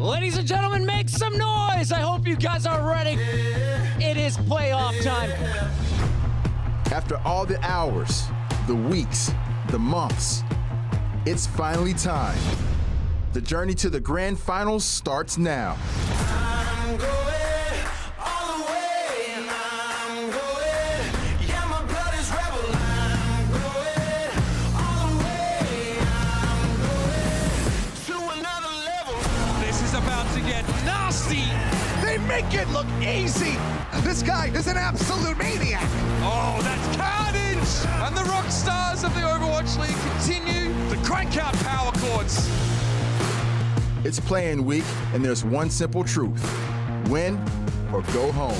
Ladies and gentlemen, make some noise! I hope you guys are ready. It is playoff time. After all the hours, the weeks, the months, it's finally time. The journey to the grand finals starts now. I'm going all the way, and I'm going, yeah, my blood is rebel. I'm going all the way, I'm going to another level. This is about to get nasty. They make it look easy. This guy is an absolute maniac. Oh, that's carnage! And the rock stars of the Overwatch League continue to crank out power chords. It's playing week, and there's one simple truth: win or go home.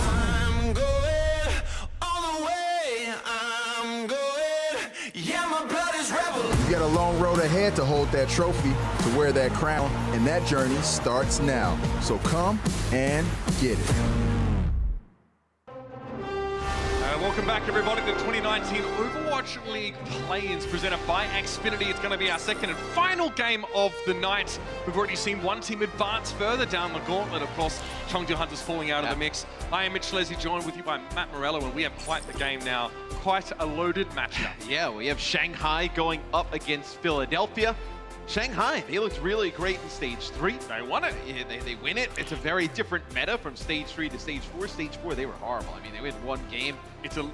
I'm going all the way, I'm going, yeah, my blood is rebel. You got a long road ahead to hold that trophy, to wear that crown, and that journey starts now. So come and get it. Welcome back, everybody, to the 2019 Overwatch League play-ins presented by Xfinity. It's going to be our second and final game of the night. We've already seen one team advance further down the gauntlet. Of course, Chengdu Hunters falling out of the mix. I am Mitch Leslie, joined with you by Matt Morello, and we have quite the game now. Quite a loaded matchup. Yeah, we have Shanghai going up against Philadelphia. Shanghai, they looked really great in Stage 3. They won it. Yeah, they win it. It's a very different meta from Stage 3 to Stage 4. Stage 4, they were horrible. I mean, they win one game.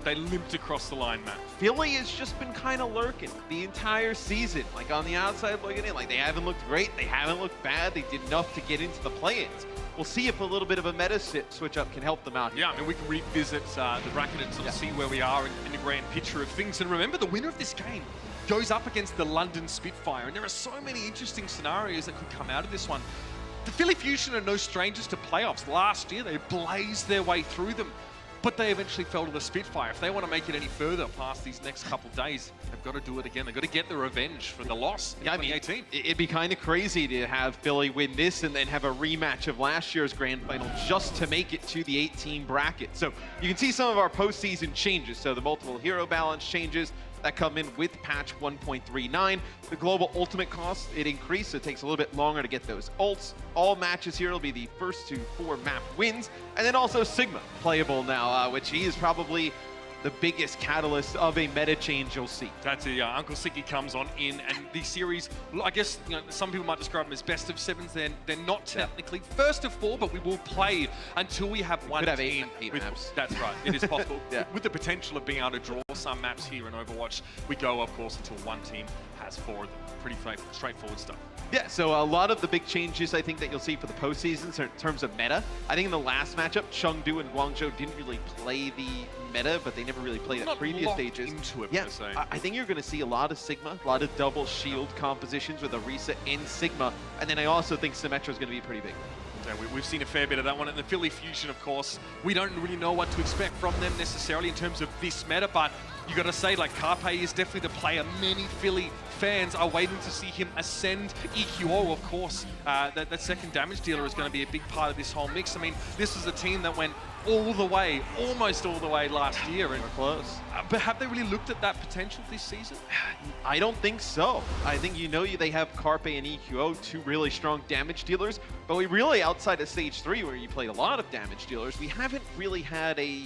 They limped across the line, Matt. Philly has just been kind of lurking the entire season. Like, on the outside looking in, like, they haven't looked great. They haven't looked bad. They did enough to get into the play-ins. We'll see if a little bit of a meta switch up can help them out here. Yeah, I mean, we can revisit the bracket and sort of see where we are in the grand picture of things. And remember, the winner of this game goes up against the London Spitfire. And there are so many interesting scenarios that could come out of this one. The Philly Fusion are no strangers to playoffs. Last year, they blazed their way through them, but they eventually fell to the Spitfire. If they want to make it any further past these next couple of days, they've got to do it again. They've got to get the revenge for the loss in 2018. It'd be kind of crazy to have Philly win this and then have a rematch of last year's grand final just to make it to the 18 bracket. So you can see some of our postseason changes. So the multiple hero balance changes that come in with patch 1.39. The global ultimate cost, it increased, so it takes a little bit longer to get those ults. All matches here will be the first to 4 map wins. And then also Sigma playable now, which he is probably the biggest catalyst of a meta change you'll see. That's it, Uncle Sicky comes on in, and the series, I guess, some people might describe them as best of 7s. They're not technically first of 4, but we will play until we have one Could have team. eight maps. That's right, it is possible. Yeah. With the potential of being able to draw some maps here in Overwatch, we go, of course, until one team has 4 of them. Pretty straightforward stuff. Yeah, so a lot of the big changes I think that you'll see for the postseasons in terms of meta. I think in the last matchup, Chengdu and Guangzhou didn't really play the meta, but they never really played at previous stages. Into it, yeah, per se. I think you're going to see a lot of Sigma, a lot of double shield compositions with Orisa in Sigma, and then I also think Symmetra is going to be pretty big. Yeah, we've seen a fair bit of that one. And the Philly Fusion, of course, we don't really know what to expect from them necessarily in terms of this meta, but you got to say, like, Carpe is definitely the player many Philly fans are waiting to see him ascend. EQO, of course, that second damage dealer is going to be a big part of this whole mix. I mean, this was a team that went all the way, almost all the way last year. And close. But have they really looked at that potential this season? I don't think so. I think they have Carpe and EQO, 2 really strong damage dealers, but we really, outside of Stage 3, where you played a lot of damage dealers, we haven't really had a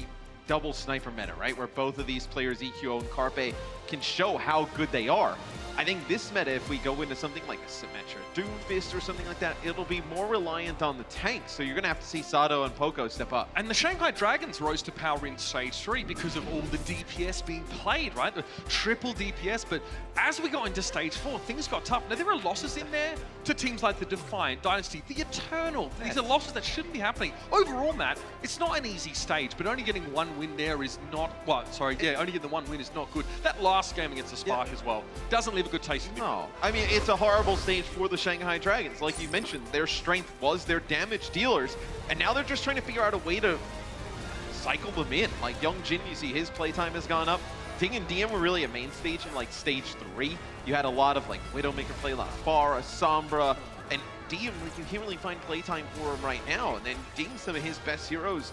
double sniper meta, right? Where both of these players, EQO and Carpe, can show how good they are. I think this meta, if we go into something like a Symmetra, Doomfist or something like that, it'll be more reliant on the tanks. So you're going to have to see Sato and Poco step up. And the Shanghai Dragons rose to power in Stage 3 because of all the DPS being played, right? The triple DPS. But as we got into Stage 4, things got tough. Now, there are losses in there to teams like the Defiant, Dynasty, the Eternal. These are losses that shouldn't be happening. Overall, Matt, it's not an easy stage, but only getting one win there is not, only getting the one win is not good. That last game against the Spark as well doesn't leave a good taste in your mouth. No, I mean, it's a horrible stage for the Shanghai Dragons. Like you mentioned, their strength was their damage dealers, and now they're just trying to figure out a way to cycle them in. Like Young Jin, you see his playtime has gone up. Ding and DM were really a main stage in like stage 3. You had a lot of like Widowmaker play, a lot of Pharah, Sombra, and DM, like, you can't really find playtime for him right now. And then Ding, some of his best heroes,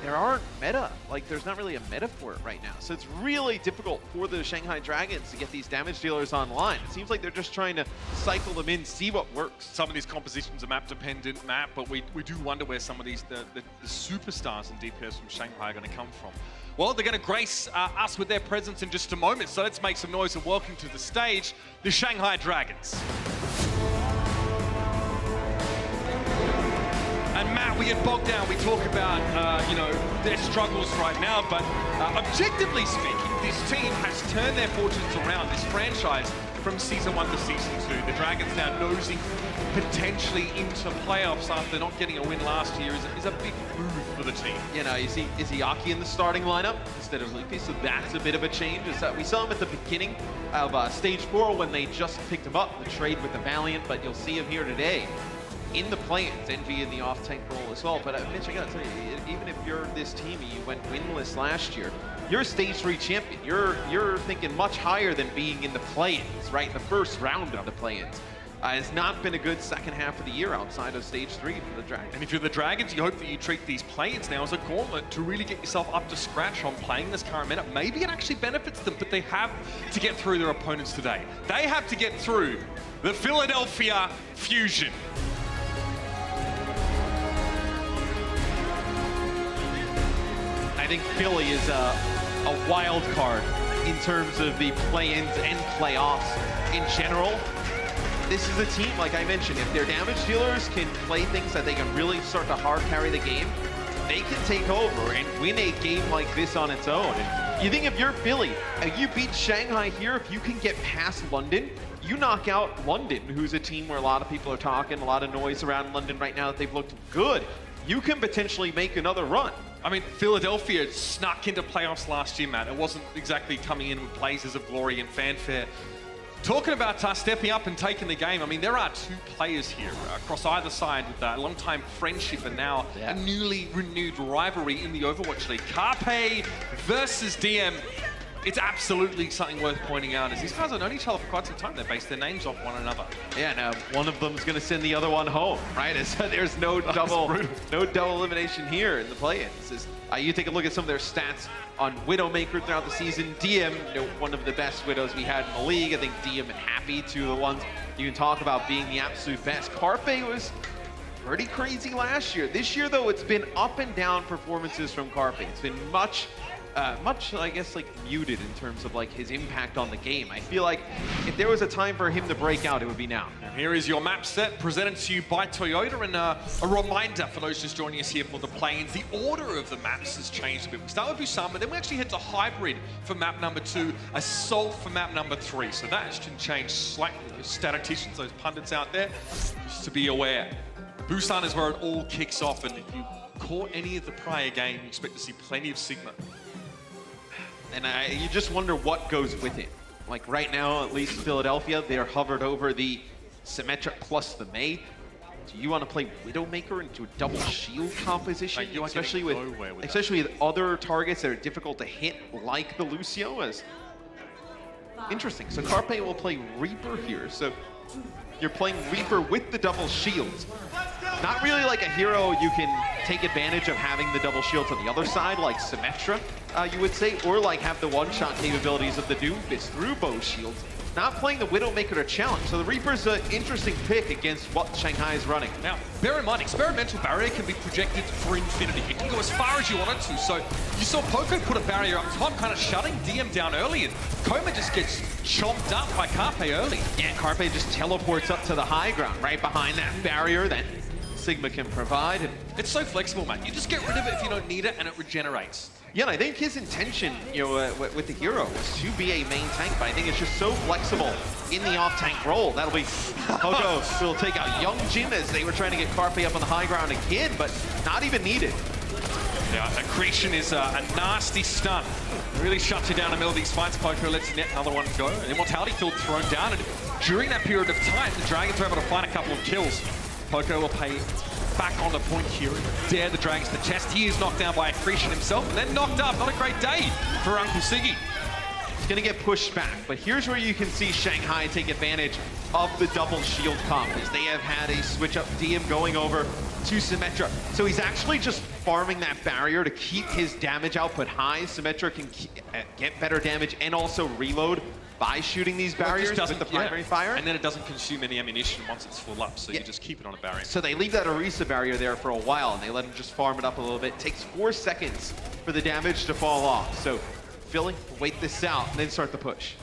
there aren't meta. Like, there's not really a meta for it right now. So it's really difficult for the Shanghai Dragons to get these damage dealers online. It seems like they're just trying to cycle them in, see what works. Some of these compositions are map-dependent, but we do wonder where some of these, the superstars in DPS from Shanghai are going to come from. Well, they're going to grace us with their presence in just a moment, so let's make some noise and welcome to the stage, the Shanghai Dragons. And Matt, we get bogged down. We talk about, you know, their struggles right now, but objectively speaking, this team has turned their fortunes around. This franchise from Season 1 to Season 2. The Dragons now nosing potentially into playoffs after not getting a win last year is a big move for the team. You know, you see Izayaki in the starting lineup instead of Luffy, so that's a bit of a change. We saw him at the beginning of Stage 4 when they just picked him up, the trade with the Valiant, but you'll see him here today in the play-ins, Envy in the off-tank role as well. But Mitch, I gotta tell you, even if you're this team and you went winless last year, you're a Stage 3 champion. You're thinking much higher than being in the play-ins, right? In the first round of the play-ins. It's not been a good second half of the year outside of Stage 3 for the Dragons. And if you're the Dragons, you hope that you treat these play-ins now as a gauntlet to really get yourself up to scratch on playing this current meta. Maybe it actually benefits them, but they have to get through their opponents today. They have to get through the Philadelphia Fusion. I think Philly is a wild card in terms of the play-ins and playoffs in general. This is a team, like I mentioned, if their damage dealers can play things that they can really start to hard carry the game, they can take over and win a game like this on its own. And you think if you're Philly and you beat Shanghai here, if you can get past London, you knock out London, who's a team where a lot of people are talking, a lot of noise around London right now that they've looked good. You can potentially make another run. I mean, Philadelphia snuck into playoffs last year, Matt. It wasn't exactly coming in with blazes of glory and fanfare. Talking about stepping up and taking the game, I mean, there are two players here across either side with a long-time friendship and now a newly renewed rivalry in the Overwatch League. Carpe versus DM. It's absolutely something worth pointing out, as these guys have known each other for quite some time. They base their names off one another. Yeah, now one of them's going to send the other one home, right? There's no double elimination here in the play-ins. You take a look at some of their stats on Widowmaker throughout the season. DM, you know, one of the best Widows we had in the league. I think DM and Happy, two of the ones you can talk about being the absolute best. Carpe was pretty crazy last year. This year, though, it's been up and down performances from Carpe. It's been much, I guess, like muted in terms of like his impact on the game. I feel like if there was a time for him to break out, it would be now. And here is your map set presented to you by Toyota, and a reminder for those just joining us here for the play-ins, the order of the maps has changed a bit. We start with Busan, but then we actually head to Hybrid for map number 2, Assault for map number 3. So that can change slightly. Those statisticians, those pundits out there, just to be aware. Busan is where it all kicks off, and if you caught any of the prior game, you expect to see plenty of Sigma. And you just wonder what goes with it. Like right now, at least Philadelphia, they're hovered over the Symmetra plus the Mei. Do you want to play Widowmaker into a double shield composition? Like, especially with other targets that are difficult to hit, like the Lucio? Interesting. So Carpe will play Reaper here. So you're playing Reaper with the double shields. Not really like a hero you can take advantage of having the double shield to the other side, like Symmetra, you would say, or like have the one-shot capabilities of the Doomfist through bow shields. Not playing the Widowmaker to challenge. So the Reaper's an interesting pick against what Shanghai is running. Now, bear in mind, Experimental Barrier can be projected for infinity. It can go as far as you want it to. So you saw Poco put a barrier up top, kind of shutting DM down early, and Koma just gets chomped up by Carpe early. Yeah, Carpe just teleports up to the high ground, right behind that barrier that Sigma can provide. And it's so flexible, man. You just get rid of it if you don't need it, and it regenerates. Yeah, and I think his intention, you know, with the hero was to be a main tank, but I think it's just so flexible in the off-tank role. That'll be Pogo will take out Young Jin as they were trying to get Carpe up on the high ground again, but not even needed. Yeah, Accretion is a nasty stun. Really shuts you down in the middle of these fights. Poco lets net another one go. Immortality Field thrown down, and during that period of time, the Dragons were able to find a couple of kills. Poco will pay back on the point here and dare the Dragons to test. He is knocked down by Accretion himself and then knocked up. Not a great day for Uncle Siggy. It's gonna get pushed back, but here's where you can see Shanghai take advantage of the double shield comp, as they have had a switch up DM going over to Symmetra. So he's actually just farming that barrier to keep his damage output high. Symmetra can get better damage and also reload by shooting these barriers with the primary fire. And then it doesn't consume any ammunition once it's full up, so you just keep it on a barrier. So they leave that Orisa barrier there for a while, and they let him just farm it up a little bit. It takes 4 seconds for the damage to fall off. So Philly, wait this out, and then start the push.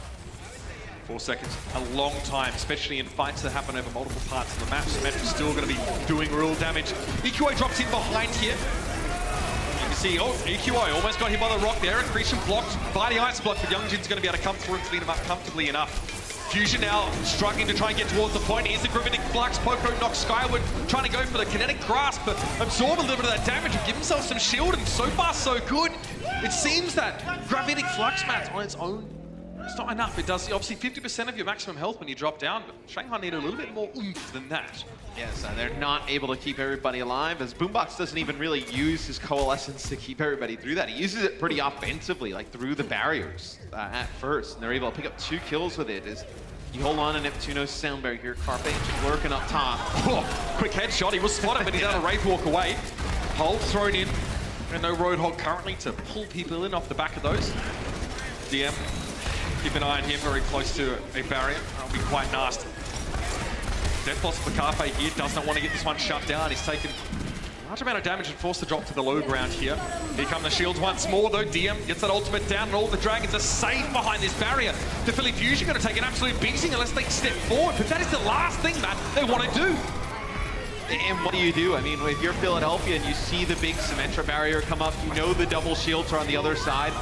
4 seconds, a long time, especially in fights that happen over multiple parts of the map. Symmetra's still going to be doing real damage. EQO drops in behind here. You can see, oh, EQO almost got hit by the rock there. Accretion blocked by the ice block, but Youngjin's going to be able to come through and clean him up comfortably enough. Fusion now struggling to try and get towards the point. Here's the Gravitic Flux. Poco knocks skyward, trying to go for the kinetic grasp, but absorb a little bit of that damage and give himself some shield, and so far so good. It seems that Gravitic Flux, Matt, on its own, it's not enough. It does obviously 50% of your maximum health when you drop down, but Shanghai need a little bit more oomph than that. Yes, they're not able to keep everybody alive, as Boombox doesn't even really use his coalescence to keep everybody through that. He uses it pretty offensively, like through the barriers at first, and they're able to pick up 2 kills with it. As you hold on to Neptuno's sound barrier here, Carpe just lurking up top. Oh, quick headshot. He was spotted, but he's able to Wraith walk away. Hold thrown in, and no Roadhog currently to pull people in off the back of those. DM. Keep an eye on him, very close to a barrier. That'll be quite nasty. Death loss for Carpe here, does not want to get this one shut down. He's taken a large amount of damage and forced to drop to the low ground here. Here come the shields once more though. DM gets that ultimate down, and all the dragons are safe behind this barrier. The Philly Fusion going to take an absolute beating unless they step forward, but that is the last thing, Matt, they want to do. And what do? I mean, if you're Philadelphia and you see the big Symmetra barrier come up, you know the double shields are on the other side.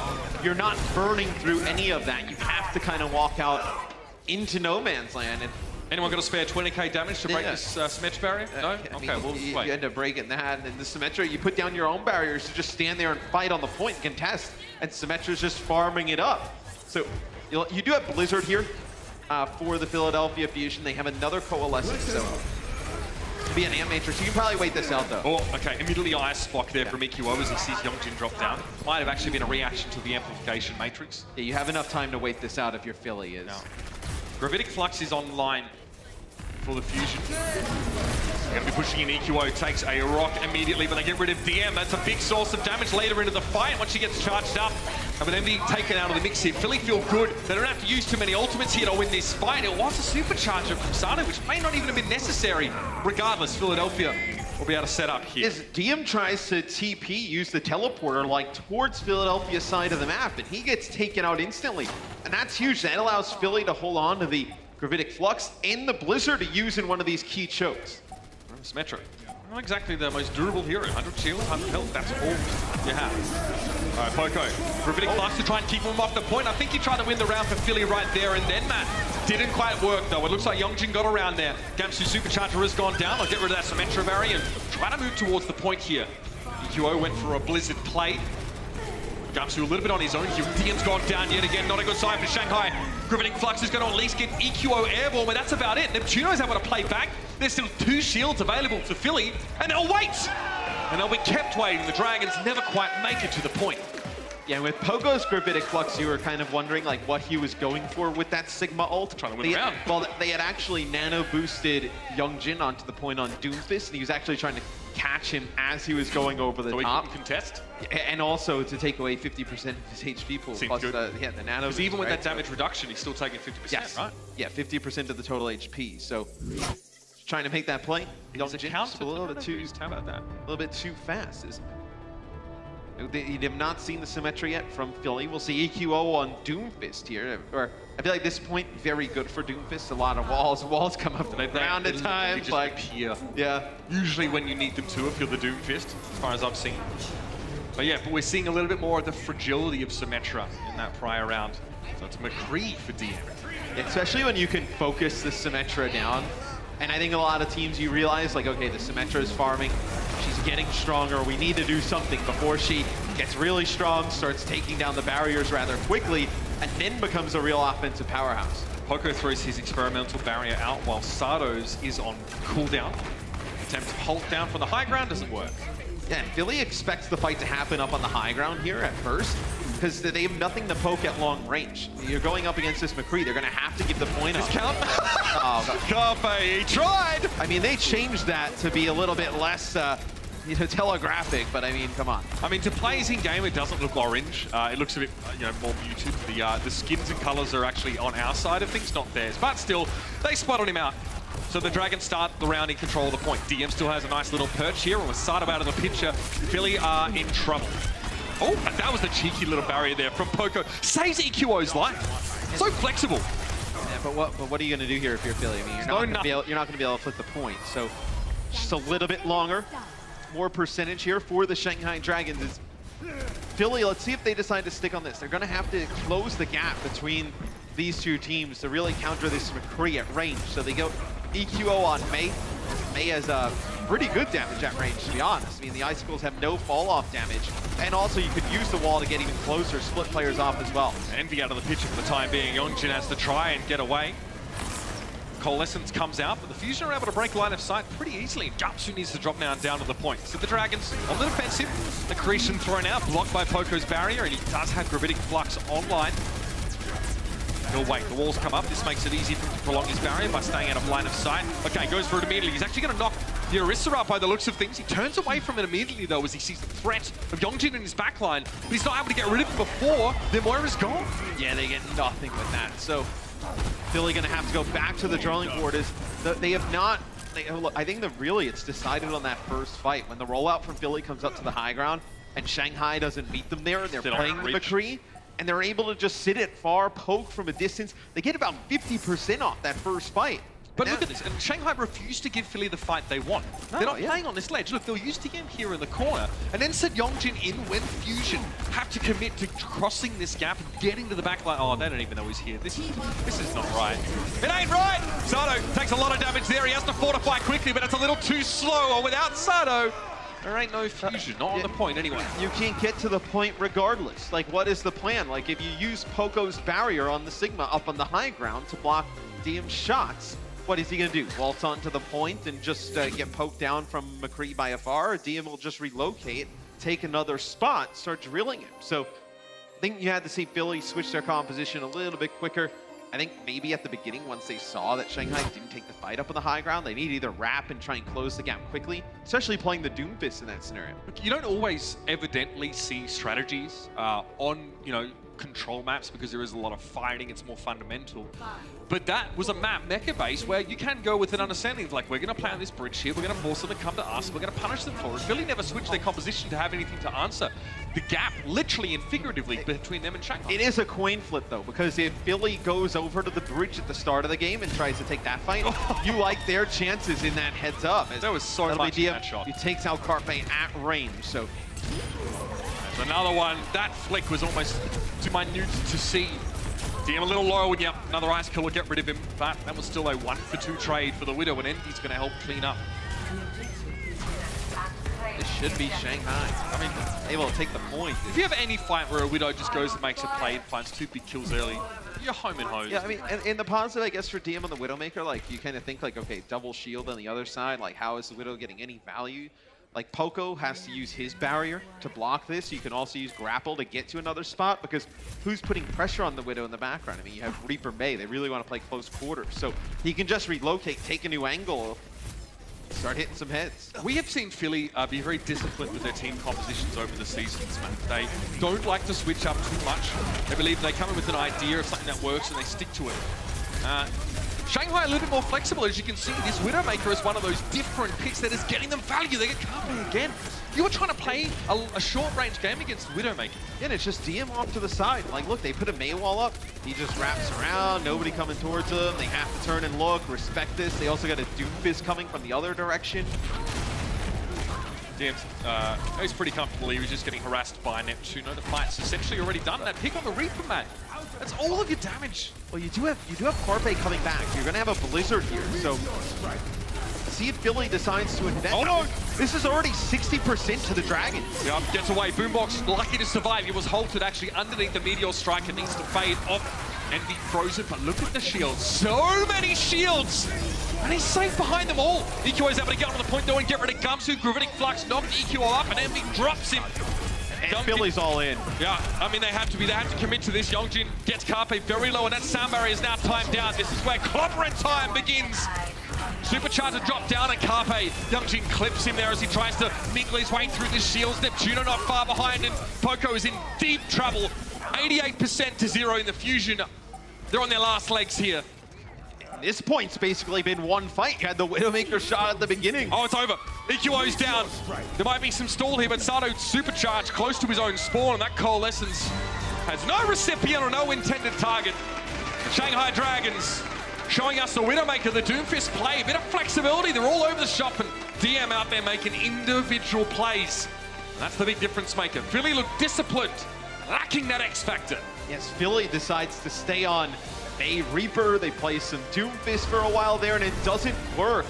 You're not burning through any of that. You have to kind of walk out into no man's land. And anyone got a spare 20k damage to break this Symmetra barrier? No? Okay, we'll you wait. end up breaking that, and the Symmetra, you put down your own barriers to just stand there and fight on the point and contest, and Symmetra's just farming it up. So you do have Blizzard here for the Philadelphia Fusion. They have another Coalescence, so be an Amp Matrix. You can probably wait this out though. Oh, okay. Immediately ice block there from EQO as he sees Youngjin drop down. Might have actually been a reaction to the amplification matrix. Yeah, you have enough time to wait this out if your Philly is. No. Gravitic Flux is online for the Fusion. Going to be pushing in. EQO takes a rock immediately, but they get rid of DM. That's a big source of damage later into the fight once she gets charged up. And with them being taken out of the mix here, Philly feel good. They don't have to use too many ultimates here to win this fight. It was a supercharger from Sano, which may not even have been necessary. Regardless, Philadelphia will be able to set up here. As DM tries to TP, use the teleporter like towards Philadelphia's side of the map, and he gets taken out instantly. And that's huge. That allows Philly to hold on to the Gravitic Flux and the Blizzard to use in one of these key chokes. Symmetra. Not exactly the most durable hero. 100 shield, 100 health, that's all you have. All right, Poco. Gravitic Flux to try and keep him off the point. I think he tried to win the round for Philly right there and then, Matt. Didn't quite work, though. It looks like Youngjin got around there. Gamsu Supercharger has gone down. I'll get rid of that Symmetra barrier and try to move towards the point here. EQO went for a Blizzard play. Gamsu a little bit on his own here. DM's gone down yet again. Not a good sign for Shanghai. Gravitic Flux is going to at least get EQO airborne, but that's about it. Neptuno's able to play back. There's still 2 shields available to Philly, and they'll wait! And they'll be kept waiting. The Dragons never quite make it to the point. Yeah, with Pogo's Gravitic Flux, you were kind of wondering like what he was going for with that Sigma ult. Trying to win the round. Well, they had actually nano boosted Youngjin onto the point on Doomfist, and he was actually trying to catch him as he was going over the So top. he couldn't contest. And also to take away 50% of his HP pool. Seems Plus good. the nano Because boost, even with right? that damage reduction, he's still taking 50%, Yes. right? Yeah, 50% of the total HP. So trying to make that play. He's a Youngjin counter. just a little bit too How about that? a little bit too fast. They have not seen the Symmetra yet from Philly. We'll see EQO on Doomfist here. Or I feel like this point, very good for Doomfist. A lot of walls come up to the ground at times. Just Like, appear. yeah. Usually when you need them to, if you're the Doomfist, as far as I've seen. But yeah, but we're seeing a little bit more of the fragility of Symmetra in that prior round. So it's McCree for DM. Especially when you can focus the Symmetra down. And I think a lot of teams, you realize, like, okay, the Symmetra is farming. She's getting stronger. We need to do something before she gets really strong, starts taking down the barriers rather quickly, and then becomes a real offensive powerhouse. Poco throws his experimental barrier out while Sardo's is on cooldown. Attempt to hold down from the high ground doesn't work. Yeah, Philly expects the fight to happen up on the high ground here at first, because they have nothing to poke at long range. You're going up against this McCree, they're going to have to give the point up. Carpe, he tried! I mean, they changed that to be a little bit less telegraphic, but I mean, come on. I mean, to play as in-game, it doesn't look orange. It looks a bit, more muted. The skins and colors are actually on our side of things, not theirs. But still, they spotted him out. So the Dragons start the round in control of the point. DM still has a nice little perch here, and with Sato out of the picture, Philly are in trouble. Oh, and that was the cheeky little barrier there from Poco. Saves EQO's life. So flexible. Yeah, but what are you going to do here if you're Philly? I mean, you're not going to be able to flip the point. So just a little bit longer, more percentage here for the Shanghai Dragons. Is Philly, let's see if they decide to stick on this. They're going to have to close the gap between these two teams to really counter this McCree at range. So they go EQO on Mei. Mei has a pretty good damage at range, to be honest. I mean, the Icicles have no fall-off damage. And also, you could use the wall to get even closer, split players off as well. Envy out of the picture for the time being. Yongjin has to try and get away. Coalescence comes out, but the Fusion are able to break line of sight pretty easily. Japsu needs to drop down to the point. So the Dragons on the defensive. Accretion thrown out, blocked by Poco's barrier, and he does have Gravitic Flux online. He'll wait, the walls come up. This makes it easy for him to prolong his barrier by staying out of line of sight. Okay, goes for it immediately. He's actually going to knock the Orisa out by the looks of things. He turns away from it immediately, though, as he sees the threat of Yongjin in his backline. But he's not able to get rid of it before the Moira's gone. Yeah, they get nothing with that. So Philly going to have to go back to the drawing board. They have not... I think that really it's decided on that first fight. When the rollout from Philly comes up to the high ground and Shanghai doesn't meet them there, and they're playing the McCree, and they're able to just sit it far, poke from a distance. They get about 50% off that first fight. But look at this, and Shanghai refused to give Philly the fight they want. No, they're not playing on this ledge. Look, they'll use TM here in the corner, and then set Yongjin in when Fusion have to commit to crossing this gap and getting to the back line. Oh, they don't even know he's here. This is not right. It ain't right! Sato takes a lot of damage there. He has to fortify quickly, but it's a little too slow. Without Sato, there ain't no Fusion, not on the point anyway. You can't get to the point regardless. Like, what is the plan? Like, if you use Poco's barrier on the Sigma up on the high ground to block DM's shots, what is he going to do? Waltz onto the point and just get poked down from McCree by afar? Or DM will just relocate, take another spot, start drilling him. So I think you had to see Philly switch their composition a little bit quicker. I think maybe at the beginning, once they saw that Shanghai didn't take the fight up on the high ground, they need to either wrap and try and close the gap quickly, especially playing the Doomfist in that scenario. Look, you don't always evidently see strategies on, control maps because there is a lot of fighting, it's more fundamental. But that was a map mecha base where you can go with an understanding of like, we're going to play on this bridge here, we're going to force them to come to us, we're going to punish them for it. Philly never switched their composition to have anything to answer the gap, literally and figuratively, between them and Shanghai. It is a coin flip though, because if Philly goes over to the bridge at the start of the game and tries to take that fight, you like their chances in that heads up. There was so much in that shot. He takes out Carpe at range, so... Another one. That flick was almost too minute to see. DM a little low, and yep, another ice killer, get rid of him. But that was still a 1-for-2 trade for the Widow, and Envy's going to help clean up. This should be Shanghai. I mean, able to take the point. If you have any fight where a Widow just goes and makes a play and finds 2 big kills early, you're home and hose. Yeah, I mean, and the positive, I guess, for DM on the Widowmaker, like, you kind of think, like, okay, double shield on the other side, like, how is the Widow getting any value? Like, Poco has to use his barrier to block this. You can also use Grapple to get to another spot, because who's putting pressure on the Widow in the background? I mean, you have Reaper Mei. They really want to play close quarters. So he can just relocate, take a new angle, start hitting some heads. We have seen Philly be very disciplined with their team compositions over the seasons, man. They don't like to switch up too much. They believe they come in with an idea of something that works and they stick to it. Shanghai a little bit more flexible, as you can see. This Widowmaker is one of those different picks that is getting them value. They get Carpe again. You were trying to play a short-range game against Widowmaker. Yeah, and it's just DM off to the side. Like, look, they put a Mei wall up. He just wraps around. Nobody coming towards him. They have to turn and look, respect this. They also got a Doomfist coming from the other direction. DM's, he's pretty comfortable. He was just getting harassed by Neptuno. The fight's essentially already done. That pick on the Reaper, man. That's all of your damage. Well, you do have Carpe coming back. You're gonna have a Blizzard here, so see if Philly decides to invest. Oh no! This is already 60% to the Dragons. Yeah, gets away. Boombox lucky to survive. He was halted actually underneath the Meteor Strike and needs to fade off and be frozen. But look at the shields. So many shields And he's safe behind them all. EQ is able to get on the point though and get rid of Gumsu. Gravitic Flux knocked EQ up and Envy drops him. And Philly's all in. Yeah, I mean, they have to be. They have to commit to this. Yongjin gets Carpe very low, and that sound barrier is now timed out. This is where clobbering time begins. Supercharger drop down, and Carpe. Yongjin clips him there as he tries to mingle his way through this shields. Neptuno not far behind, and Poco is in deep trouble. 88% to 0 in the fusion. They're on their last legs here. This point's basically been one fight. You had the Widowmaker shot at the beginning. Oh, it's over. EQO's down. There might be some stall here, but Sato supercharged close to his own spawn, and that Coalescence has no recipient or no intended target. The Shanghai Dragons showing us the Widowmaker, the Doomfist play. A bit of flexibility. They're all over the shop, and DM out there making individual plays. And that's the big difference maker. Philly looked disciplined, lacking that X factor. Yes, Philly decides to stay on Bay Reaper. They play some Doomfist for a while there, and it doesn't work.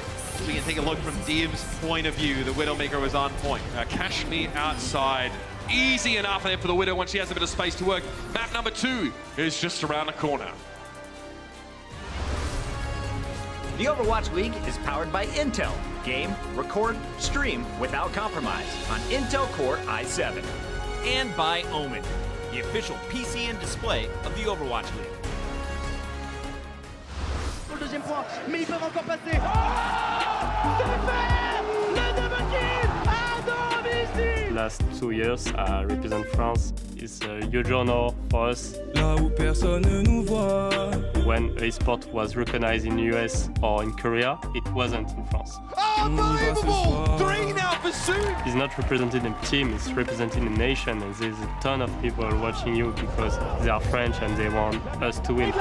We can take a look from Div's point of view. The Widowmaker was on point. Kashmir outside. Easy enough there for the Widow once she has a bit of space to work. Map number 2 is just around the corner. The Overwatch League is powered by Intel. Game, record, stream without compromise on Intel Core i7. And by Omen, the official PC and display of the Overwatch League. Le deuxième point, mais ils peuvent encore passer. C'est fait! Le double kill! Anubis! Last 2 years, represent France is a huge honor for us. Là où personne ne nous voit. When esport was recognized in US or in Korea, it wasn't in France. Unbelievable! 3 now for Soon! It's not representing a team, it's representing a nation, and there's a ton of people watching you because they are French and they want us to win.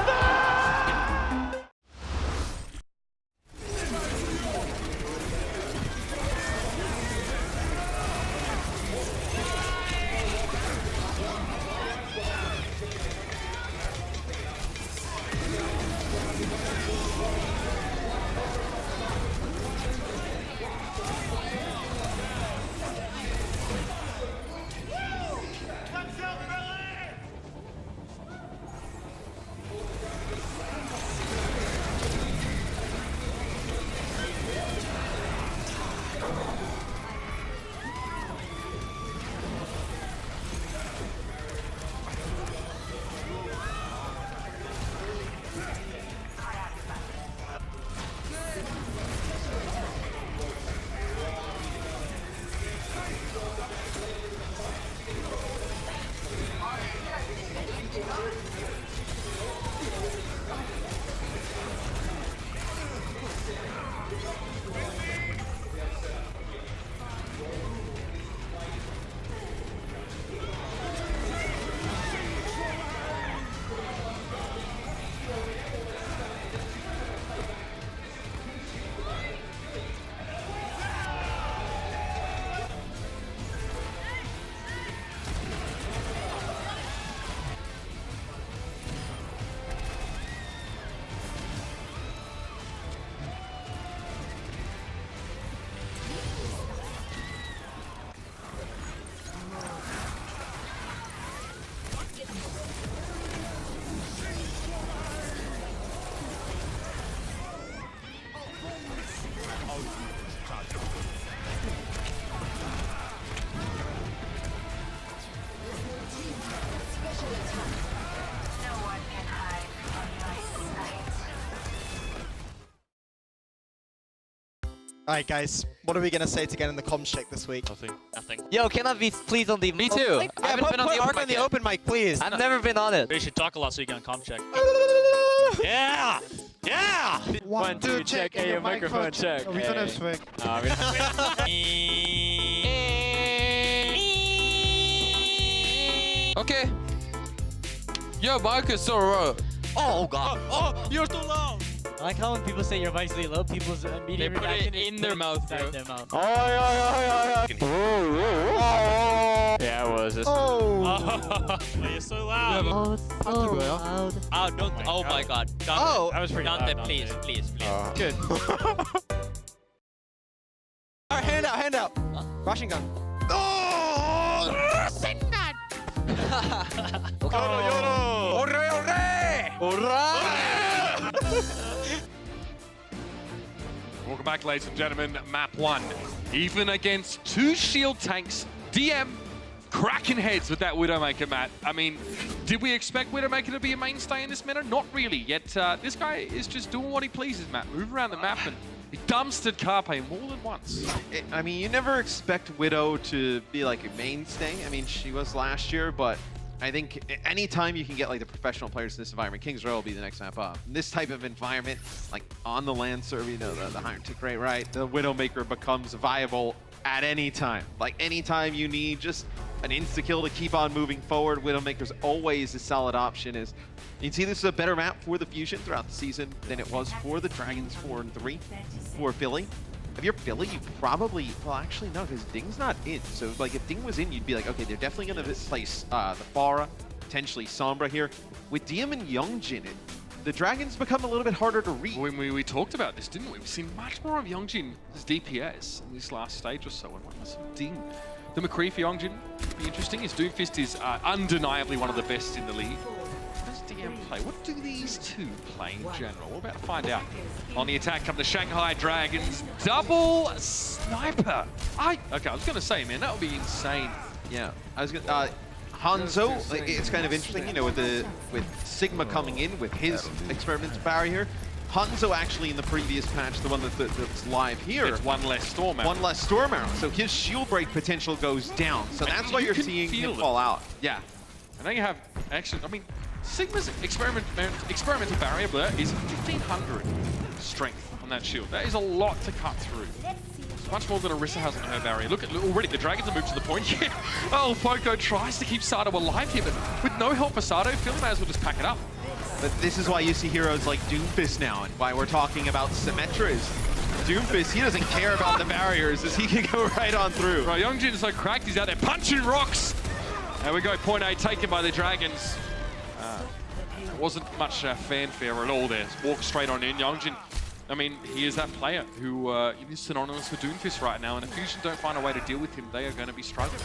Alright guys, what are we going to say to get in the comms check this week? Nothing. Yo, can I be please on the... Me too. I haven't been on the open mic, please. I've never been on it. You should talk a lot so you get on comm check. Yeah! Yeah! 1, 2, check, hey, your microphone check. Oh, we don't have swag. No, we don't have Okay. Yo, Marcus, so low. Oh god. Oh, you're too loud. I like how when people say your voice is really low, people's immediate They put reaction it is in their mouth, bro. their mouth. Yeah, it was. Oh, you're so loud. oh, so loud. Oh, don't. Oh my god. Oh! That was pretty loud. Dante, please, please, please. Good. Alright, hand out. Huh? Rushing gun. Oh! Rushing gun! Welcome back, ladies and gentlemen. Map 1. Even against 2 shield tanks, DM cracking heads with that Widowmaker, Matt. I mean, did we expect Widowmaker to be a mainstay in this meta? Not really, yet this guy is just doing what he pleases, Matt. Move around the map, and he dumpstered Carpe more than once. I mean, you never expect Widow to be like a mainstay. I mean, she was last year, but I think anytime you can get like the professional players in this environment, King's Row will be the next map up. In this type of environment, like on the land server, you know, the higher tick rate, right? The Widowmaker becomes viable at any time. Like anytime you need just an insta-kill to keep on moving forward, Widowmaker's always a solid option. As you can see, this is a better map for the Fusion throughout the season than it was for the Dragons 4 and 3 for Philly. If you're Philly, you probably, well, actually no, because Ding's not in. So like if Ding was in, you'd be like, okay, they're definitely going to place the Pharah, potentially Sombra here. With DM and Youngjin, the Dragons become a little bit harder to read. When we talked about this, didn't we? We've seen much more of Youngjin's DPS in this last stage or so, and what was Ding? The McCree for Youngjin would be interesting. His Doomfist is undeniably one of the best in the league. How does DM play? What do these two play in general? We're about to find out. On the attack come the Shanghai Dragons. Double sniper. Okay, I was going to say, man, that would be insane. Yeah, I was gonna. Hanzo, it's kind of interesting, you know, with Sigma coming in with his experimental barrier. Hanzo actually in the previous patch, the one that's live here, it's one less storm arrow. One less storm arrow, so his shield break potential goes down. So that's why you're seeing him fall out. Yeah. And then you have actually, I mean, Sigma's experimental barrier blur is 1500 strength on that shield. That is a lot to cut through. It's much more than Orisa has on her barrier. Look at already the Dragons have moved to the point. Yeah. Oh, Poco tries to keep Sato alive here, but with no help for Sato, Philly may as well just pack it up. But this is why you see heroes like Doomfist now, and why we're talking about Symmetra is Doomfist, he doesn't care about the barriers, as he can go right on through. Right, Youngjin's so cracked, he's out there punching rocks. There we go, point A taken by the Dragons. There wasn't much fanfare at all there. Walk straight on in. Youngjin, I mean, he is that player who is synonymous with Doomfist right now, and if Fusion don't find a way to deal with him, they are going to be struggling.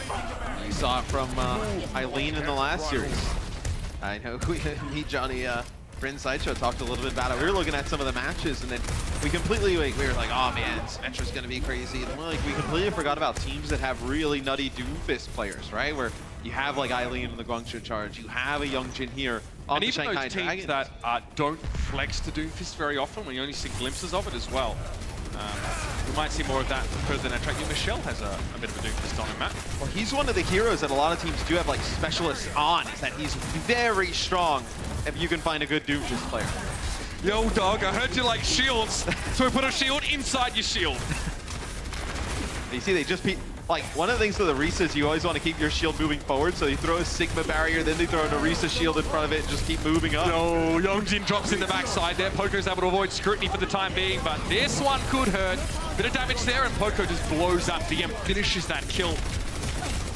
You saw it from Eileen in the last series. I know me, Johnny, Friend Sideshow talked a little bit about it. We were looking at some of the matches, and then we completely, we were like, oh man, Symmetra's going to be crazy. And we completely forgot about teams that have really nutty Doomfist players, right? Where you have like Eileen in the Guangzhou Charge, you have a Youngjin here on the Shanghai Dragons. And even those teams that don't flex to Doomfist very often, when you only see glimpses of it as well. We might see more of that further down the track. Michelle has a bit of a Doomfist on him, Matt. Well, he's one of the heroes that a lot of teams do have like specialists on, is that he's very strong if you can find a good Doomfist player. Yo, dog, I heard you like shields, so we put a shield inside your shield. You see, they just like, one of the things with the Orisa is you always want to keep your shield moving forward, so you throw a Sigma barrier, then they throw an Orisa shield in front of it and just keep moving up. No, Youngjin drops in the backside there. Poco's able to avoid scrutiny for the time being, but this one could hurt. Bit of damage there, and Poco just blows up. DM finishes that kill.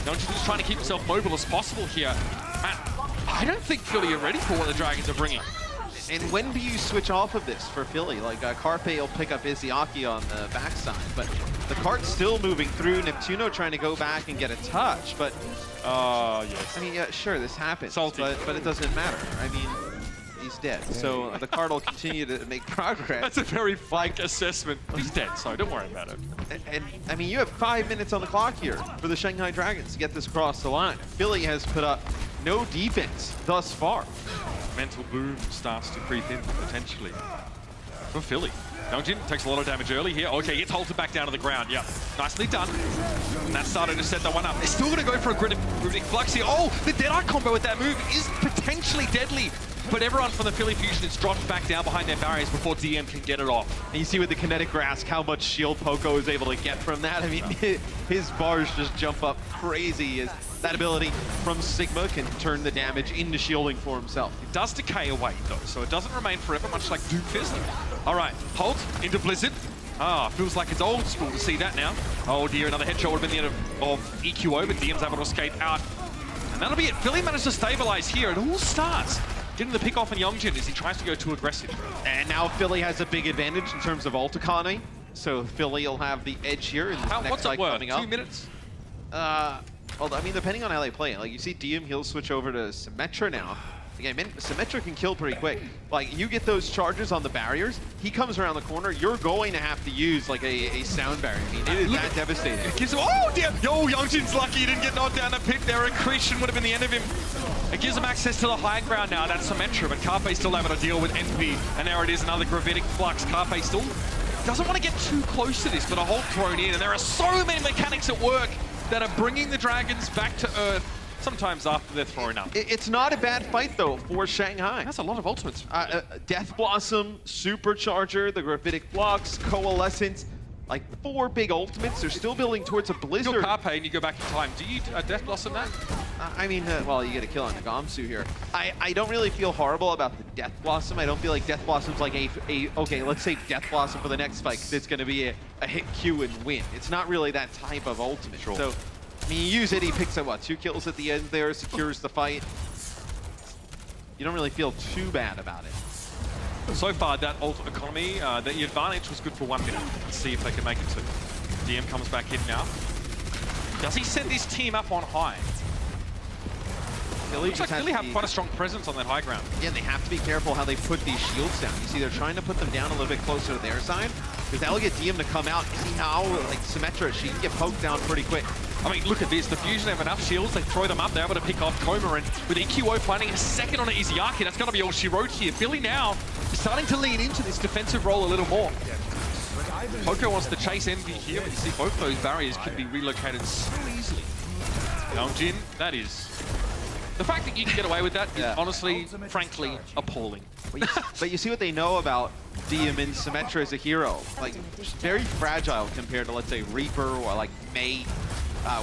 Youngjin just trying to keep himself mobile as possible here. Matt, I don't think Philly are ready for what the Dragons are bringing. And when do you switch off of this for Philly? Like, Carpe will pick up Izzyaki on the backside, but the cart's still moving through. Neptuno trying to go back and get a touch, but... yes. I mean, yeah, sure, this happens, Salty. but it doesn't matter. I mean, he's dead, so the cart will continue to make progress. That's a very frank assessment. He's dead, so don't worry about it. And I mean, you have 5 minutes on the clock here for the Shanghai Dragons to get this across the line. Philly has put up no defense thus far. Mental boom starts to creep in, potentially, for Philly. Youngjin takes a lot of damage early here. Okay, gets halted back down to the ground. Yep, nicely done. And that's starting to set that one up. They're still going to go for a Griddick Flux here. Oh, the Deadeye combo with that move is potentially deadly. But everyone from the Philly Fusion is dropped back down behind their barriers before DM can get it off. And you see with the kinetic grasp how much shield Poco is able to get from that. I mean, his bars just jump up crazy. That ability from Sigma can turn the damage into shielding for himself. It does decay away, though, so it doesn't remain forever, much like Doomfist. All right, Holt into Blizzard. Feels like it's old school to see that now. Oh dear, another headshot would have been the end of EQO, but DM's able to escape out. And that'll be it. Philly managed to stabilize here. It all starts getting the pick off on Youngjin as he tries to go too aggressive. And now Philly has a big advantage in terms of Ulticane. So Philly will have the edge here in this next what's fight it worth? coming up. 2 minutes? Well, I mean, depending on how they play, like you see DM, he'll switch over to Symmetra now. Again, Symmetra can kill pretty quick. Like, you get those charges on the barriers, he comes around the corner, you're going to have to use like a sound barrier. I mean, it is that devastating. It gives him, oh dear! Yo, Youngjin's lucky he didn't get knocked down the pit there. A Christian would have been the end of him. It gives him access to the high ground now, that's Symmetra, but Carpe still able to deal with Envy. And there it is, another gravitic flux. Carpe still doesn't want to get too close to this, but a hold thrown in, and there are so many mechanics at work that are bringing the Dragons back to Earth. Sometimes after they're thrown up. It's not a bad fight, though, for Shanghai. That's a lot of ultimates. Death Blossom, Supercharger, the Gravitic Flux, Coalescence, like 4 big ultimates. They're still building towards a Blizzard. You're Carpe and you go back in time. Do you Death Blossom that? I mean, well, you get a kill on Nagamsu here. I don't really feel horrible about the Death Blossom. I don't feel like Death Blossom's like okay, let's say Death Blossom for the next fight, because it's going to be a hit Q and win. It's not really that type of ultimate. Sure. So, I mean, you use it, he picks up, what, 2 kills at the end there, secures the fight. You don't really feel too bad about it. So far, that ult economy, the advantage was good for 1 minute. Let's see if they can make it to. DM comes back in now. Does he send this team up on high? Looks like Philly have quite a strong presence on that high ground. Yeah, they have to be careful how they put these shields down. You see, they're trying to put them down a little bit closer to their side, because that'll get DM to come out. And see how, like, Symmetra, she can get poked down pretty quick. I mean, look at this. The Fusion have enough shields. They throw them up. They're able to pick off Coma. And with EQO finding a second on Izayaki, that's going to be all she wrote here. Philly now is starting to lean into this defensive role a little more. Poco wants to chase Envy here, but you see both those barriers can be relocated so easily. Youngjin, that is... The fact that you can get away with that is honestly, frankly, appalling. But you see what they know about DM and Symmetra as a hero. Like, very fragile compared to, let's say, Reaper or like Mei,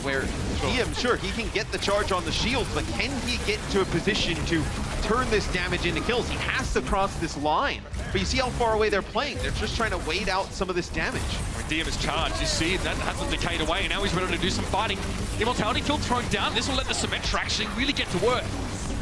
where DM, sure, he can get the charge on the shields, but can he get into a position to turn this damage into kills? He has to cross this line. But you see how far away they're playing. They're just trying to wait out some of this damage. When DM is charged, you see that hasn't decayed away, and now he's ready to do some fighting. Immortality field thrown down. This will let the Symmetra actually really get to work.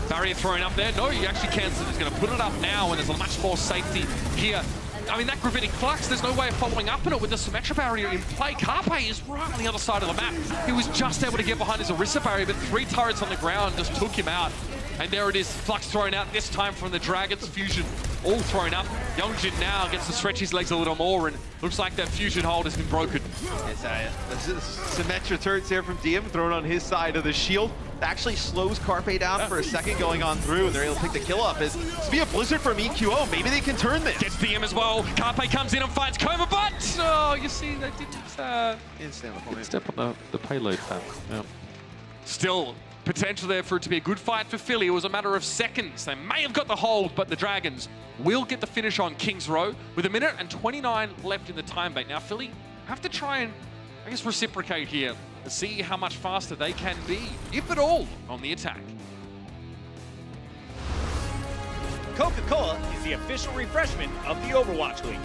Barrier thrown up there. No, you actually cancel. He's going to put it up now, and there's a much more safety here. I mean, that Gravitic Flux, there's no way of following up on it with the Symmetra barrier in play. Carpe is right on the other side of the map. He was just able to get behind his Orisa barrier, but 3 turrets on the ground just took him out. And there it is, Flux thrown out, this time from the Dragons. Fusion all thrown up. Youngjin now gets to stretch his legs a little more, and looks like that Fusion hold has been broken. Symmetra turrets here from DM, thrown on his side of the shield. It actually slows Carpe down for a second going on through, and they're able to pick the kill up. It's be a Blizzard from EQO. Maybe they can turn this. Gets DM as well. Carpe comes in and finds Coma, but oh, you see, they didn't stand up on it. Step on the payload tab. Yeah. Still, potential there for it to be a good fight for Philly. It was a matter of seconds. They may have got the hold, but the Dragons will get the finish on King's Row with 1 minute and 29 left in the time bank. Now, Philly have to try and, I guess, reciprocate here to see how much faster they can be, if at all, on the attack. Coca-Cola is the official refreshment of the Overwatch League.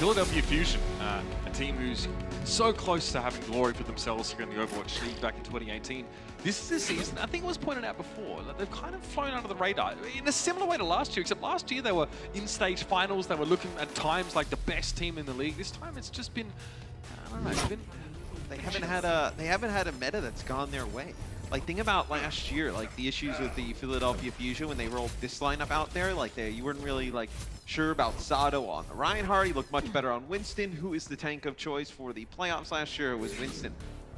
Philadelphia Fusion, a team who's so close to having glory for themselves here in the Overwatch League back in 2018. This is a season, I think it was pointed out before, that they've kind of flown under the radar in a similar way to last year, except last year they were in stage finals, they were looking at times like the best team in the league. This time it's just been, I don't know, it's been... They haven't had a meta that's gone their way. Like, think about last year, like the issues with the Philadelphia Fusion when they rolled this lineup out there. Like, you weren't really like sure about Sato on the Reinhardt. He looked much better on Winston. Who is the tank of choice for the playoffs last year? It was Winston.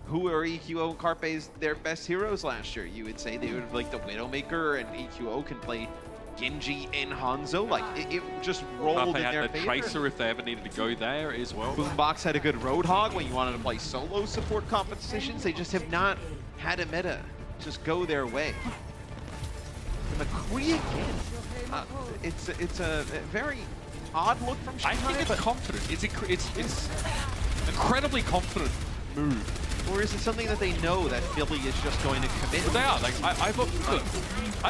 Who are EQO and Carpe's their best heroes last year? You would say they would like the Widowmaker, and EQO can play Genji and Hanzo. Like, it just rolled in their favor. Tracer if they ever needed to go there as well. Boombox had a good Roadhog when you wanted to play solo support competitions. They just have not had a meta just go their way. And McCree again. It's a very odd look from Shanghai. I think it's confident. It's incredibly confident move. Or is it something that they know that Philly is just going to commit? But they are. Like, I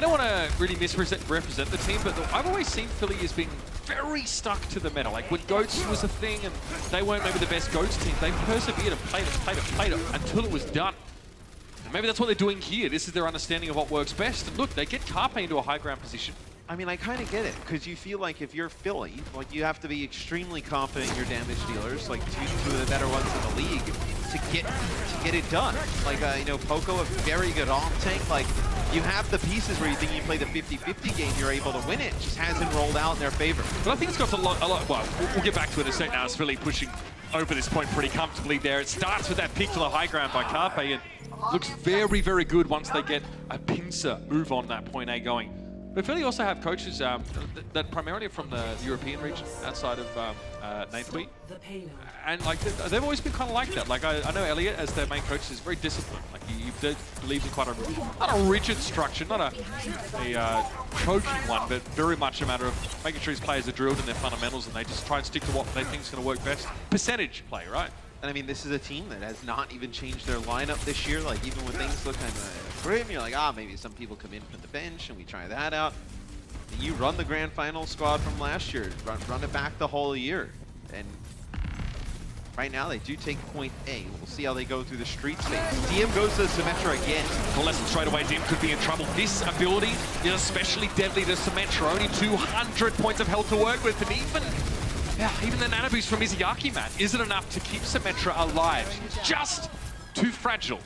don't want to really represent the team, but I've always seen Philly as being very stuck to the meta. Like, when GOATS was a thing and they weren't maybe the best GOATS team, they persevered and played it until it was done. And maybe that's what they're doing here. This is their understanding of what works best. And look, they get Carpe into a high ground position. I mean, I kind of get it, because you feel like if you're Philly, like, you have to be extremely confident in your damage dealers, like two of the better ones in the league, to get it done. Like, you know, Poco, a very good off tank. Like, you have the pieces where you think you play the 50-50 game, you're able to win it. It just hasn't rolled out in their favor. But I think it's got a lot. Well, we'll get back to it in a second now. It's Philly pushing over this point pretty comfortably there. It starts with that pick to the high ground by Carpe, and looks very, very good once they get a pincer move on that point A going. But Philly also have coaches that primarily are from the European region, outside of Nathwe. And like they've always been kind of like that. Like I know Elliot, as their main coach, is very disciplined. Like he believes in quite not a rigid structure, not a choking one, but very much a matter of making sure his players are drilled in their fundamentals and they just try and stick to what they think is going to work best. Percentage play, right? And I mean, this is a team that has not even changed their lineup this year. Like, even when things look kind of grim, you're like, maybe some people come in from the bench and we try that out. And you run the grand final squad from last year, run it back the whole year. And right now, they do take point A. We'll see how they go through the street space. DM goes to Symmetra again. Well, listen, straight away, DM could be in trouble. This ability is especially deadly to Symmetra. Only 200 points of health to work with, and even the Anubis from Izayaki, man, isn't enough to keep Symmetra alive. Just too fragile.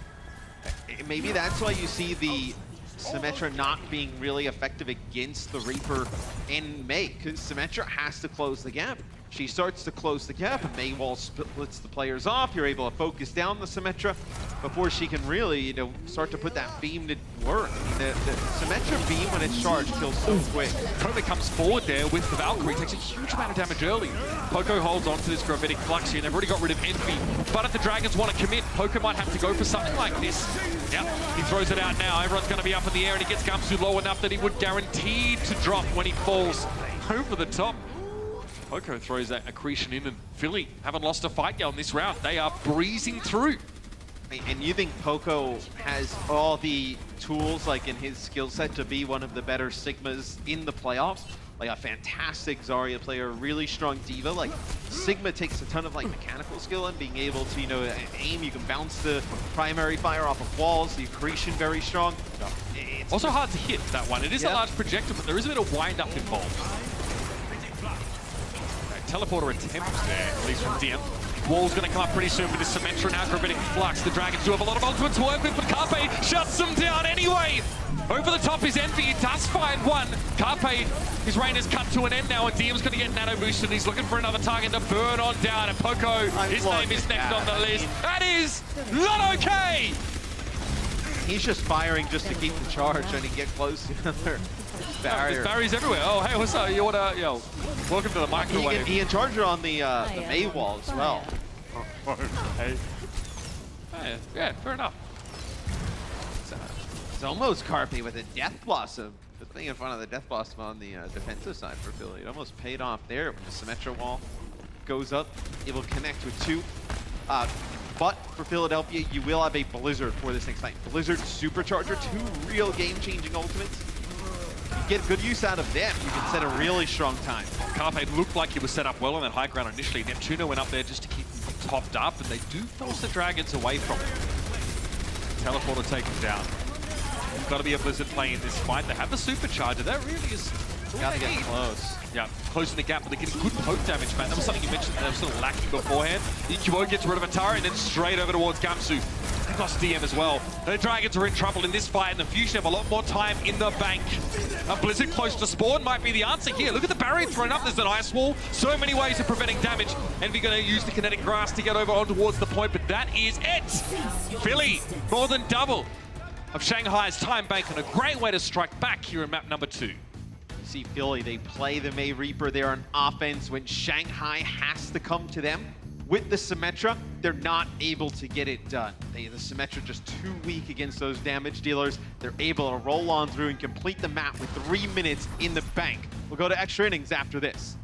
Maybe that's why you see the Symmetra not being really effective against the Reaper in Mei, because Symmetra has to close the gap. She starts to close the gap, and Mei Wall splits the players off. You're able to focus down the Symmetra before she can really, you know, start to put that beam to work. The Symmetra beam, when it's charged, kills so quick. Kobe comes forward there with the Valkyrie, takes a huge amount of damage early. Poco holds on to this gravitic flux here, and they've already got rid of Envy. But if the Dragons want to commit, Poco might have to go for something like this. Yep, he throws it out now. Everyone's going to be up in the air, and he gets Gamsu low enough that he would guaranteed to drop when he falls over the top. Poco throws that accretion in, and Philly haven't lost a fight yet on this round. They are breezing through. And you think Poco has all the tools, like, in his skill set to be one of the better Sigmas in the playoffs? Like, a fantastic Zarya player, really strong diva. Like, Sigma takes a ton of, like, mechanical skill and being able to, you know, aim. You can bounce the primary fire off of walls. The accretion very strong. It's also hard to hit, that one. It is a large projector, but there is a bit of wind-up involved. Teleporter attempts there, at least from DM. Wall's going to come up pretty soon with this Symmetra now, gravitic flux. The Dragons do have a lot of ultimate to work with, but Carpe shuts them down anyway. Over the top is Envy. He does find one. Carpe, his reign has cut to an end now, and DM's going to get nano boosted. He's looking for another target to burn on down, and Poco, his name is next on the list. That is not okay! He's just firing just to keep the charge and he get close to another barrier. There's barriers everywhere. Oh, hey, what's up? You wanna, welcome to the microwave. He can charge her on the Mei Wall as well. Hey. Yeah, fair enough. It's almost Carpe with a Death Blossom. The thing in front of the Death Blossom on the defensive side for Philly. It almost paid off there when the Symmetra Wall goes up. It will connect with two. But for Philadelphia, you will have a Blizzard for this next fight. Blizzard Supercharger, two real game-changing ultimates. get good use out of them, you can set a really strong time. Carpe looked like he was set up well on that high ground initially. Neptuno went up there just to keep him topped up, and they do force the Dragons away from him. Teleporter taken down. It's got to be a Blizzard play in this fight. They have the supercharger. That really is... Gotta get close. Yeah, closing the gap, but they're getting good poke damage, man. That was something you mentioned that they were sort of lacking beforehand. EQO gets rid of Atara and then straight over towards Gamsu. Plus DM as well. The Dragons are in trouble in this fight, and the Fusion have a lot more time in the bank. A Blizzard close to spawn might be the answer here. Look at the barrier thrown up. There's an ice wall. So many ways of preventing damage. Envy going to use the kinetic grass to get over on towards the point, but that is it. Philly, more than double of Shanghai's time bank, and a great way to strike back here in map number 2. See Philly, they play the May Reaper there on offense when Shanghai has to come to them. With the Symmetra, they're not able to get it done. The Symmetra just too weak against those damage dealers. They're able to roll on through and complete the map with 3 minutes in the bank. We'll go to extra innings after this.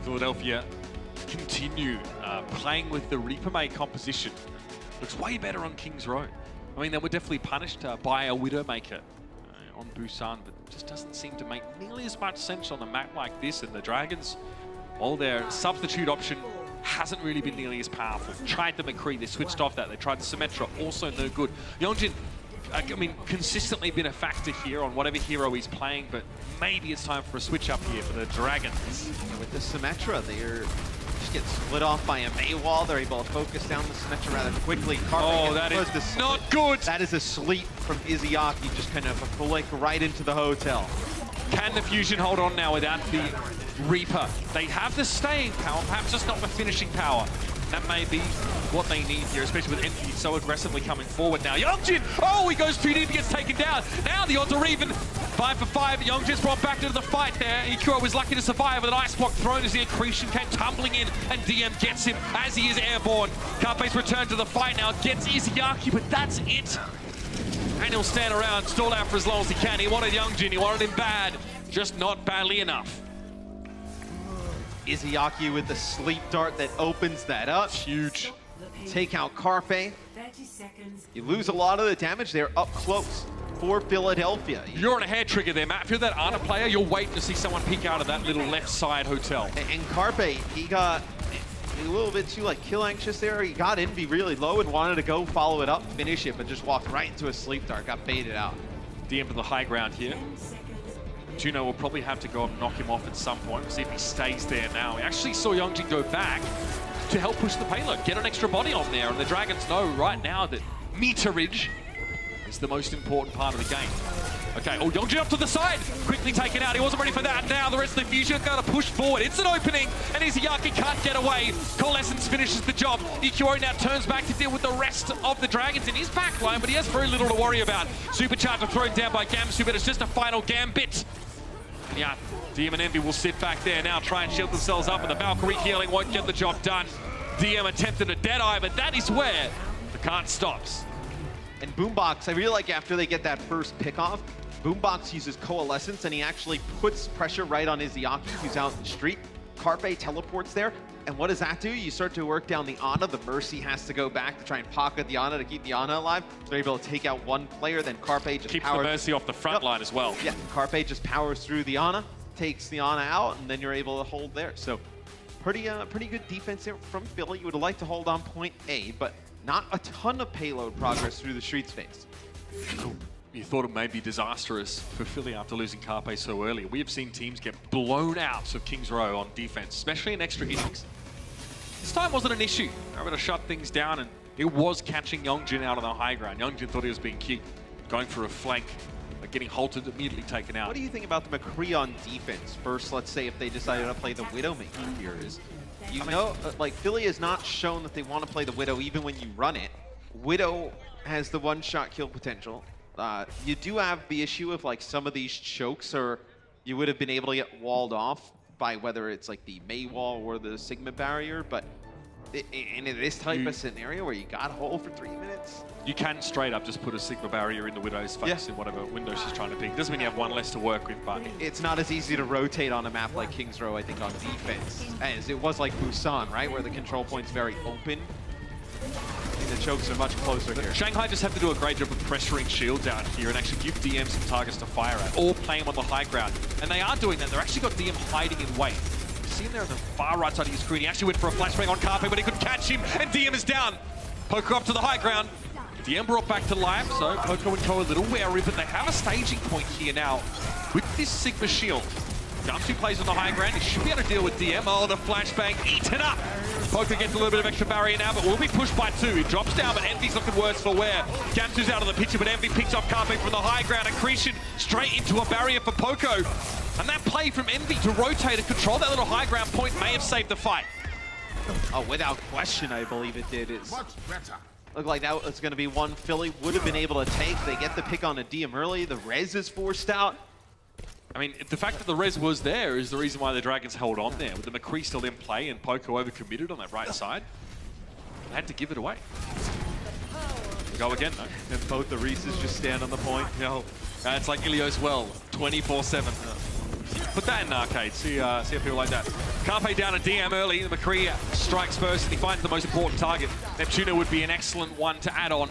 Philadelphia continue playing with the Reaper May composition. Looks way better on King's Row. I mean, they were definitely punished by a Widowmaker on Busan, but it just doesn't seem to make nearly as much sense on a map like this. And the Dragons, well, their substitute option hasn't really been nearly as powerful. Tried the McCree, they switched off that. They tried the Symmetra, also no good. Yeongjin, I mean, consistently been a factor here on whatever hero he's playing, but maybe it's time for a switch up here for the Dragons. And with the Symmetra, they're just get split off by a May wall. They're able to focus down the Symmetra rather quickly. Oh, that is not good. That is a sleep from Izzyaki, just kind of a flick right into the hotel. Can the Fusion hold on now without the Reaper? They have the staying power, perhaps just not the finishing power. That may be what they need here, especially with Envy so aggressively coming forward now. Yeongjin! Oh, he goes too deep, he gets taken down. Now the odds are even. 5 for 5. Yeongjin's brought back into the fight there. EQO was lucky to survive with an ice block thrown as the accretion came tumbling in, and DM gets him as he is airborne. Carpe's returned to the fight now, gets Izzyaki, but that's it. And he'll stand around, stall out for as long as he can. He wanted Yeongjin, he wanted him bad, just not badly enough. Izzyaki with the sleep dart that opens that up. Huge. Take out Carpe. You lose a lot of the damage there up close for Philadelphia. You're on a hair trigger there, Matt. If you're that Ana player, you're waiting to see someone peek out of that little left side hotel. And Carpe, he got a little bit too kill anxious there. He got Envy really low and wanted to go follow it up, finish it, but just walked right into a sleep dart, got baited out. DM to the high ground here. Juno will probably have to go and knock him off at some point. We'll see if he stays there now. We actually saw Yeongjin go back to help push the payload, get an extra body on there, and the Dragons know right now that meterage is the most important part of the game. Okay, oh, Yeongjin up to the side, quickly taken out. He wasn't ready for that. Now the rest of the Fusion are going to push forward. It's an opening, and Izzyaki can't get away. Coalescence finishes the job. EQO now turns back to deal with the rest of the Dragons in his backline, but he has very little to worry about. Supercharger thrown down by Gamsu, but it's just a final Gambit. And yeah, DM and Envy will sit back there now, try and shield themselves up, and the Valkyrie healing won't get the job done. DM attempted a Deadeye, but that is where the card stops. And Boombox, I really like after they get that first pick off, Boombox uses Coalescence and he actually puts pressure right on Izzyaki, who's out in the street. Carpe teleports there, and what does that do? You start to work down the Ana. The Mercy has to go back to try and pocket the Ana to keep the Ana alive. So they're able to take out one player, then Carpe just keeps the Mercy off the front line as well. Yeah, Carpe just powers through the Ana, takes the Ana out, and then you're able to hold there. So pretty good defense here from Philly. You would like to hold on point A, but not a ton of payload progress through the street space. You thought it may be disastrous for Philly after losing Carpe so early. We have seen teams get blown out of King's Row on defense, especially in extra innings. This time wasn't an issue. They were able to shut things down, and it was catching Yeongjin out on the high ground. Yeongjin thought he was being kicked, going for a flank, but getting halted, immediately taken out. What do you think about the McCree on defense? First, let's say if they decided to play the Widowmaker here, is You know, like, Philly has not shown that they want to play the Widow even when you run it. Widow has the one-shot kill potential. You do have the issue of, like, some of these chokes, or you would have been able to get walled off by whether it's, like, the Mei wall or the Sigma barrier, but in this type of scenario where you got a hole for 3 minutes, you can straight up just put a Sigma barrier in the Widow's face in whatever window she's trying to pick. Doesn't mean you have one less to work with, but it's not as easy to rotate on a map like Kings Row, I think, on defense, as it was like Busan, right, where the control point's very open. I think the chokes are much closer here. Shanghai just have to do a great job of pressuring shields out here and actually give DM some targets to fire at, or playing on the high ground. And they are doing that. They're actually got DM hiding in wait. See him there on the far right side of his screen. He actually went for a flashbang on Carpe, but he couldn't catch him, and DM is down. Poco up to the high ground. DM brought back to life, so Poco and Co a little wary, but they have a staging point here now with this Sigma shield. Gumshoe plays on the high ground. He should be able to deal with DM. Oh, the flashbang eaten up. Poco gets a little bit of extra barrier now, but will be pushed by 2. He drops down, but Envy's looking worse for wear. Gamsu's out of the picture, but Envy picks up Carpe from the high ground. Accretion straight into a barrier for Poco. And that play from Envy to rotate and control that little high ground point may have saved the fight. Oh, without question, I believe it did. It's looked like that was going to be one Philly would have been able to take. They get the pick on a DM early. The res is forced out. I mean, the fact that the res was there is the reason why the Dragons held on there. With the McCree still in play and Poco overcommitted on that right side, they had to give it away. We go again, though. And both the Reeses just stand on the point. You know, it's like Ilio's well, 24/7. Put that in an arcade, see how people like that. Carpe down a DM early, the McCree strikes first and he finds the most important target. Neptuno would be an excellent one to add on.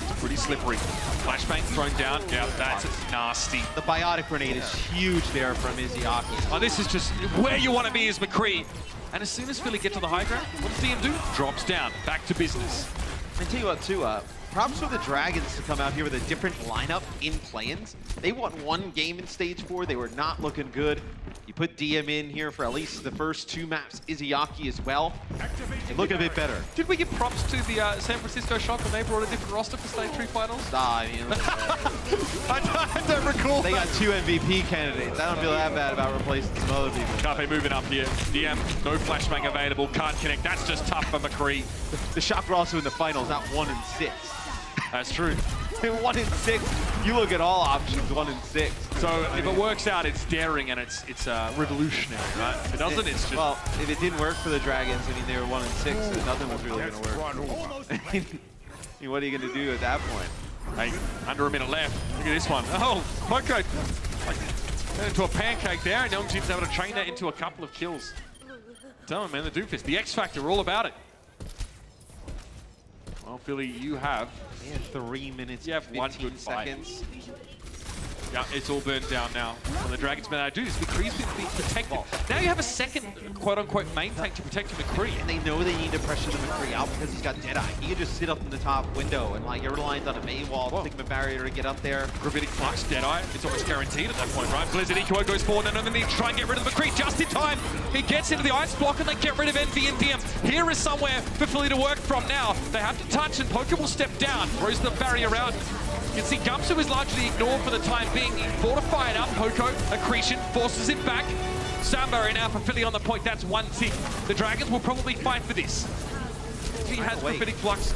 It's pretty slippery. Flashbang thrown down, yeah, that's nasty. The biotic grenade is huge there from Izzyaki. Oh, this is just where you want to be as McCree. And as soon as Philly get to the high ground, what does DM do? Drops down, back to business. And tell you what, too, props for the Dragons to come out here with a different lineup in play-ins. They won one game in Stage 4. They were not looking good. You put DM in here for at least the first 2 maps. Izzyaki as well. They look a bit better. Did we give props to the San Francisco Shock when they brought a different roster for Stage 3 finals? I mean, I don't recall. They got 2 MVP candidates. I don't feel that bad about replacing some other people. Carpe moving up here. DM, no flashbang available. Can't connect. That's just tough for McCree. The Shock were also in the finals, not 1 and 6. That's true. 1 in 6. You look at all options, 1 in 6. So if it works out, it's daring and it's revolutionary, right? If it doesn't, it's just... Well, if it didn't work for the Dragons, I mean, they were 1 in 6, so nothing was really going to work. I mean, what are you going to do at that point? Hey, under a minute left. Look at this one. Oh, Poco. Like, into a pancake there, and Young Jin's able to train that into a couple of kills. Tell him, man, the Doomfist. The X Factor, we're all about it. Well, Philly, you have... Yeah, 3 minutes, you have 1 good seconds. Yeah, it's all burned down now. Well, the Dragons been able to do this. McCree's been protected. Now you have a second, quote-unquote, main tank to protect McCree. And they know they need to pressure the McCree out because he's got Deadeye. He can just sit up in the top window and, like, you're reliant on a Mei wall, Sigma barrier to get up there. Gravitic Flux, Deadeye. It's almost guaranteed at that point, right? Blizzard Eco goes forward, and then they try and get rid of the McCree just in time. He gets into the ice block, and they get rid of Envy and DM. Here is somewhere for Philly to work from now. They have to touch, and Poker will step down. Throws the barrier out. You can see Gumsu is largely ignored for the time being. He fortified up. Poco, Accretion, forces it back. Sound barrier now for Philly on the point. That's 1 tick. The Dragons will probably fight for this. He has Gravitic Flux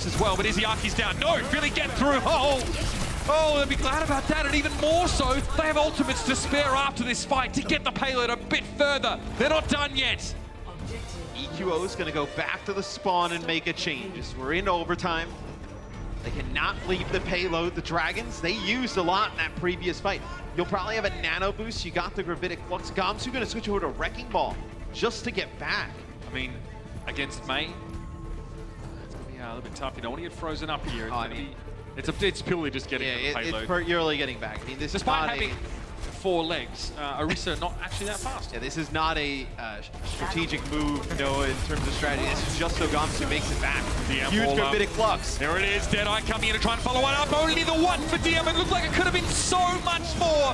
as well, but Izzyarki's down. No, Philly get through. Oh, they'll be glad about that, and even more so, they have ultimates to spare after this fight to get the payload a bit further. They're not done yet. EQO is going to go back to the spawn and make a change. As we're in overtime. They cannot leave the payload. The Dragons, they used a lot in that previous fight. You'll probably have a nano boost. You got the Gravitic Flux. Gamsu going to switch over to Wrecking Ball just to get back. I mean, against Mei, it's going to be a little bit tough. You don't want to get frozen up here. It's purely just getting the payload. It's purely getting back. I mean, this Despite is not having 4 legs, Orisa not actually that fast. Yeah, this is not a strategic move, Noah, in terms of strategy. This is just so Gamsu makes it back. Huge Gravitic Flux. There it is, Deadeye coming in to try and follow one up. Only the 1 for DM. It looked like it could have been so much more.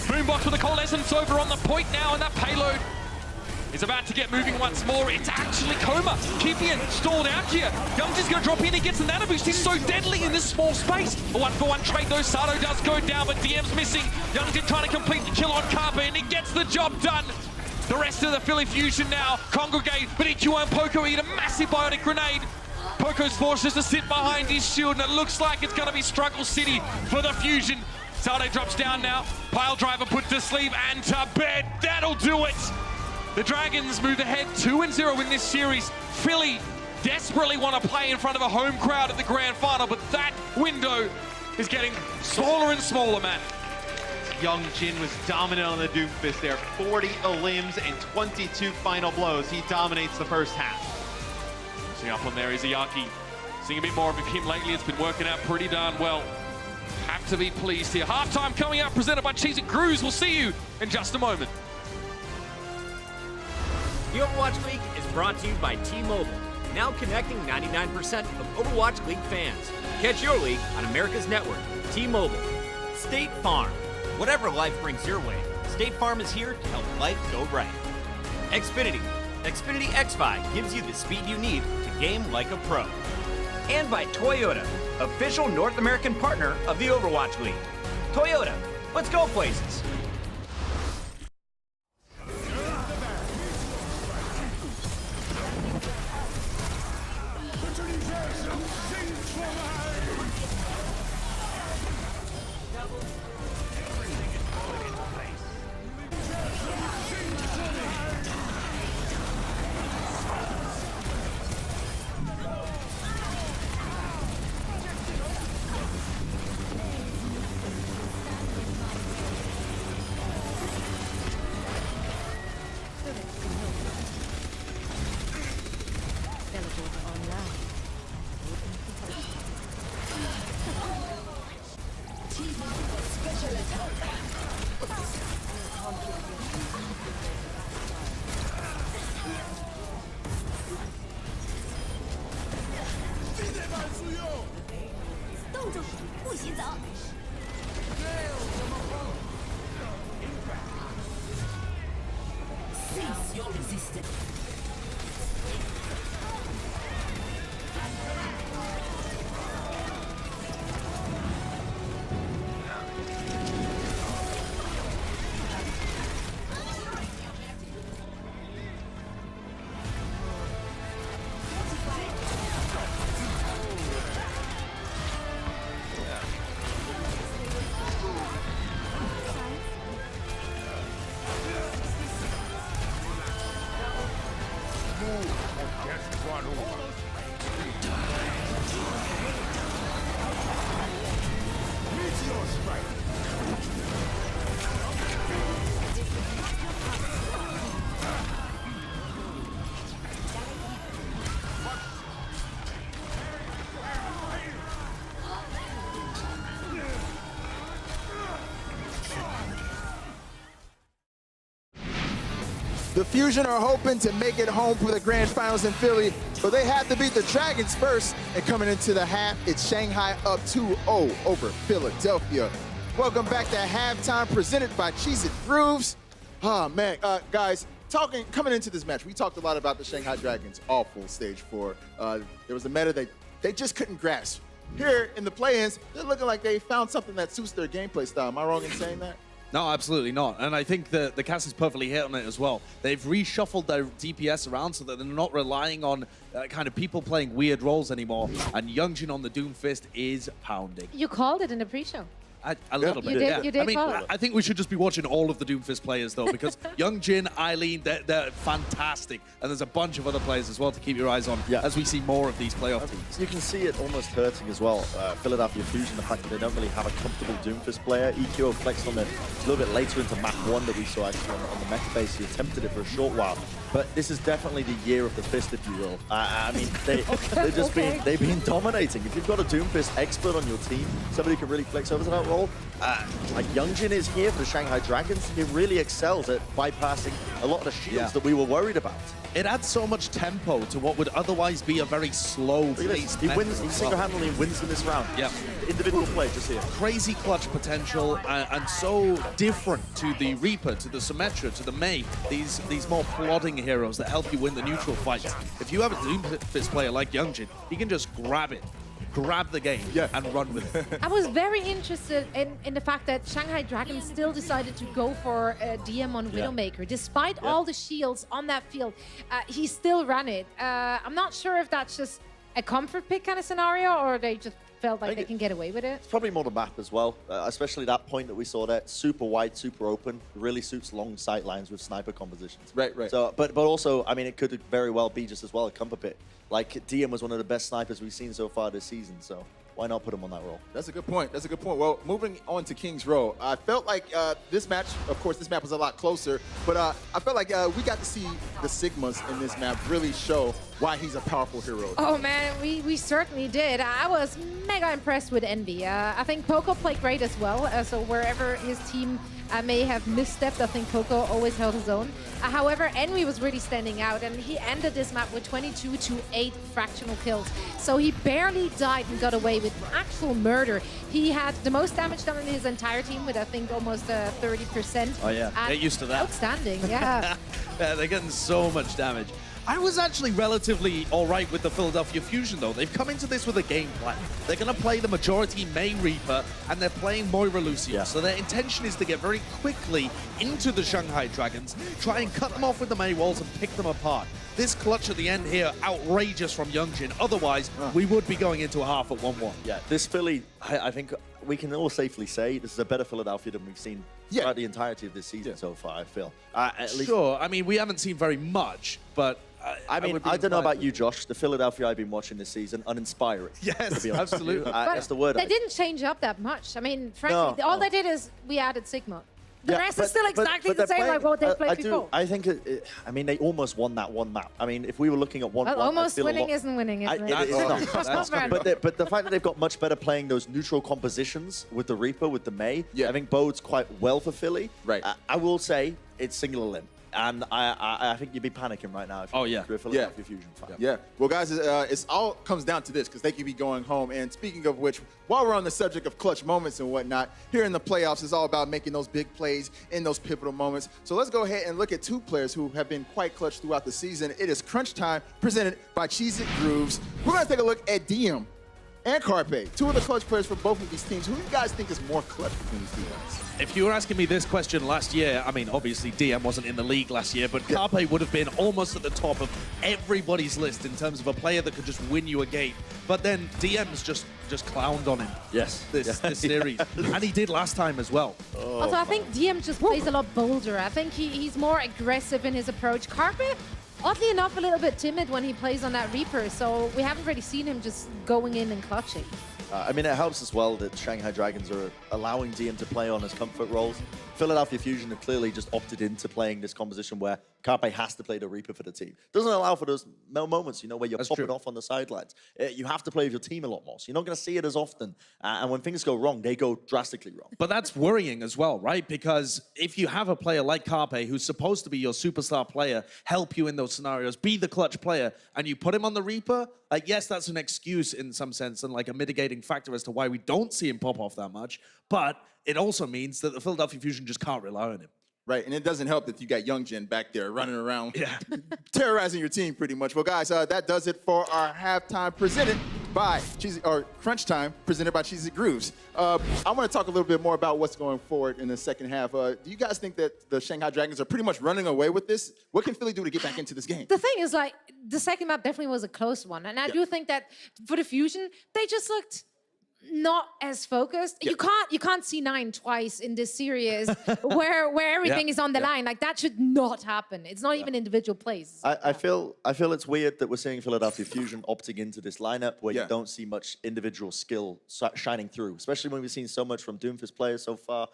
Boombox with the coalescence over on the point now, and that payload is about to get moving once more. It's actually Coma. Kipian stalled out here. Young's going to drop in. He gets the nano boost. He's so deadly in this small space. A 1-for-1 trade though. Sato does go down, but DM's missing. Young's trying to complete the kill on Carpe, and he gets the job done. The rest of the Philly Fusion now congregate, but EQ and Poco eat a massive bionic grenade. Poco's forced us to sit behind his shield, and it looks like it's going to be Struggle City for the Fusion. Salde drops down now. Pile Driver put to sleep and to bed. That'll do it. The Dragons move ahead 2-0 in this series. Philly desperately want to play in front of a home crowd at the grand final, but that window is getting smaller and smaller, man. Young Jin was dominant on the Doomfist there. 40 limbs and 22 final blows. He dominates the first half. See up on there is Ayaki. Seeing a bit more of him lately. It's been working out pretty darn well. Have to be pleased here. Halftime coming up, presented by Cheez It Cruise. We'll see you in just a moment. The Overwatch League is brought to you by T-Mobile, now connecting 99% of Overwatch League fans. Catch your league on America's network, T-Mobile. State Farm. Whatever life brings your way, State Farm is here to help life go right. Xfinity. Xfinity X5 gives you the speed you need to game like a pro. And by Toyota, official North American partner of the Overwatch League. Toyota, let's go places. The Fusion are hoping to make it home for the grand finals in Philly, but they have to beat the Dragons first. And coming into the half, it's Shanghai up 2-0 over Philadelphia. Welcome back to halftime, presented by Cheez It Grooves. Oh man, guys, coming into this match, we talked a lot about the Shanghai Dragons' awful stage 4. There was a meta they just couldn't grasp. Here in the play-ins, they're looking like they found something that suits their gameplay style. Am I wrong in saying that? No, absolutely not. And I think the cast is perfectly hit on it as well. They've reshuffled their DPS around so that they're not relying on kind of people playing weird roles anymore. And Youngjin on the Doomfist is pounding. You called it in the pre-show. A little bit, yeah. You did I mean, call it. I think we should just be watching all of the Doomfist players, though, because Youngjin, Eileen, they're fantastic. And there's a bunch of other players as well to keep your eyes on as we see more of these playoff teams. You can see it almost hurting as well. Philadelphia Fusion, the fact that they don't really have a comfortable Doomfist player. EQ flexed on it a little bit later into map 1 that we saw actually on the meta base. He attempted it for a short while. But this is definitely the year of the fist, if you will. I mean, they've been dominating. If you've got a Doomfist expert on your team, somebody who can really flex over to that role, like Youngjin is here for the Shanghai Dragons. He really excels at bypassing a lot of the shields that we were worried about. It adds so much tempo to what would otherwise be a very slow pace. He wins. He single-handedly wins in this round. Yeah, individual play just here. Crazy clutch potential, and so different to the Reaper, to the Symmetra, to the Mei. These more plodding heroes that help you win the neutral fights. If you have a Doomfist player like Youngjin, he can just grab it, grab the game and run with it. I was very interested in the fact that Shanghai Dragons still decided to go for DM on Widowmaker. Despite all the shields on that field, he still ran it. I'm not sure if that's just a comfort pick kind of scenario or they just felt like they can get away with it. It's probably more the map as well, especially that point that we saw there. Super wide, super open. Really suits long sight lines with sniper compositions. Right, right. So, but also, I mean, it could very well be just as well a comfort pick. Like, DM was one of the best snipers we've seen so far this season, so why not put him on that role? That's a good point. That's a good point. Well, moving on to King's Row, I felt like this match, of course, this map was a lot closer, but I felt like we got to see the Sigmas in this map really show why he's a powerful hero. Oh man, we certainly did. I was mega impressed with Envy. I think Poco played great as well. So wherever his team may have misstepped, I think Poco always held his own. However, Envy was really standing out, and he ended this map with 22 to 8 fractional kills. So he barely died and got away with actual murder. He had the most damage done in his entire team with, I think, almost 30%. Oh yeah, get used to that. Outstanding, yeah. Yeah, they're getting so much damage. I was actually relatively all right with the Philadelphia Fusion, though. They've come into this with a game plan. They're going to play the majority May Reaper, and they're playing Moira Lucio. So their intention is to get very quickly into the Shanghai Dragons, try and cut them off with the May walls and pick them apart. This clutch at the end here, outrageous from Youngjin. Otherwise, we would be going into a half at 1-1. Yeah, this Philly, I think we can all safely say this is a better Philadelphia than we've seen throughout the entirety of this season so far, I feel. At least sure, I mean, we haven't seen very much, but... I mean, I don't know about you, Josh. The Philadelphia I've been watching this season, uninspiring. Yes, absolutely. That's the word. They didn't change up that much. I mean, frankly, all they did is we added Sigma. The rest is still exactly the same like what they played before. I think, I mean, they almost won that one map. I mean, if we were looking at 1-1, almost winning isn't winning, isn't it? It's not. But the fact that they've got much better playing those neutral compositions with the Reaper, with the May, I think bodes quite well for Philly. Right. I will say it's singular limb. And I think you'd be panicking right now if you're a Philadelphia Fusion fan. Yeah. Well, guys, it's all comes down to this because they could be going home. And speaking of which, while we're on the subject of clutch moments and whatnot, here in the playoffs, it's all about making those big plays in those pivotal moments. So let's go ahead and look at two players who have been quite clutch throughout the season. It is Crunch Time, presented by Cheez It Grooves. We're going to take a look at DM and Carpe, two of the clutch players for both of these teams. Who do you guys think is more clutch between these two guys? If you were asking me this question last year, I mean, obviously DM wasn't in the league last year, but Carpe would have been almost at the top of everybody's list in terms of a player that could just win you a game. But then DM's just clowned on him. Yes. This series. And he did last time as well. Also, I think DM just plays a lot bolder. I think he's more aggressive in his approach. Carpe, oddly enough, a little bit timid when he plays on that Reaper, so we haven't really seen him just going in and clutching. I mean, it helps as well that Shanghai Dragons are allowing DM to play on his comfort roles. Philadelphia Fusion have clearly just opted into playing this composition where Carpe has to play the Reaper for the team. Doesn't allow for those moments, you know, where you're popping off on the sidelines. You have to play with your team a lot more, so you're not going to see it as often. And when things go wrong, they go drastically wrong. But that's worrying as well, right? Because if you have a player like Carpe, who's supposed to be your superstar player, help you in those scenarios, be the clutch player, and you put him on the Reaper, like, yes, that's an excuse in some sense and like a mitigating factor as to why we don't see him pop off that much. But it also means that the Philadelphia Fusion just can't rely on him. Right, and it doesn't help that you got Youngjin back there running around, terrorizing your team pretty much. Well, guys, that does it for our halftime presented by Crunch Time, presented by Cheez It Grooves. I want to talk a little bit more about what's going forward in the second half. Do you guys think that the Shanghai Dragons are pretty much running away with this? What can Philly do to get back into this game? The thing is, like, the second map definitely was a close one, and I do think that for the Fusion, they just looked not as focused. You can't see 9 twice in this series where everything is on the line. Like, that should not happen. It's not even individual plays. I feel it's weird that we're seeing Philadelphia Fusion opting into this lineup where you don't see much individual skill shining through, especially when we've seen so much from Doomfist players so far.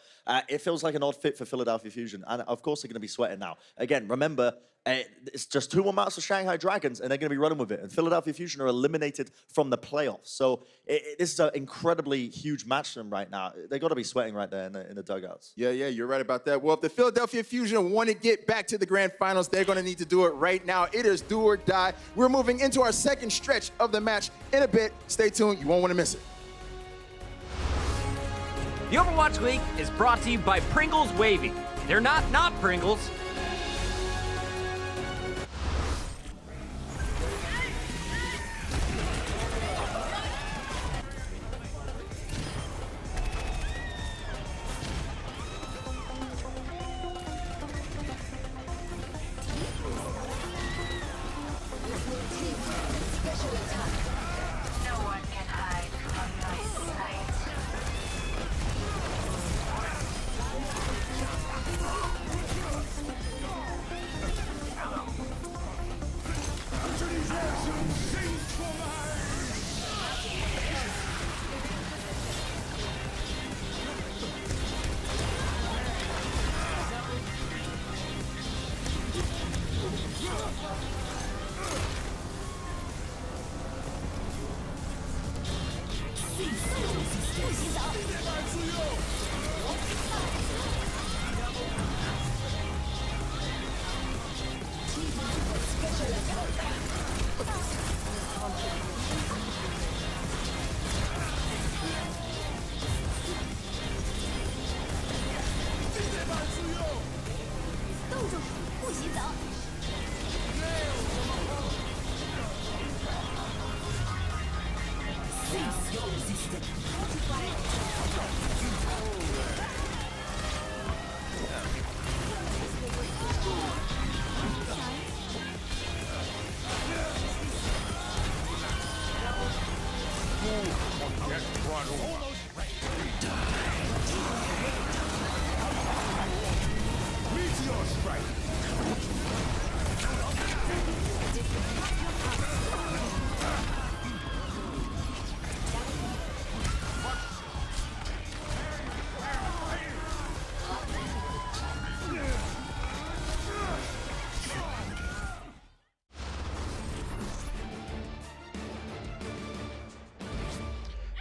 It feels like an odd fit for Philadelphia Fusion, and of course they're going to be sweating now. Again, remember, it's just 2 more maps of Shanghai Dragons, and they're going to be running with it. And Philadelphia Fusion are eliminated from the playoffs. So this is an incredibly huge match for them right now. They got to be sweating right there in the dugouts. Yeah, you're right about that. Well, if the Philadelphia Fusion want to get back to the grand finals, they're going to need to do it right now. It is do or die. We're moving into our second stretch of the match in a bit. Stay tuned. You won't want to miss it. The Overwatch League is brought to you by Pringles Wavy. They're not Pringles.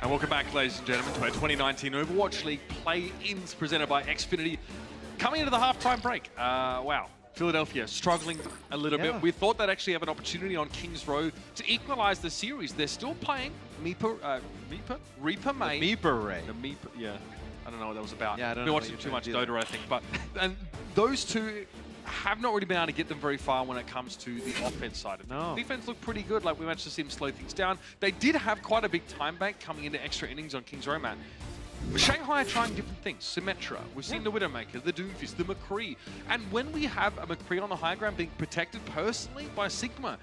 And welcome back, ladies and gentlemen, to our 2019 Overwatch League play-ins presented by Xfinity. Coming into the halftime break, wow, Philadelphia struggling a little bit. We thought they'd actually have an opportunity on Kings Row to equalize the series. They're still playing Reaper May. Meeper Ray. The Meeper, yeah. I don't know what that was about. Yeah, I don't Been know watching too much Dota, I think. But and those two have not really been able to get them very far when it comes to the offense side of things. Defense looked pretty good. Like, we managed to see them slow things down. They did have quite a big time bank coming into extra innings on King's Row, man. Shanghai are trying different things. Symmetra, we've seen the Widowmaker, the Doomfist, the McCree. And when we have a McCree on the high ground being protected personally by Sigma,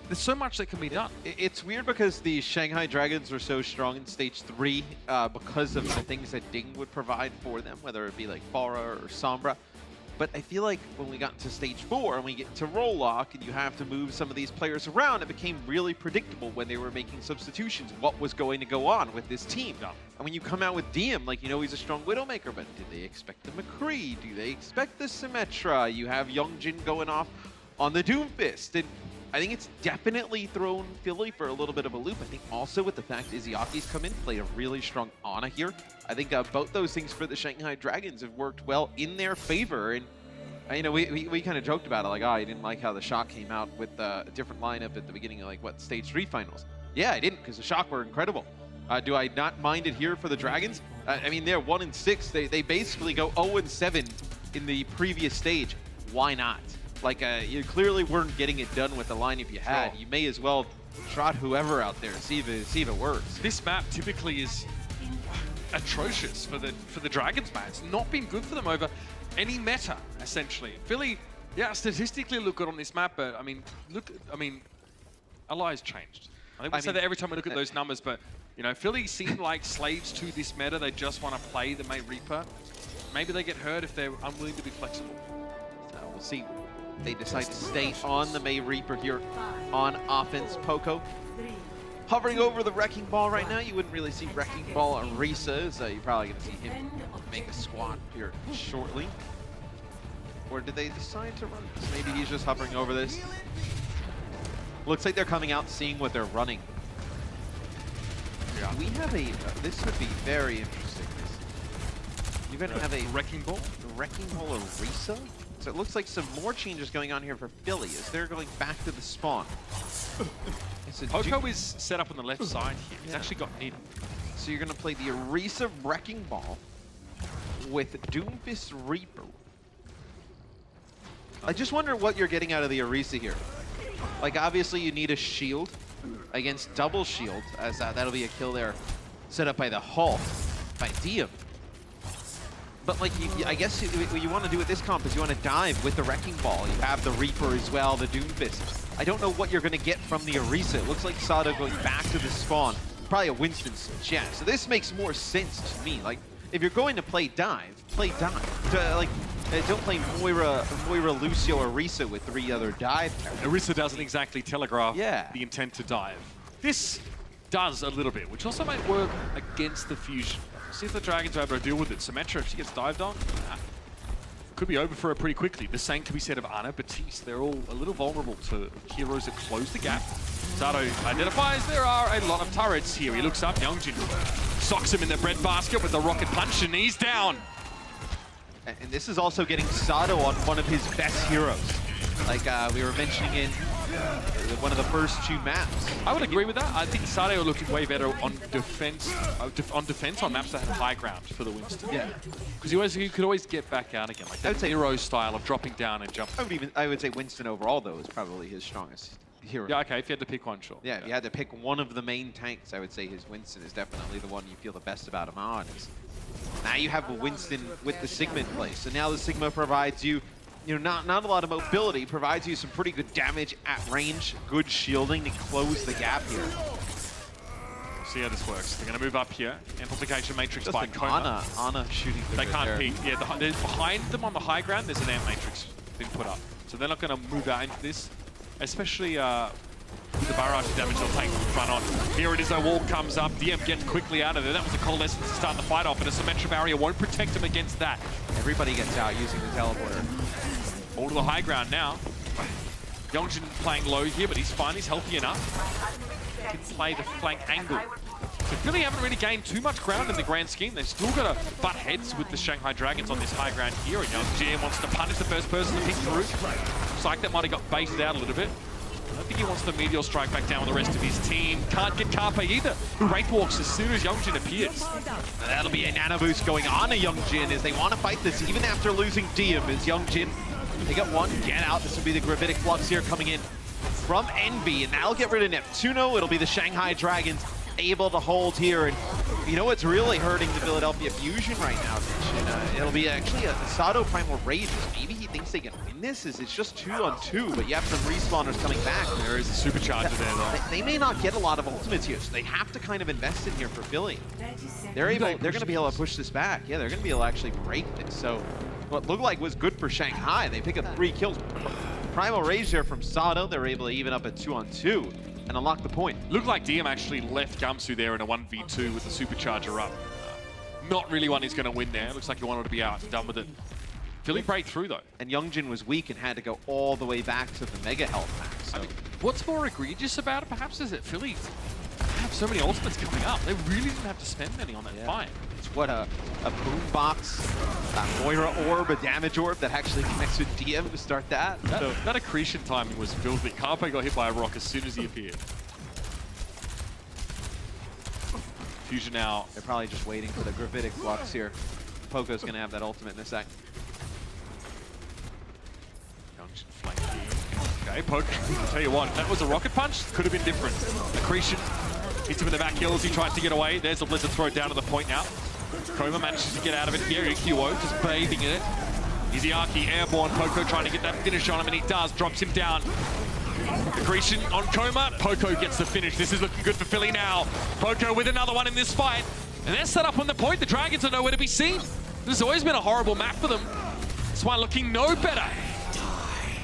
there's so much that can be done. It's weird because the Shanghai Dragons were so strong in Stage 3 because of the things that Ding would provide for them, whether it be like Pharah or Sombra. But I feel like when we got into Stage 4 and we get to Roll Lock and you have to move some of these players around, it became really predictable when they were making substitutions what was going to go on with this team. And when you come out with Diem, like, you know, he's a strong Widowmaker, but do they expect the McCree? Do they expect the Symmetra? You have Youngjin going off on the Doomfist. And I think it's definitely thrown Philly for a little bit of a loop. I think also with the fact Izyaki's come in, played a really strong Ana here. I think both those things for the Shanghai Dragons have worked well in their favor. And, you know, we kind of joked about it, like, oh, you didn't like how the Shock came out with a different lineup at the beginning of, like, what, Stage 3 finals. Yeah, I didn't, because the Shock were incredible. Do I not mind it here for the Dragons? I mean, they're 1-6. They basically go 0-7 in the previous stage. Why not? Like, you clearly weren't getting it done with the lineup you had. You may as well trot whoever out there, see if it works. This map typically is atrocious for the Dragons, man. It's not been good for them over any meta, essentially. Philly, yeah, statistically look good on this map, but I mean, a lot's changed. I think we say that every time we look at those numbers, but you know, Philly seem like slaves to this meta. They just want to play the May Reaper. Maybe they get hurt if they're unwilling to be flexible. So we'll see. They decide to stay on the May Reaper here on offense. Poco hovering over the Wrecking Ball right now. You wouldn't really see Wrecking Ball on Risa, so you're probably going to see him make a squat here shortly. Or did they decide to run this? Maybe he's just hovering over this. Looks like they're coming out, seeing what they're running. Yeah. We have a, this would be very interesting. You're going to have a Wrecking Ball? Wrecking Ball or Risa? So it looks like some more changes going on here for Philly as they're going back to the spawn. Poco is set up on the left side here. He's actually got Nita. So you're going to play the Orisa Wrecking Ball with Doomfist Reaper. I just wonder what you're getting out of the Orisa here. Like, obviously you need a shield against double shield, as that'll be a kill there set up by the Hulk, by Diem. But like, I guess what you want to do with this comp is you want to dive with the Wrecking Ball. You have the Reaper as well, the Doomfist. I don't know what you're going to get from the Orisa. It looks like Sato going back to the spawn. Probably a Winston switch, yeah. So this makes more sense to me. Like, if you're going to play dive, play dive. Like, They don't play Moira, Lucio, or Orisa with 3 other dive characters. Orisa doesn't exactly telegraph Yeah. the intent to dive. This does a little bit, which also might work against the Fusion. See if the Dragons are able to deal with it. Symmetra, if she gets dived on, could be over for her pretty quickly. The same can be said of Ana, Batiste. They're all a little vulnerable to heroes that close the gap. Zato identifies there are a lot of turrets here. He looks up, Youngjin socks him in the breadbasket with the rocket punch, and he's down. And this is also getting Sato on one of his best heroes. Like we were mentioning in one of the first 2 maps. I would agree with that. I think Sato looking way better on defense, on maps that have high ground for the Winston. Yeah, because you could always get back out again, like that hero style of dropping down and jumping. I would say Winston overall though is probably his strongest hero. Yeah, okay. If you had to pick one, sure. Yeah, if you had to pick one of the main tanks, I would say his Winston is definitely the one you feel the best about him on. Now you have a Winston with the Sigma in place, so now the Sigma provides you. Not a lot of mobility, provides you some pretty good damage at range, good shielding to close the gap here. See how this works. They're going to move up here. Amplification matrix by Coma. Ana shooting. They can't peek. Yeah, behind them on the high ground, there's an amp matrix been put up. So they're not going to move out into this, especially with the barrage of damage they'll take from front on. Here it is, a wall comes up. DM gets quickly out of there. That was a coalescence to start the fight off, and a Symmetra barrier won't protect him against that. Everybody gets out using the teleporter. All to the high ground now. Youngjin playing low here, but he's fine. He's healthy enough. He can play the flank angle. So Philly haven't really gained too much ground in the grand scheme. They've still got to butt heads with the Shanghai Dragons on this high ground here. And Youngjin wants to punish the first person to pick through. Looks like that might have got baited out a little bit. I don't think he wants the Meteor strike back down with the rest of his team. Can't get Carpe either, who Wraith walks as soon as Youngjin appears. That'll be a nano boost going on to Youngjin as they want to fight this even after losing Diem. As Youngjin, they got one, get out. This will be the Gravitic Flux here coming in from Envy, and that'll get rid of Neptuno. It'll be the Shanghai Dragons able to hold here, and you know what's really hurting the Philadelphia Fusion right now, Mitch? And, it'll be actually a Sato Primal Rage. Maybe he thinks they can win this, as it's just 2-on-2, but you have some respawners coming back. There is a supercharger there, though. They may not get a lot of ultimates here, so they have to kind of invest in here for Philly. They're going to be able to push this back. Yeah, they're going to be able to actually break this. So what looked like was good for Shanghai. They pick up 3 kills. Primal Rage there from Sato. They're able to even up at 2-on-2 and unlock the point. Looked like Diem actually left Gamsu there in a 1v2 with the supercharger up. Not really one he's going to win there. Looks like he wanted to be out and done with it. Philly break through though. And Youngjin was weak and had to go all the way back to the Mega Health pack. So. I mean, what's more egregious about it perhaps is that Philly have so many ultimates coming up. They really didn't have to spend many on that fight. It's what a boombox, a Moira orb, a damage orb that actually connects with DM to start that. That accretion timing was filthy. Carpe got hit by a rock as soon as he appeared. Fusion now. They're probably just waiting for the Gravitic Flux here. Poco's going to have that ultimate in a sec. Youngjin flanking. Okay, Poco, I'll tell you what, that was a rocket punch. Could have been different. Accretion hits him in the back heels. He tries to get away. There's a Blizzard throw down to the point now. Coma manages to get out of it here. IQO just bathing in it. Iziaki airborne. Poco trying to get that finish on him, and he does. Drops him down. Accretion on Coma. Poco gets the finish. This is looking good for Philly now. Poco with another one in this fight. And they're set up on the point. The Dragons are nowhere to be seen. This has always been a horrible map for them. This one looking no better.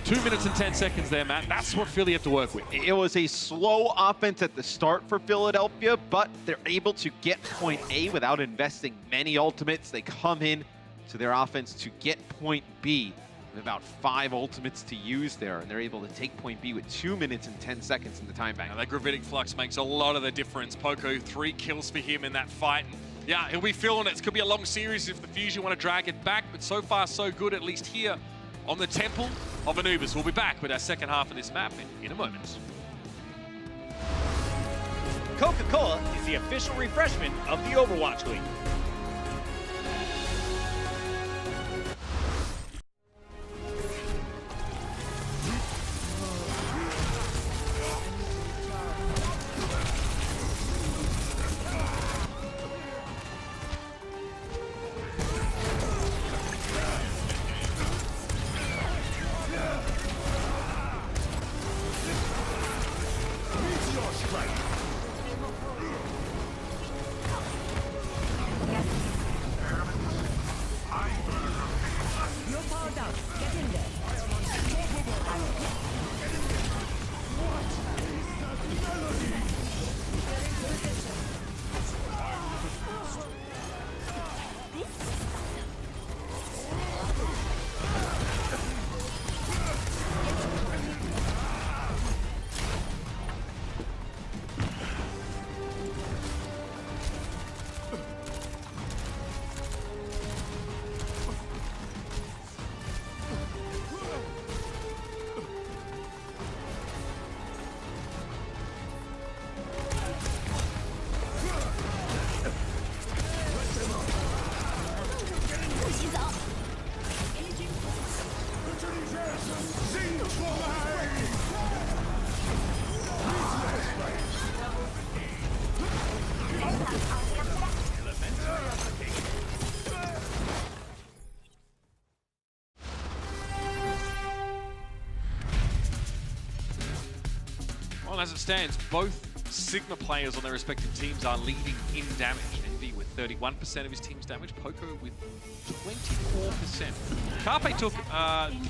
2 minutes and 10 seconds there, Matt. That's what Philly have to work with. It was a slow offense at the start for Philadelphia, but they're able to get point A without investing many ultimates. They come in to their offense to get point B with about 5 ultimates to use there, and they're able to take point B with 2 minutes and 10 seconds in the time bank. Now, that Gravitic Flux makes a lot of the difference. Poco, 3 kills for him in that fight. And yeah, he'll be feeling it. It could be a long series if the Fusion want to drag it back, but so far so good, at least here on the Temple of Anubis. We'll be back with our second half of this map in a moment. Coca-Cola is the official refreshment of the Overwatch League. Well, as it stands, both Sigma players on their respective teams are leading in damage. Envy with 31% of his team's damage, Poco with 24%. Carpe took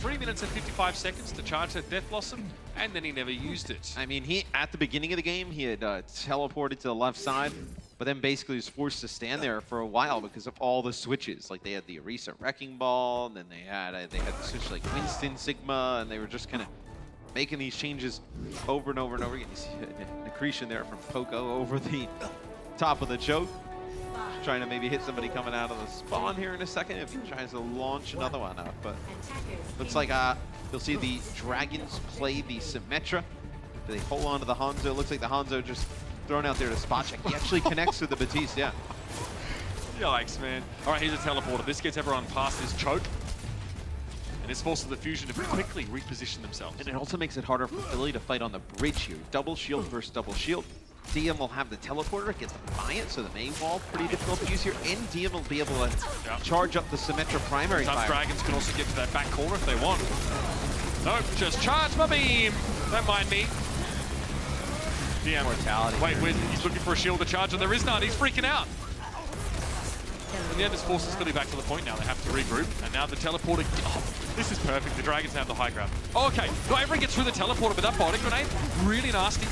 3 minutes and 55 seconds to charge that Death Blossom, and then he never used it. I mean, at the beginning of the game, he had teleported to the left side, but then basically was forced to stand there for a while because of all the switches. Like, they had the Orisa Wrecking Ball, and then they had the switch like Winston Sigma, and they were just kind of making these changes over and over and over again. You see an accretion there from Poco over the top of the choke. Trying to maybe hit somebody coming out of the spawn here in a second if he tries to launch another one up. But looks like you'll see the Dragons play the Symmetra. Do they hold on to the Hanzo? Looks like the Hanzo just thrown out there to spot check. He actually connects with the Batiste, yeah. Yikes, man. All right, here's a teleporter. This gets everyone past his choke. And this forces the Fusion to quickly reposition themselves. And it also makes it harder for Philly to fight on the bridge here. Double shield versus double shield. DM will have the teleporter, get the Defiant, so the main wall pretty difficult to use here. And DM will be able to charge up the Symmetra primary fire. Dragons can also get to that back corner if they want. Nope, just charge my beam. Don't mind me. DM. Mortality. Wait, he's looking for a shield to charge, and there is none. He's freaking out. In the end, this forces Philly back to the point now. They have to regroup, and now the teleporter. Oh, this is perfect. The Dragons have the high ground. Oh, okay, not everyone gets through the teleporter, but that body grenade, really nasty.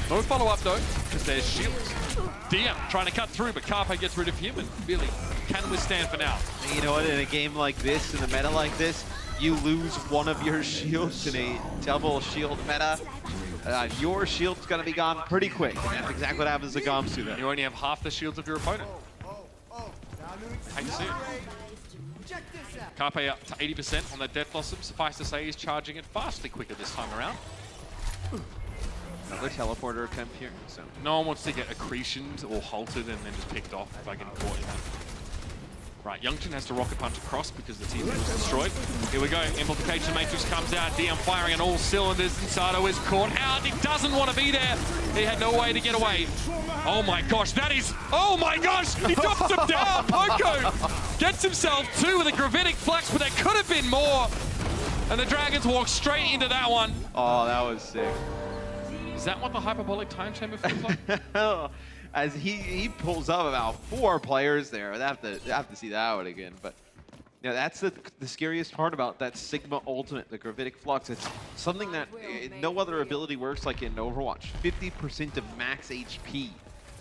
No follow-up though, because there's shields. DM trying to cut through, but Carpe gets rid of him, and Billy can withstand for now. You know what, in a game like this, in a meta like this, you lose one of your shields in a double shield meta. Your shield's gonna be gone pretty quick, and that's exactly what happens to Gamsu there. You only have half the shields of your opponent. Hate to see it. Carpe up to 80% on that Death Blossom. Suffice to say, he's charging it vastly quicker this time around. Another teleporter attempt here. So no one wants to get accretioned or halted and then just picked off by getting caught in that. Right, Youngjin has to rocket punch across because the team was destroyed. Here we go, Amplification Matrix comes out, DM firing on all cylinders, Sato is caught out, he doesn't want to be there. He had no way to get away. Oh my gosh, that is, oh my gosh, he drops him down, Poco gets himself two with a gravitic flux, but there could have been more. And the Dragons walk straight into that one. Oh, that was sick. Is that what the hyperbolic time chamber feels like? As he pulls up about 4 players there. I have to see that one again. But you know, that's the scariest part about that Sigma ultimate, the Gravitic Flux. It's something that no other ability works like in Overwatch. 50% of max HP.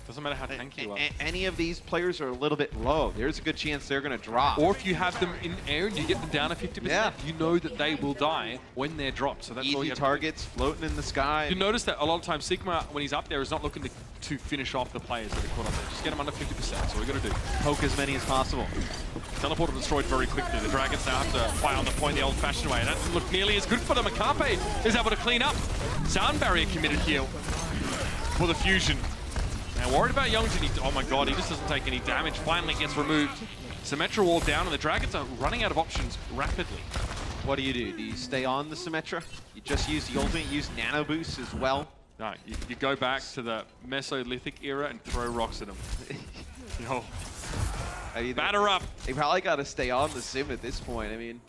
Doesn't matter how tanky you are. Any of these players are a little bit low. There's a good chance they're going to drop. Or if you have them in air and you get them down to 50%, you know that they will die when they're dropped. So that's all you have targets floating in the sky. You notice that a lot of times Sigma, when he's up there, is not looking to finish off the players that are caught up there. Just get them under 50%. That's all we got to do. Poke as many as possible. Teleporter destroyed very quickly. The Dragons now have to fire on the point the old-fashioned way. That doesn't look nearly as good for them. And Carpe is able to clean up. Sound barrier committed here for the Fusion. Now worried about Youngjin. Oh my god, he just doesn't take any damage. Finally gets removed. Symmetra wall down, and the Dragons are running out of options rapidly. What do? Do you stay on the Symmetra? You just use the ultimate, use Nano Boost as well? No, you go back to the Mesolithic era and throw rocks at them. Yo. Batter up. They probably got to stay on the Sim at this point. I mean,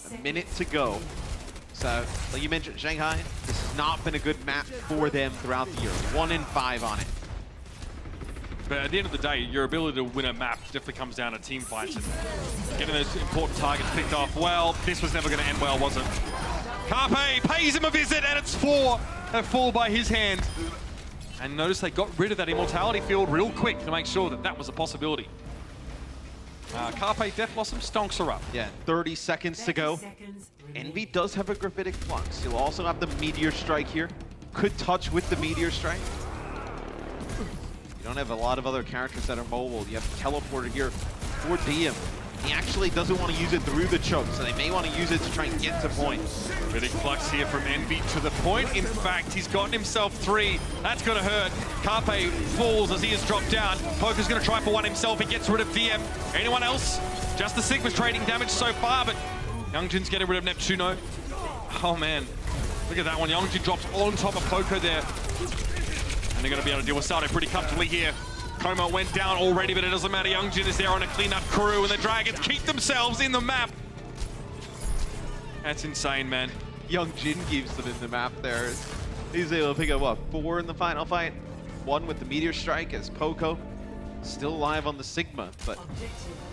a minute to go. So, like you mentioned, Shanghai, this has not been a good map for them throughout the year. 1-5 on it. But at the end of the day, your ability to win a map definitely comes down to team fights and getting those important targets picked off. Well, this was never going to end well, was it? Carpe pays him a visit, and it's 4 that fall by his hand. And notice they got rid of that immortality field real quick to make sure that that was a possibility. Carpe Death Blossom stonks her up. Yeah, 30 seconds to go. Envy does have a Gravitic Flux. He'll also have the Meteor Strike here. Could touch with the Meteor Strike. You don't have a lot of other characters that are mobile. You have Teleporter here for DM. He actually doesn't want to use it through the choke, so they may want to use it to try and get to point. Gravitic Flux here from Envy to the point. In fact, he's gotten himself 3. That's going to hurt. Carpe falls as he is dropped down. Poker's going to try for one himself. He gets rid of DM. Anyone else? Just the Sigma's trading damage so far, but Youngjin's getting rid of Neptuno. Oh man, look at that one. Youngjin drops on top of Poco there. And they're going to be able to deal with Sato pretty comfortably here. Como went down already, but it doesn't matter. Youngjin is there on a cleanup crew, and the Dragons keep themselves in the map. That's insane, man. Youngjin keeps them in the map there. He's able to pick up, what, 4 in the final fight? 1 with the Meteor Strike as Poco still alive on the Sigma, but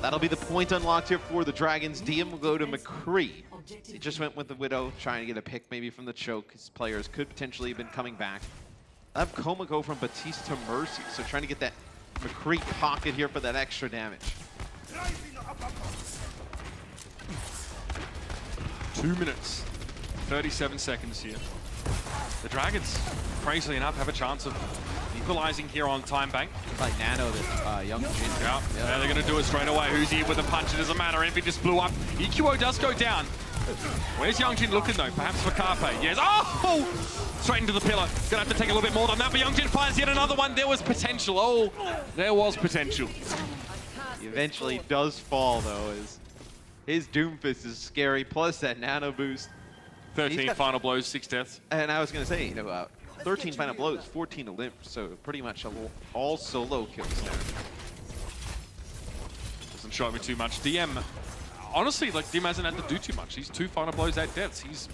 that'll be the point unlocked here for the Dragons. DM will go to McCree. He just went with the Widow, trying to get a pick maybe from the choke. His players could potentially have been coming back. I have Coma go from Batiste to Mercy, so trying to get that McCree pocket here for that extra damage. 2 minutes, 37 seconds here. The Dragons, crazily enough, have a chance of equalizing here on time bank. Like Nano, that young Jin. Yeah, they're going to do it straight away. Who's here with a punch? It doesn't matter. Envy just blew up. EQO does go down. Where's Youngjin looking though? Perhaps for Carpe. Yes. Oh! Straight into the pillar. Gonna have to take a little bit more than that, but Youngjin finds yet another one. There was potential. Oh, there was potential. He eventually does fall though, as his Doomfist is scary, plus that nano boost. 13 final blows, 6 deaths. And I was gonna say, 13 final blows, 14 to limp, so pretty much all solo kills there. Doesn't show me too much. DM, honestly, like DM hasn't had to do too much. He's 2 final blows, 8 deaths. He's,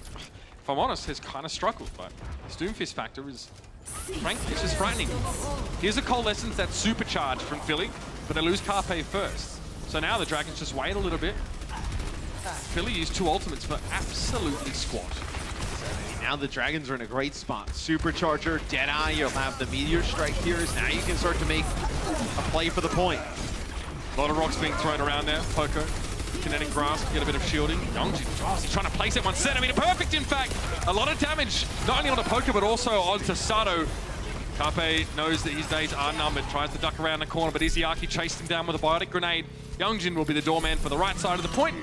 if I'm honest, has kind of struggled, but his Doomfist factor is, frankly, it's just frightening. Here's a Coalescence that's supercharged from Philly, but they lose Carpe first. So now the Dragons just wait a little bit. Philly used 2 ultimates for absolutely squat. Now the Dragons are in a great spot. Supercharger, Deadeye, you'll have the Meteor Strike here. Now you can start to make a play for the point. A lot of rocks being thrown around there. Poco, kinetic grasp, get a bit of shielding. Youngjin, he's trying to place it 1 centimeter. Perfect, in fact. A lot of damage, not only on the Poco, but also onto Sato. Carpe knows that his days are numbered, tries to duck around the corner, but Izayaki chased him down with a biotic grenade. Youngjin will be the doorman for the right side of the point.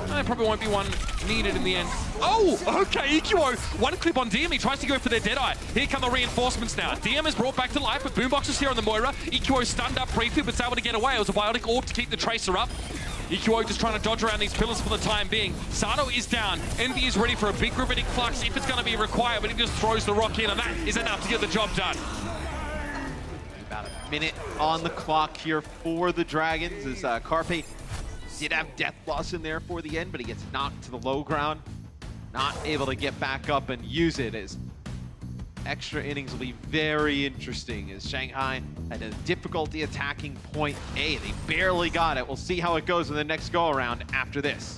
There probably won't be one needed in the end. Oh, okay, EQO, 1 clip on DM. He tries to go for their Deadeye. Here come the reinforcements now. DM is brought back to life with boomboxes here on the Moira. EQO stunned up briefly, but is able to get away. It was a biotic orb to keep the Tracer up. EQO just trying to dodge around these pillars for the time being. Sato is down. Envy is ready for a big gravitic flux if it's going to be required, but he just throws the rock in, and that is enough to get the job done. About a minute on the clock here for the Dragons, as Carpe did have Death Loss in there for the end, but he gets knocked to the low ground. Not able to get back up and use it, as extra innings will be very interesting, as Shanghai had a difficulty attacking point A. They barely got it. We'll see how it goes in the next go-around after this.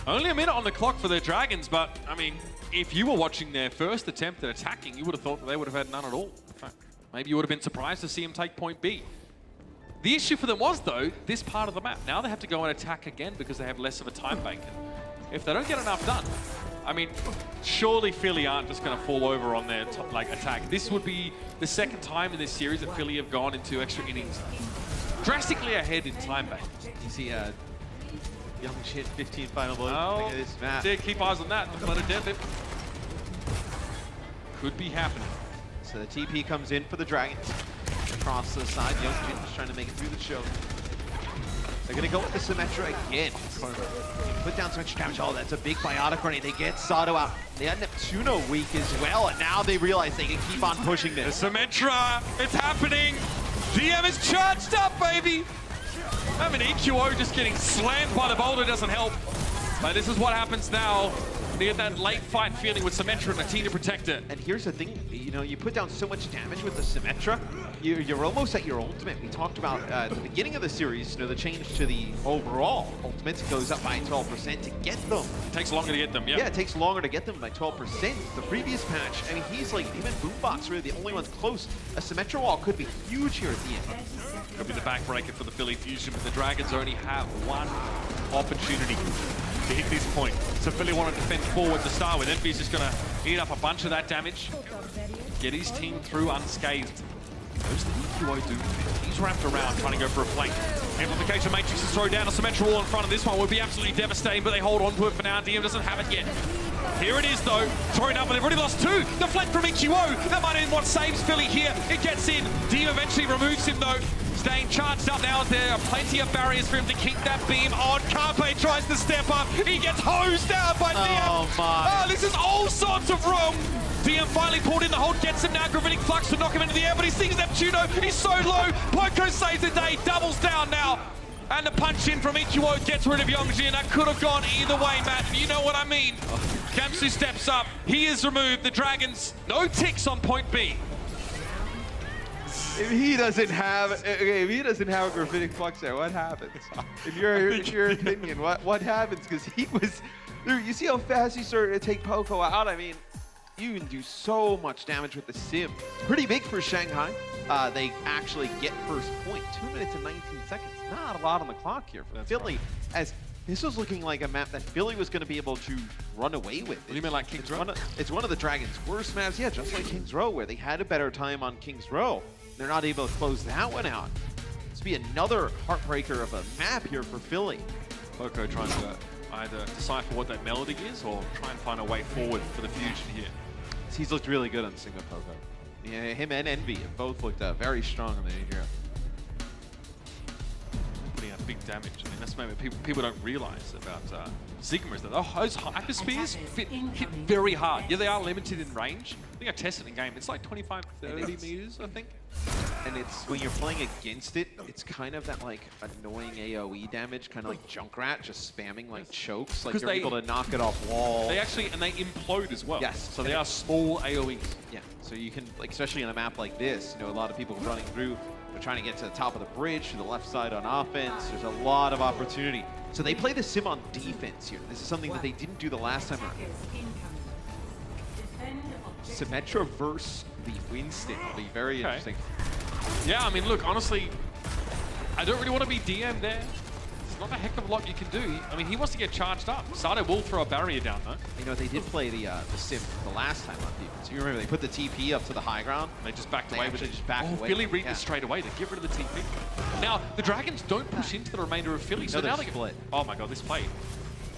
Only a minute on the clock for the Dragons, but, I mean, if you were watching their first attempt at attacking, you would have thought that they would have had none at all. In fact, maybe you would have been surprised to see them take point B. The issue for them was, though, this part of the map. Now they have to go and attack again because they have less of a time bank. And if they don't get enough done, I mean, surely Philly aren't just going to fall over on their attack. This would be the 2nd time in this series that Philly have gone into extra innings drastically ahead in time bank. You see Youngjin 15 final blows. Oh, Look at this map. yeah, keep eyes on that. Let it dead. Could be happening. So the TP comes in for the Dragons. Across the side, Youngjin just trying to make it through the choke. They're going to go with the Symmetra again. Put down so much damage. Oh, that's a big biotic grenade. They get Sato out. They had Neptuno weak as well, and now they realize they can keep on pushing this. The Symmetra, it's happening. DM is charged up, baby. I mean, EQO just getting slammed by the boulder doesn't help. But this is what happens now. They get that late fight feeling with Symmetra and a team to protect it. And here's the thing, you put down so much damage with the Symmetra, you're almost at your ultimate. We talked about at the beginning of the series, the change to the overall ultimate goes up by 12% to get them. It takes longer to get them, yeah. Yeah, it takes longer to get them by 12%. The previous patch, I mean, he's like, him and Boombox really the only ones close. A Symmetra wall could be huge here at the end. Could be the backbreaker for the Philly Fusion, but the Dragons only have 1 opportunity to hit this point. So Philly want to defend forward to start with. Envy's just going to eat up a bunch of that damage, get his team through unscathed. Goes the EQO Doom. He's wrapped around trying to go for a flank. Amplification Matrix is thrown down. A symmetrical wall in front of this one would be absolutely devastating, but they hold on to it for now. DM doesn't have it yet. Here it is, though. Thrown up, but they've already lost two. The flank from EQO. That might have been what saves Philly here. It gets in. DM eventually removes him, though. Staying charged up now. There are plenty of barriers for him to keep that beam on. Carpe tries to step up. He gets hosed out by DM. Oh, my. Oh, this is all sorts of wrong. DM finally pulled in the hold, gets him now. Gravitic Flux to knock him into the air, but he sees Neptuno. He's so low. Poco saves the day. Doubles down now. And the punch in from EQO gets rid of Youngji, and that could have gone either way, Matt. You know what I mean. Gamsu steps up. He is removed. The Dragons, no ticks on point B. If he doesn't have a Gravitic Flux there, what happens? In your opinion, what happens? Because he was, you see how fast he started to take Poco out. I mean, you can do so much damage with the sim. Pretty big for Shanghai. They actually get first point. 2 minutes and 19 seconds. Not a lot on the clock here for Philly. As this was looking like a map that Philly was going to be able to run away with. What do you mean, like Kings Row? It's one of the Dragons' worst maps. Yeah, just like Kings Row, where they had a better time on Kings Row. They're not able to close that one out. This will be another heartbreaker of a map here for Philly. Poco trying to either decipher what that melody is or try and find a way forward for the fusion here. He's looked really good on single Poco. Yeah, him and Envy have both looked very strong in the hero. Putting out big damage. I mean, that's maybe people don't realize about Sigma is that those hyperspheres hit very hard. Yeah, they are limited in range. I think I tested in game. It's like 25, 30 meters, I think. And it's when you're playing against it, it's kind of that like annoying AoE damage, kind of like Junkrat, just spamming like chokes. Like you're able to knock it off wall. They actually, and they implode as well. Yes. So they are small AoEs. Yeah. So you can, like, especially in a map like this, you know, a lot of people running through, they're trying to get to the top of the bridge, to the left side on offense. There's a lot of opportunity. So they play the sim on defense here. This is something that they didn't do the last time around. Symmetra versus the Winston will be very interesting. Yeah, I mean, look, honestly, I don't really want to be DM there. There's not a heck of a lot you can do. I mean, he wants to get charged up. Sado will throw a barrier down, though. You know, they did play the sim the last time on defense. You remember, they put the TP up to the high ground. They just backed away with it. Just backed away. Philly read this straight away. They get rid of the TP. Now, the Dragons don't push into the remainder of Philly, so now they split. Oh my god, this play.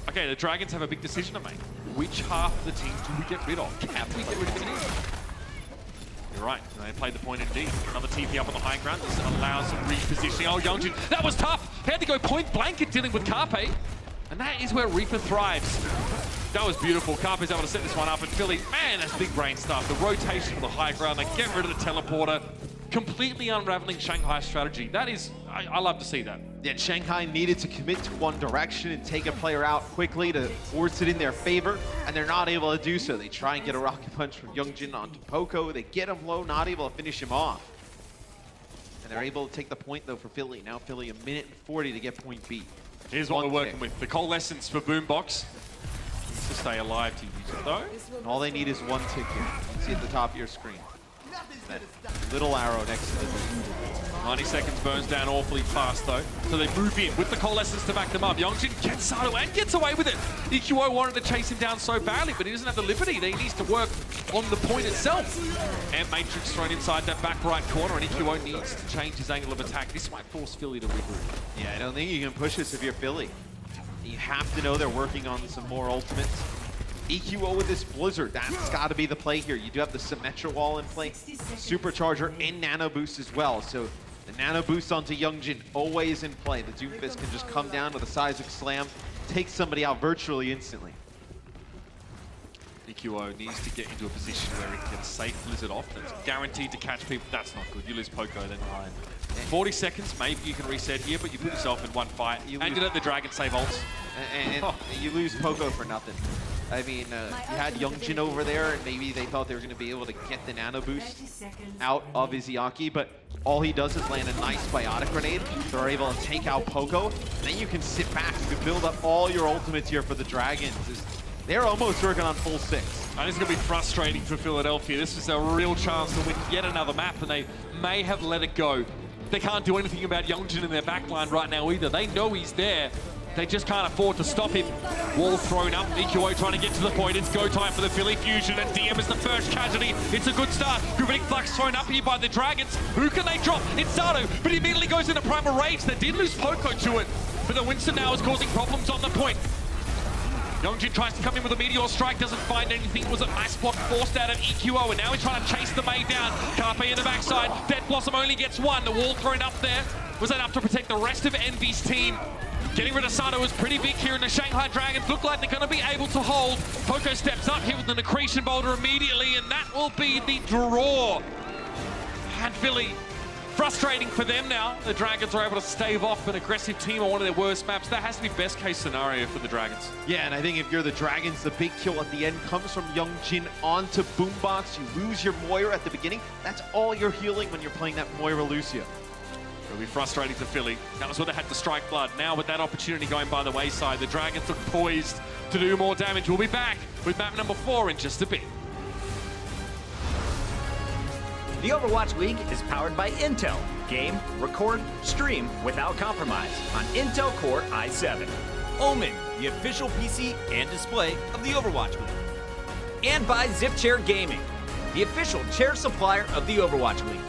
Okay, the Dragons have a big decision to make. Which half of the team do we get rid of? Can we get rid of it? You're right. They played the point indeed. Another TP up on the high ground. This allows some repositioning. Oh, Youngjin, that was tough. He had to go point blank at dealing with Carpe. And that is where Reaper thrives. That was beautiful. Carpe's able to set this one up. And Philly, man, that's big brain stuff. The rotation on the high ground. They get rid of the teleporter. Completely unraveling Shanghai's strategy. That is, I love to see that. Yeah, Shanghai needed to commit to one direction and take a player out quickly to force it in their favor, and they're not able to do so. They try and get a rocket punch from Youngjin onto Poco. They get him low, not able to finish him off. And they're able to take the point, though, for Philly. Now Philly a minute and 40 to get point B. Here's what we're working with. The coalescence for Boombox. Needs to stay alive to use it, though. And all they need is one tick here. You can see at the top of your screen. That little arrow next to the 90 seconds burns down awfully fast, though. So they move in with the coalescence to back them up. Youngjin gets Sado and gets away with it. EQO wanted to chase him down so badly, but he doesn't have the liberty. He needs to work on the point itself. And Matrix thrown inside that back right corner, and EQO needs to change his angle of attack. This might force Philly to regroup. Yeah, I don't think you can push this if you're Philly. You have to know they're working on some more ultimates. EQO with this Blizzard, that's got to be the play here. You do have the Symmetra wall in play, Supercharger and Nano Boost as well. So the Nano Boost onto Youngjin, always in play. The Doomfist can just come down with a Seismic Slam, take somebody out virtually instantly. EQO needs to get into a position where he can get a safe Blizzard off. That's guaranteed to catch people. That's not good. You lose Poco, then 40 seconds, maybe you can reset here, but you put yourself in one fight. And you let the Dragon save ults. And you lose Poco for nothing. I mean, you had Youngjin over there, and maybe they thought they were going to be able to get the Nano Boost out of Izayaki, but all he does is land a nice Biotic Grenade. They're able to take out Poco, and then you can sit back. You can build up all your ultimates here for the Dragons. They're almost working on full 6. And it's going to be frustrating for Philadelphia. This is a real chance to win yet another map, and they may have let it go. They can't do anything about Youngjin in their backline right now either. They know he's there. They just can't afford to stop him. Wall thrown up, EQO trying to get to the point. It's go time for the Philly Fusion, and DM is the first casualty. It's a good start. Gravitic Flux thrown up here by the Dragons. Who can they drop? It's Zato, but he immediately goes into Primal Rage. They did lose Poco to it, but the Winston now is causing problems on the point. Youngjin tries to come in with a Meteor Strike, doesn't find anything. It was a nice block forced out of EQO, and now he's trying to chase the main down. Carpe in the backside. Dead Blossom only gets one. The wall thrown up there. Was that enough to protect the rest of Envy's team? Getting rid of Sato was pretty big here, and the Shanghai Dragons look like they're going to be able to hold. Poco steps up here with the Accretion Boulder immediately, and that will be the draw. And Philly, frustrating for them now. The Dragons are able to stave off an aggressive team on one of their worst maps. That has to be best case scenario for the Dragons. Yeah, and I think if you're the Dragons, the big kill at the end comes from Youngjin onto Boombox. You lose your Moira at the beginning. That's all you're healing when you're playing that Moira Lucia. It'll be frustrating for Philly. That was what they had to strike blood. Now with that opportunity going by the wayside, the Dragons look poised to do more damage. We'll be back with map number 4 in just a bit. The Overwatch League is powered by Intel. Game, record, stream without compromise on Intel Core i7. Omen, the official PC and display of the Overwatch League. And by Zip Chair Gaming, the official chair supplier of the Overwatch League.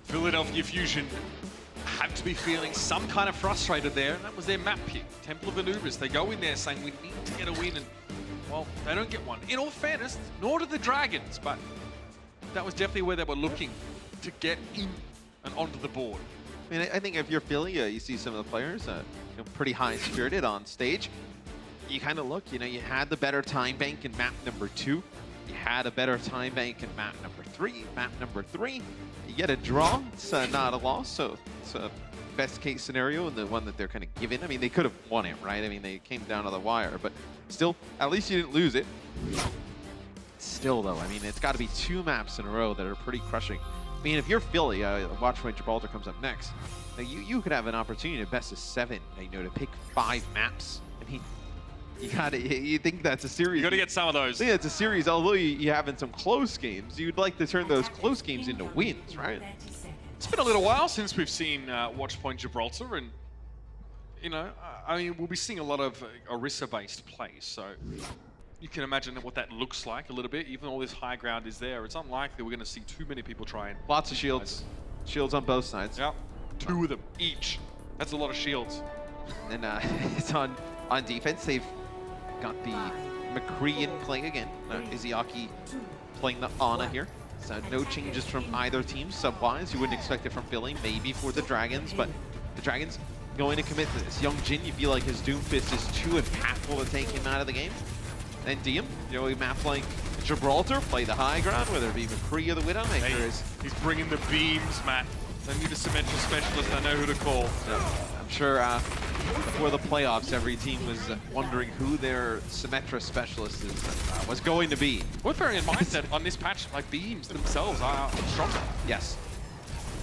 Philadelphia Fusion have to be feeling some kind of frustrated there, and that was their map pick, Temple of Anubis. They go in there saying, we need to get a win, and, well, they don't get one. In all fairness, nor do the Dragons, but that was definitely where they were looking to get in and onto the board. I mean, I think if you're Philly, you see some of the players pretty high-spirited on stage. You kind of look, you had the better time bank in map number 2. You had a better time bank in map number 3. Map number 3, you get a draw. It's not a loss, so it's a best-case scenario and the one that they're kind of given. I mean, they could have won it, right? I mean, they came down to the wire, but still, at least you didn't lose it. Still, though, I mean, it's got to be 2 maps in a row that are pretty crushing. I mean, if you're Philly, Watchpoint Gibraltar comes up next. Now, you could have an opportunity to best of 7, to pick 5 maps. I mean, you think that's a series. You got to get some of those. Yeah, it's a series. Although you have in some close games, you'd like to turn those close games into wins, right? It's been a little while since we've seen Watchpoint Gibraltar, and I mean, we'll be seeing a lot of Orisa-based plays, so you can imagine what that looks like a little bit. Even though this high ground is there, it's unlikely we're going to see too many people try and... Lots of shields. Shields on both sides. Yep. 2 of them each. That's a lot of shields. And it's on defense. They've got the McCree in playing again. Izzyaki playing the Ana here. So no changes from either team sub-wise. You wouldn't expect it from Philly, maybe for the Dragons, but the Dragons going to commit to this. Young Jin, you feel like his Doomfist is too impactful to take him out of the game. And Diem, you know, map like Gibraltar, play the high ground, whether it be McCree or the Widowmaker. He's bringing the beams, Matt. They need a Symmetra specialist. I know who to call. I'm sure before the playoffs, every team was wondering who their Symmetra specialist was going to be. Worth bearing in mind that on this patch, like beams themselves are stronger. Yes.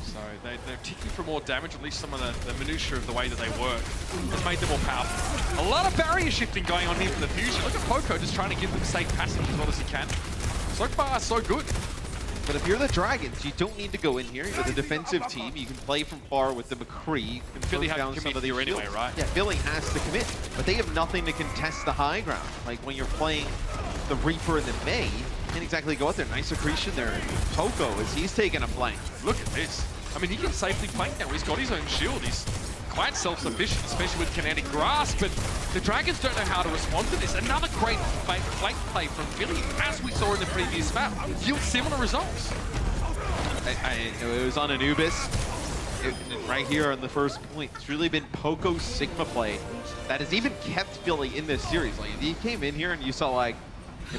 So they're ticking for more damage, at least some of the minutiae of the way that they work has made them more powerful. A lot of barrier shifting going on here for the Fusion. Look at Poco just trying to give them safe passage as well as he can. So far, so good. But if you're the Dragons, you don't need to go in here. You're the defensive team. You can play from far with the McCree. Philly have to commit here anyway, right? Yeah, Philly has to commit, but they have nothing to contest the high ground. Like when you're playing the Reaper and the May, you can't exactly go out there. Nice accretion there. Poco, as he's taking a flank. Look at this. I mean, he can safely flank now. He's got his own shield. He's quite self-sufficient, especially with Kinetic Grasp, but the Dragons don't know how to respond to this. Another great flank play from Philly, as we saw in the previous map. Yield similar results. It was on Anubis. Right here on the first point. It's really been Poco's Sigma play that has even kept Philly in this series. Like, he came in here and you saw like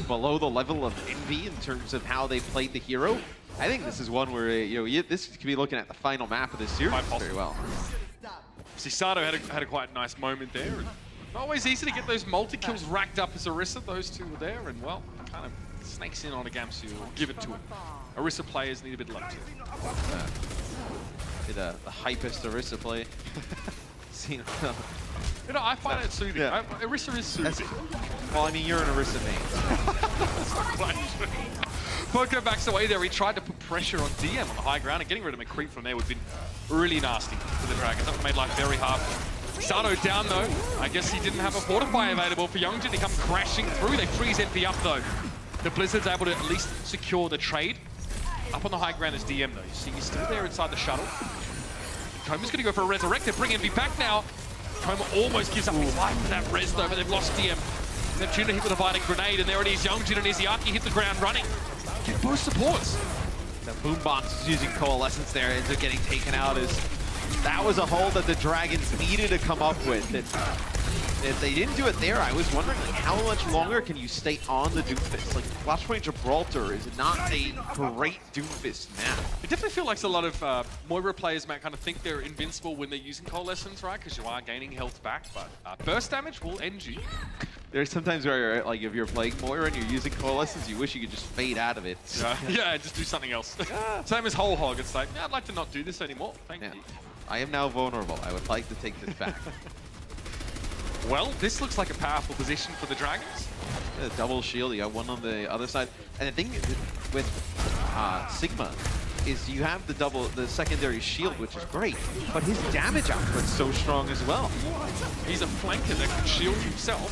below the level of envy in terms of how they played the hero. I think this is one where, you know, this could be looking at the final map of this series very well. Cisato had a quite nice moment there. And not always easy to get those multi-kills racked up as Orisa. Those two were there, and well, kind of snakes in on a Gamsu. Give it to him. Orisa players need a bit of luck too. The hypest Orisa play. You know, I find it soothing. Yeah. Orisa is soothing. Well, I mean, you're an Orisa main. Poco backs away there. He tried to put pressure on DM on the high ground, and getting rid of McCree from there would have been really nasty for the Dragons. That would have made life very hard. Sato down though. I guess he didn't have a Fortify available for Youngjin to come crashing through. They freeze MP up though. The Blizzard's able to at least secure the trade. Up on the high ground is DM though. You see he's still there inside the shuttle. Coma's going to go for a Resurrector, bring Envy back now. Coma almost gives up his life for that res though, but they've lost DM. Neptuna hit with a Dividing Grenade, and there it is. Youngjin and Izzyaki hit the ground running. Get both supports. The Boombox is using Coalescence there, ends up getting taken out. That was a hole that the Dragons needed to come up with. If they didn't do it there, I was wondering, like, how much longer can you stay on the Doomfist? Like, Watchpoint Gibraltar is not a great Doomfist map. It definitely feels like a lot of Moira players might kind of think they're invincible when they're using Coalescence, right? Because you are gaining health back, but burst damage will end you. There's sometimes where, like, if you're playing Moira and you're using Coalescence, you wish you could just fade out of it. Yeah, just do something else. Same as Whole Hog. It's like, yeah, I'd like to not do this anymore. Thank you. I am now vulnerable. I would like to take this back. Well, this looks like a powerful position for the Dragons. Yeah, double shield, you got one on the other side. And the thing with Sigma is you have the secondary shield, which is great, but his damage output's so strong as well. He's a flanker that can shield himself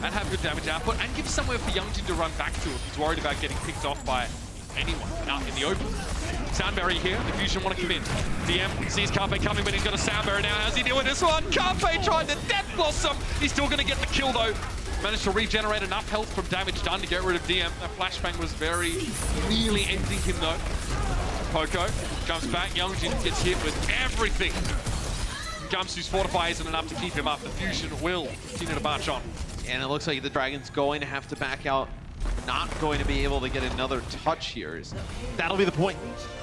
and have good damage output and give somewhere for Youngjin to run back to if he's worried about getting picked off by anyone out in the open. Sound barrier here, the Fusion want to come in. DM sees Carpe coming, but he's got a sound barrier now. How's he deal with this one? Carpe tried to Death Blossom. He's still going to get the kill though. Managed to regenerate enough health from damage done to get rid of DM. That flashbang was very nearly ending him though. Poco jumps back. Youngjin gets hit with everything. Gamsu's Fortify isn't enough to keep him up. The Fusion will continue to march on. And it looks like the Dragons going to have to back out. Not going to be able to get another touch here. That'll be the point.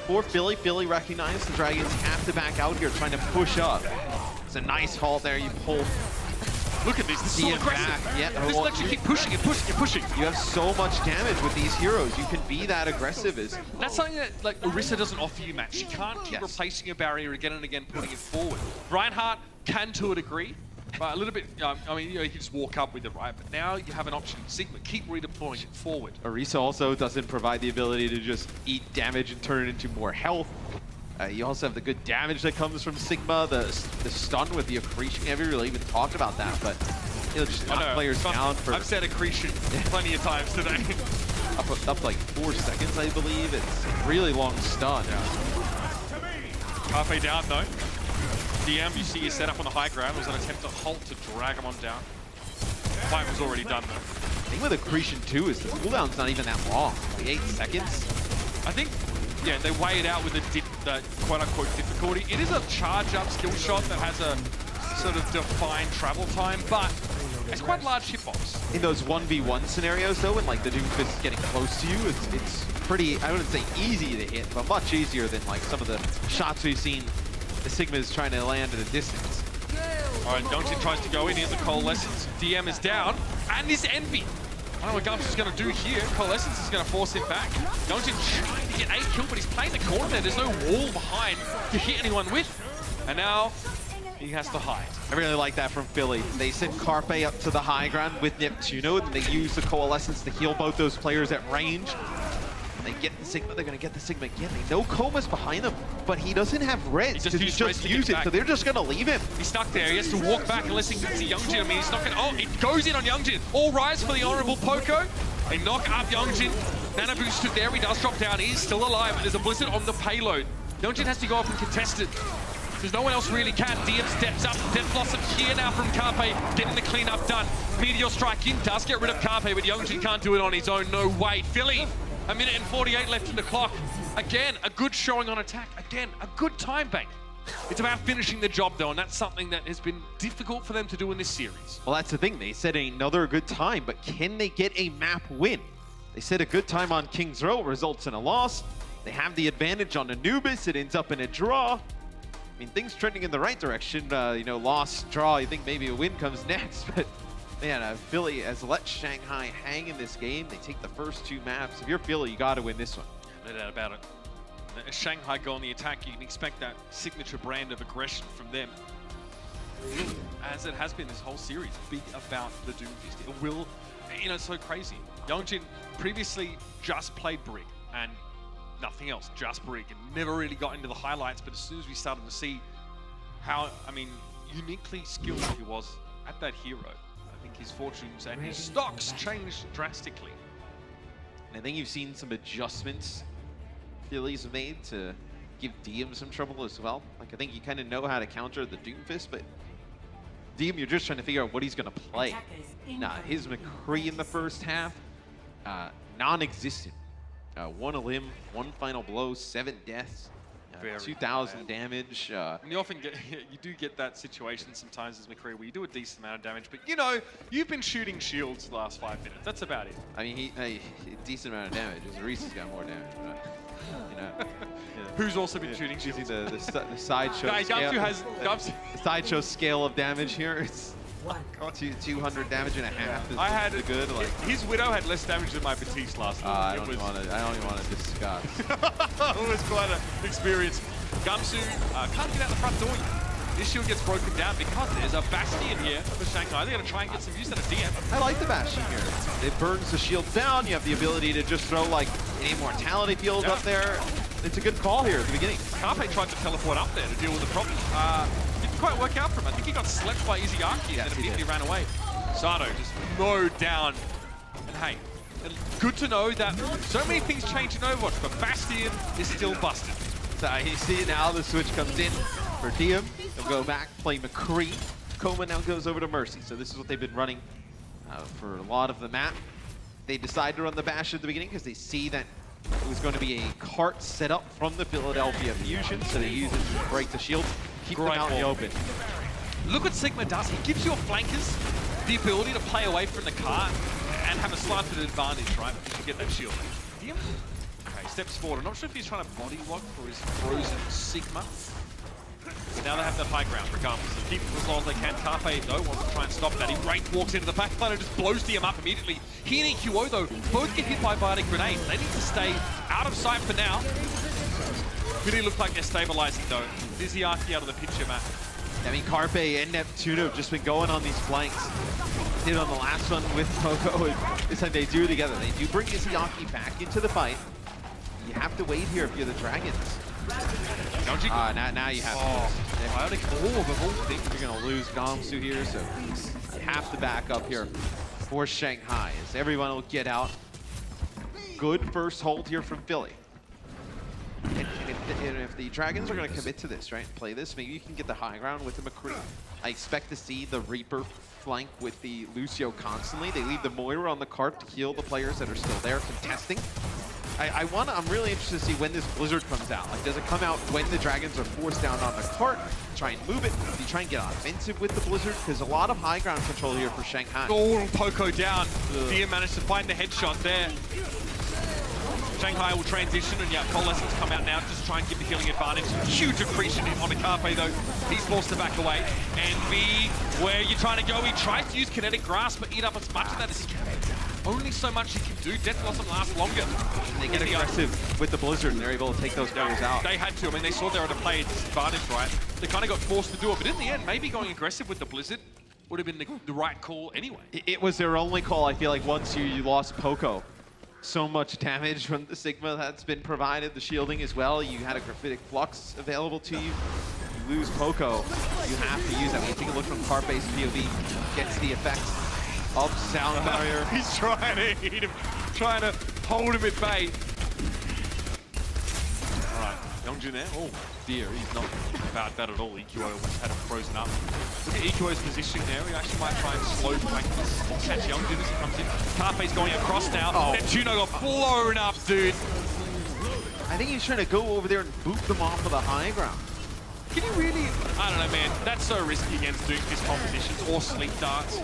For Philly, Philly recognized the Dragons have to back out here, trying to push up. It's a nice haul there. You pull. Look at this. This is so aggressive. Yeah, this lets you keep pushing and pushing and pushing. You have so much damage with these heroes. You can be that aggressive. That's something that like Orisa doesn't offer you, Matt. She can't keep replacing a barrier again and again, putting it forward. Reinhardt can to a degree. But a little bit, I mean, you know, you can just walk up with it, right? But now you have an option. Sigma, keep redeploying it forward. Orisa also doesn't provide the ability to just eat damage and turn it into more health. You also have the good damage that comes from Sigma, the stun with the accretion. We haven't really even talked about that, but it'll just knock players down for... I've said accretion plenty of times today. up like 4 seconds, I believe. It's a really long stun. Halfway down, though. DM, you see, is set up on the high ground. It was an attempt to halt to drag him on down. The fight was already done, though. The thing with accretion, too, is the cooldown's not even that long. Like 8 seconds. I think, yeah, they weigh it out with the quote-unquote difficulty. It is a charge-up skill shot that has a sort of defined travel time, but it's quite a large hitbox. In those 1v1 scenarios, though, when like the Doomfist is getting close to you, it's pretty, I wouldn't say easy to hit, but much easier than like some of the shots we've seen the Sigma is trying to land at a distance. All right, Youngin tries to go in here. The Coalescence DM is down, and this Envy. I don't know what Gumps is going to do here. Coalescence is going to force him back. Youngin trying to get a kill, but he's playing the corner there. There's no wall behind to hit anyone with. And now he has to hide. I really like that from Philly. They sent Carpe up to the high ground with Neptuno, and they use the Coalescence to heal both those players at range. They get the Sigma, they're going to get the Sigma again. They know Koma's behind him, but he doesn't have res because he just used it, so they're just going to leave him. He's stuck there. He has to walk back unless he can see Youngjin. I mean, he's not going to... Oh, it goes in on Youngjin. All rise for the Honorable Poco. They knock up Youngjin. Nano boosted there. He does drop down. He's still alive, but there's a Blizzard on the payload. Youngjin has to go up and contest it because no one else really can. DM steps up. Death Blossom here now from Carpe, getting the cleanup done. Meteor Strike in does get rid of Carpe, but Youngjin can't do it on his own. No way. Philly. A minute and 48 left in the clock. Again, a good showing on attack. Again, a good time bank. It's about finishing the job, though, and that's something that has been difficult for them to do in this series. Well, that's the thing. They said another good time, but can they get a map win? They said a good time on King's Row results in a loss. They have the advantage on Anubis. It ends up in a draw. I mean, things trending in the right direction. You know, loss, draw. You think maybe a win comes next, but man, Philly has let Shanghai hang in this game. They take the first two maps. If you're Philly, you got to win this one. No doubt about it. As Shanghai go on the attack, you can expect that signature brand of aggression from them. As it has been this whole series, be about the Doomfist. It will, you know, it's so crazy. Youngjin previously just played Brig and nothing else, just Brig, and never really got into the highlights, but as soon as we started to see how, I mean, uniquely skilled he was at that hero, I think his fortunes and his stocks changed drastically. And I think you've seen some adjustments Philly's made to give DM some trouble as well. Like, I think you kind of know how to counter the Doomfist, but DM, you're just trying to figure out what he's going to play. Nah, his McCree in the first half, non-existent. One a limb, one final blow, 7 deaths. 2,000 damage. And you often get, you do get that situation sometimes as McCree where you do a decent amount of damage, but you know, you've been shooting shields the last 5 minutes. That's about it. I mean, a decent amount of damage. Reese has got more damage, but, you know. Who's also been shooting shields? Using the sideshow scale. The sideshow scale of damage here. It's 200 damage and a half. I had good. Like his Widow had less damage than my Batiste last time. I don't even want to discuss. It was quite an experience. Gumsu can't get out the front door yet. This shield gets broken down because there's a Bastion here for Shanghai. They're going to try and get some use out of DM. I like the Bastion here. It burns the shield down. You have the ability to just throw like an immortality field up there. It's a good call here at the beginning. Carpe tried to teleport up there to deal with the problem. Didn't quite work out for him. I think he got slept by Izzyaki and then immediately ran away. Sato just mowed down. And hey, good to know that so many things change in Overwatch, but Bastion is still busted. So you see now the switch comes in for DM. They'll go back, play McCree. Koma now goes over to Mercy. So this is what they've been running for a lot of the map. They decide to run the Bash at the beginning because they see that it was going to be a cart set up from the Philadelphia Fusion, so they use it to break the shield, keep them out in the open. Look what Sigma does. He gives your flankers the ability to play away from the cart and have a slight bit of advantage, right? Because you get that shield. DM? Okay, steps forward. I'm not sure if he's trying to body block for his frozen Sigma. But now they have that high ground regardless. So keep it as long as they can. Carpe, though, wants to try and stop that. He walks into the backline and just blows DM up immediately. He and EQO, though, both get hit by biotic grenades. They need to stay out of sight for now. Really look like they're stabilizing, though. Izzyaki out of the picture, Matt. I mean, Carpe and Neptuno have just been going on these flanks. Did on the last one with Poco, and this time they do it together. They do bring Izzyaki back into the fight. You have to wait here if you're the Dragons. Now you have to. Biotic orb of all things. You're going to lose Gamsu here, so you have to back up here for Shanghai as everyone will get out. Good first hold here from Philly. And if the Dragons are going to commit to this, right, play this, maybe you can get the high ground with the McCree. I expect to see the Reaper flank with the Lucio constantly. They leave the Moira on the cart to heal the players that are still there contesting. I'm really interested to see when this Blizzard comes out. Like, does it come out when the Dragons are forced down on the cart? Try and move it? Do you try and get offensive with the Blizzard? Because a lot of high ground control here for Shanghai. Oh, Poco down. Dia managed to find the headshot there. Shanghai will transition, and yeah, Coalescence come out now, just try and give the healing advantage. Huge accretion on Carpe though. He's forced to back away. Envy, where you trying to go? He tries to use Kinetic Grasp, but eat up as much of that as he can. Only so much he can do. Death Blossom lasts longer. They get aggressive with the Blizzard, and they're able to take those players out. They had to. I mean, they saw they were at a play disadvantage, right? They kind of got forced to do it, but in the end, maybe going aggressive with the Blizzard would have been the right call anyway. It was their only call, I feel like, once you lost Poco. So much damage from the Sigma that's been provided, the shielding as well. You had a Graphitic Flux available to you. You lose Poco, you have to use that. When you take a look from Carpe's POV, gets the effects of sound barrier. He's trying to hit him, trying to hold him at bay. All right, Youngjin there. Oh dear, he's not about that at all. EQO almost had him frozen up. Look at EQO's position there. He actually might try and slow flank this. Catch Youngjin as he comes in. Carpe's going across now. Oh. Neptuno got blown up, dude. I think he's trying to go over there and boot them off of the high ground. Can you really? I don't know, man. That's so risky against Doomfist compositions or sleep darts.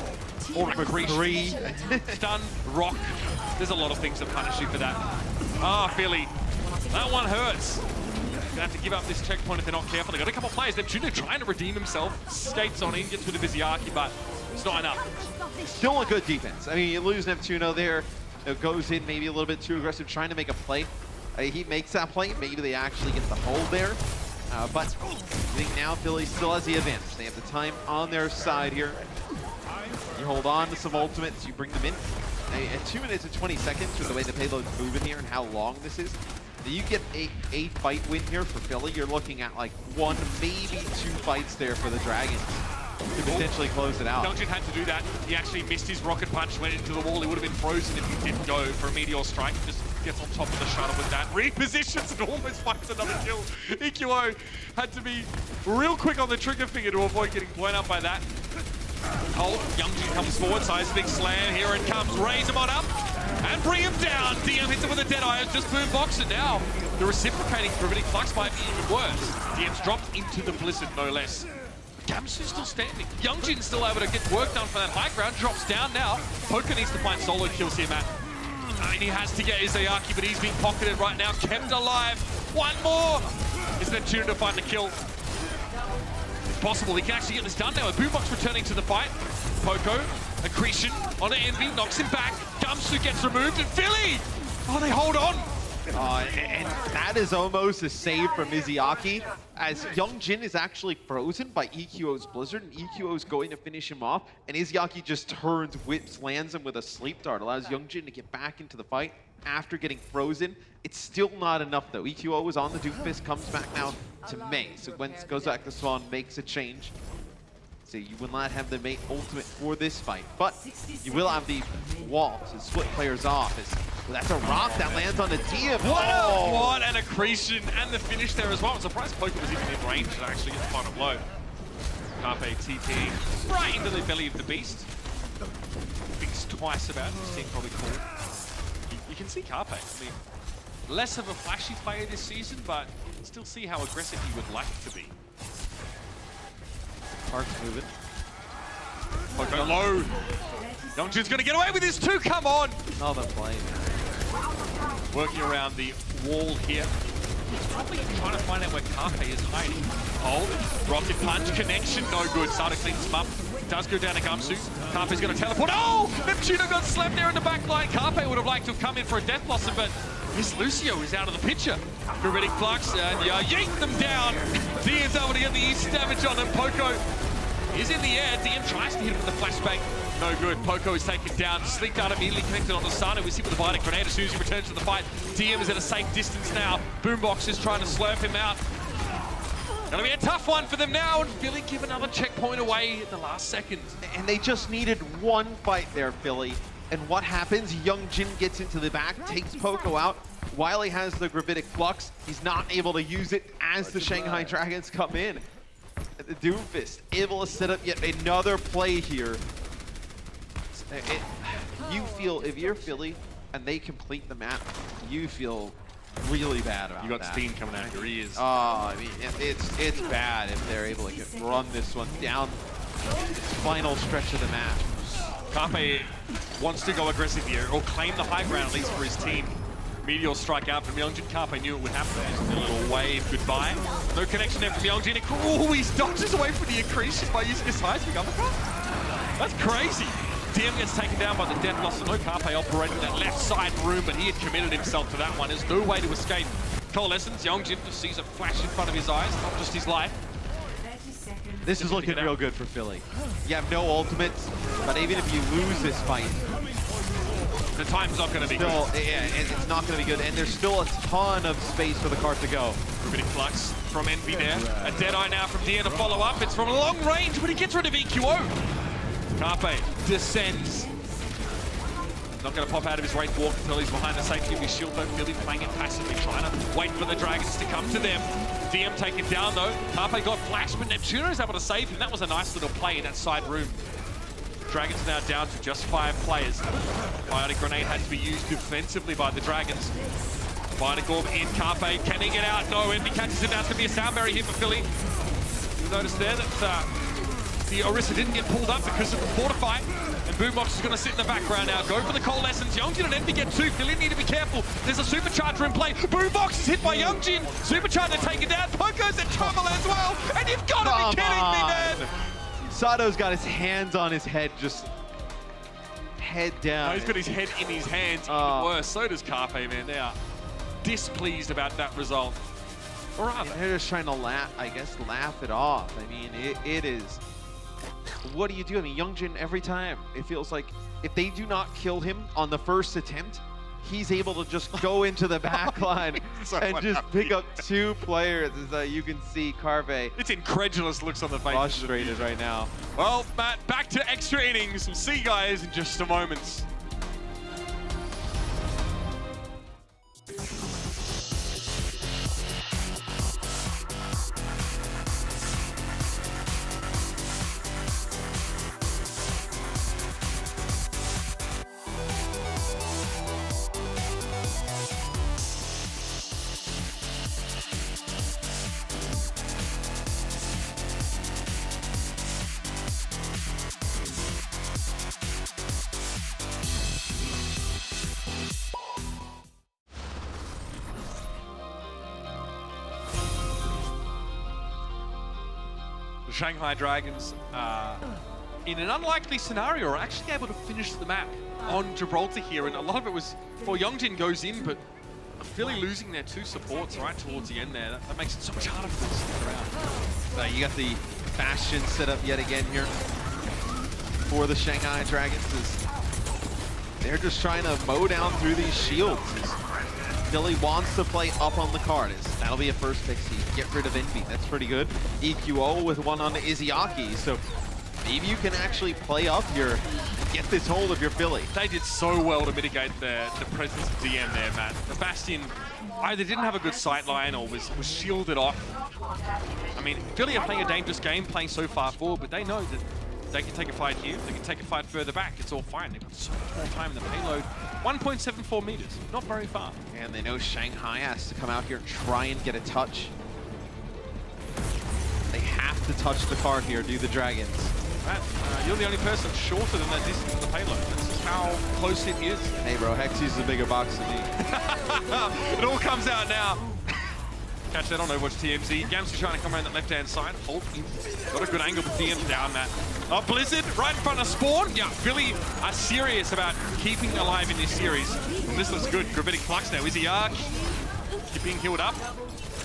Or accretion. Stun, rock. There's a lot of things that punish you for that. Ah, Philly. That one hurts. Gonna have to give up this checkpoint if they're not careful. They got a couple of players. Neptuno trying to redeem himself. Skates on in, gets with the Viziaki, but it's not enough. Still a good defense. I mean, you lose Neptuno there. It goes in maybe a little bit too aggressive, trying to make a play. He makes that play. Maybe they actually get the hold there. But I think now Philly still has the advantage. They have the time on their side here. You hold on to some ultimates, you bring them in. At 2 minutes and 20 seconds with the way the payload's moving here and how long this is, you get a fight win here for Philly. You're looking at like 1, maybe 2 fights there for the Dragons to potentially close it out. Youngjin had to do that. He actually missed his rocket punch, went into the wall. He would have been frozen if he didn't go for a meteor strike. Just gets on top of the shuttle with that. Repositions and almost finds another kill. EQO had to be real quick on the trigger finger to avoid getting blown up by that. Hold, Youngjin comes forward, seismic slam, here it comes, raise him on up, and bring him down. DM hits him with a dead eye, just boombox it now. The reciprocating Gravitic Flux might be even worse. DM's dropped into the Blizzard, no less. Gamsu's still standing. Youngjin's still able to get work done for that high ground, drops down now. Poker needs to find solo kills here, Matt. And he has to get Izayaki, but he's being pocketed right now, kept alive. One more! Is Neptuno to find the kill? Possible. He can actually get this done now. With Boombox returning to the fight. Poco, accretion onto Envy, knocks him back. Gamsu gets removed, and Philly! Oh, they hold on. And that is almost a save from Izayaki, as Youngjin is actually frozen by EQO's Blizzard, and EQO is going to finish him off, and Izayaki just turns, whips, lands him with a sleep dart, allows Youngjin to get back into the fight after getting frozen. It's still not enough though. EQO is on the Doomfist, comes back now to Mei. So when it goes back to Swan, makes a change. So you will not have the Mei ultimate for this fight, but you will have the wall to split players off. That's a rock that lands on the DM. What an accretion, and the finish there as well. I'm surprised Poker was even in range to actually get the final blow. Carpe TT right into the belly of the beast. Thinks twice about it. This team probably cool. You can see Carpe. I mean, less of a flashy player this season, but you can still see how aggressive he would like to be. Park's moving. Poco low. Youngjin's going to get away with this too. Come on. Oh, the play. Working around the wall here. He's probably trying to find out where Carpe is hiding. Hold. Rocket punch. Connection. No good. Sada cleans him up. Does go down to Gamsu. Carpe's going to teleport. Oh! Neptuno got slapped there in the back line. Carpe would have liked to have come in for a Death Blossom, but Miss Lucio is out of the picture. Gravitic Flux and yank them down. DM's able to get the East damage on them. Poco is in the air. DM tries to hit him with the flashbang. No good. Poco is taken down. Sleep Dart immediately connected on the Sana. We see with the Biting Grenade as soon as he returns to the fight. DM is at a safe distance now. Boombox is trying to slurp him out. Gonna be a tough one for them now, and Philly give another checkpoint away at the last second. And they just needed one fight there, Philly. And what happens? Youngjin gets into the back, takes Poco out. While he has the Gravitic Flux, he's not able to use it as the Shanghai Dragons come in. The Doomfist able to set up yet another play here. You feel, if you're Philly and they complete the map, you feel really bad about You got that. steam coming out of your ears. Oh, I mean, it's bad if they're able to run this one down this final stretch of the map. Carpe wants to go aggressive here, or claim the high ground at least for his team. Meteor strike out from Youngjin. Carpe knew it would happen. Just a little wave goodbye. No connection there from Youngjin. Oh, he dodges away from the accretion by using a seismic uppercut. That's crazy. DM gets taken down by the death loss. So no Carpe operating that left side room, but he had committed himself to that one. There's no way to escape. Coalescence, Youngjin just sees a flash in front of his eyes, not just his life. This is looking real good for Philly. You have no ultimates, but even if you lose this fight, the time's not going to be good. Yeah, it's not going to be good, and there's still a ton of space for the cart to go. Gravitic Flux from Envy there. A Deadeye now from DM to follow up. It's from long range, but he gets rid of EQO. Carpe descends. Not going to pop out of his right walk until he's behind the safety of his shield, though. Philly playing it passively, trying to wait for the Dragons to come to them. DM taken down, though. Carpe got flashed, but Neptuno is able to save him. That was a nice little play in that side room. Dragons now down to just 5 players. Biotic Grenade had to be used defensively by the Dragons. Biotic Orb in Carpe. Can he get out? No, Envy catches him. That's going to be a sound barrier here for Philly. You'll notice there that the Orisa didn't get pulled up because of the Fortify. And Boombox is going to sit in the background now. Go for the Coalescence. Youngjin and Envy get 2. Philly need to be careful. There's a Supercharger in play. Boombox is hit by Youngjin. Supercharger taken down. Poco's in trouble as well. And you've got to be kidding me, man. Sato's got his hands on his head, just head down. No, he's got his head in his hands. Even worse, so does Carpe, man. They are displeased about that result. Or rather, they're just trying to laugh it off. I mean, it is. What do you do? I mean, Youngjin, every time, it feels like if they do not kill him on the first attempt, he's able to just go into the back line and just pick up 2 players. As you can see, Carpe. It's incredulous looks on the face. Frustrated right now. Well, Matt, back to extra innings. We'll see you guys in just a moment. The Shanghai Dragons, in an unlikely scenario, are actually able to finish the map on Gibraltar here. And a lot of it was, well, Youngjin goes in, but Philly losing their 2 supports right towards the end there. That makes it so much harder for them to stick around. You got the Bastion set up yet again here for the Shanghai Dragons. They're just trying to mow down through these shields. Philly wants to play up on the card. That'll be a first pick seed. Get rid of Envy. That's pretty good. EQO with one on the Izzyaki. So maybe you can actually play up your, get this hold of your Philly. They did so well to mitigate the presence of DM there, Matt. The Bastion either didn't have a good sight line or was shielded off. I mean, Philly are playing a dangerous game, playing so far forward, but they know that they can take a fight here, they can take a fight further back. It's all fine. They've got so much more time in the payload. 1.74 meters, not very far. And they know Shanghai has to come out here and try and get a touch. They have to touch the card here, do the Dragons. Matt, you're the only person shorter than that distance of the payload. That's just how close it is. Hey bro, Hexy's a bigger box than me. It all comes out now. Catch that on Overwatch TMZ. Gamsey trying to come around that left-hand side. Hold in. Got a good angle, but DM's down, Matt. Oh, Blizzard right in front of Spawn. Yeah, Philly are serious about keeping alive in this series. And this looks good. Gravitic Flux now. Is he being healed up?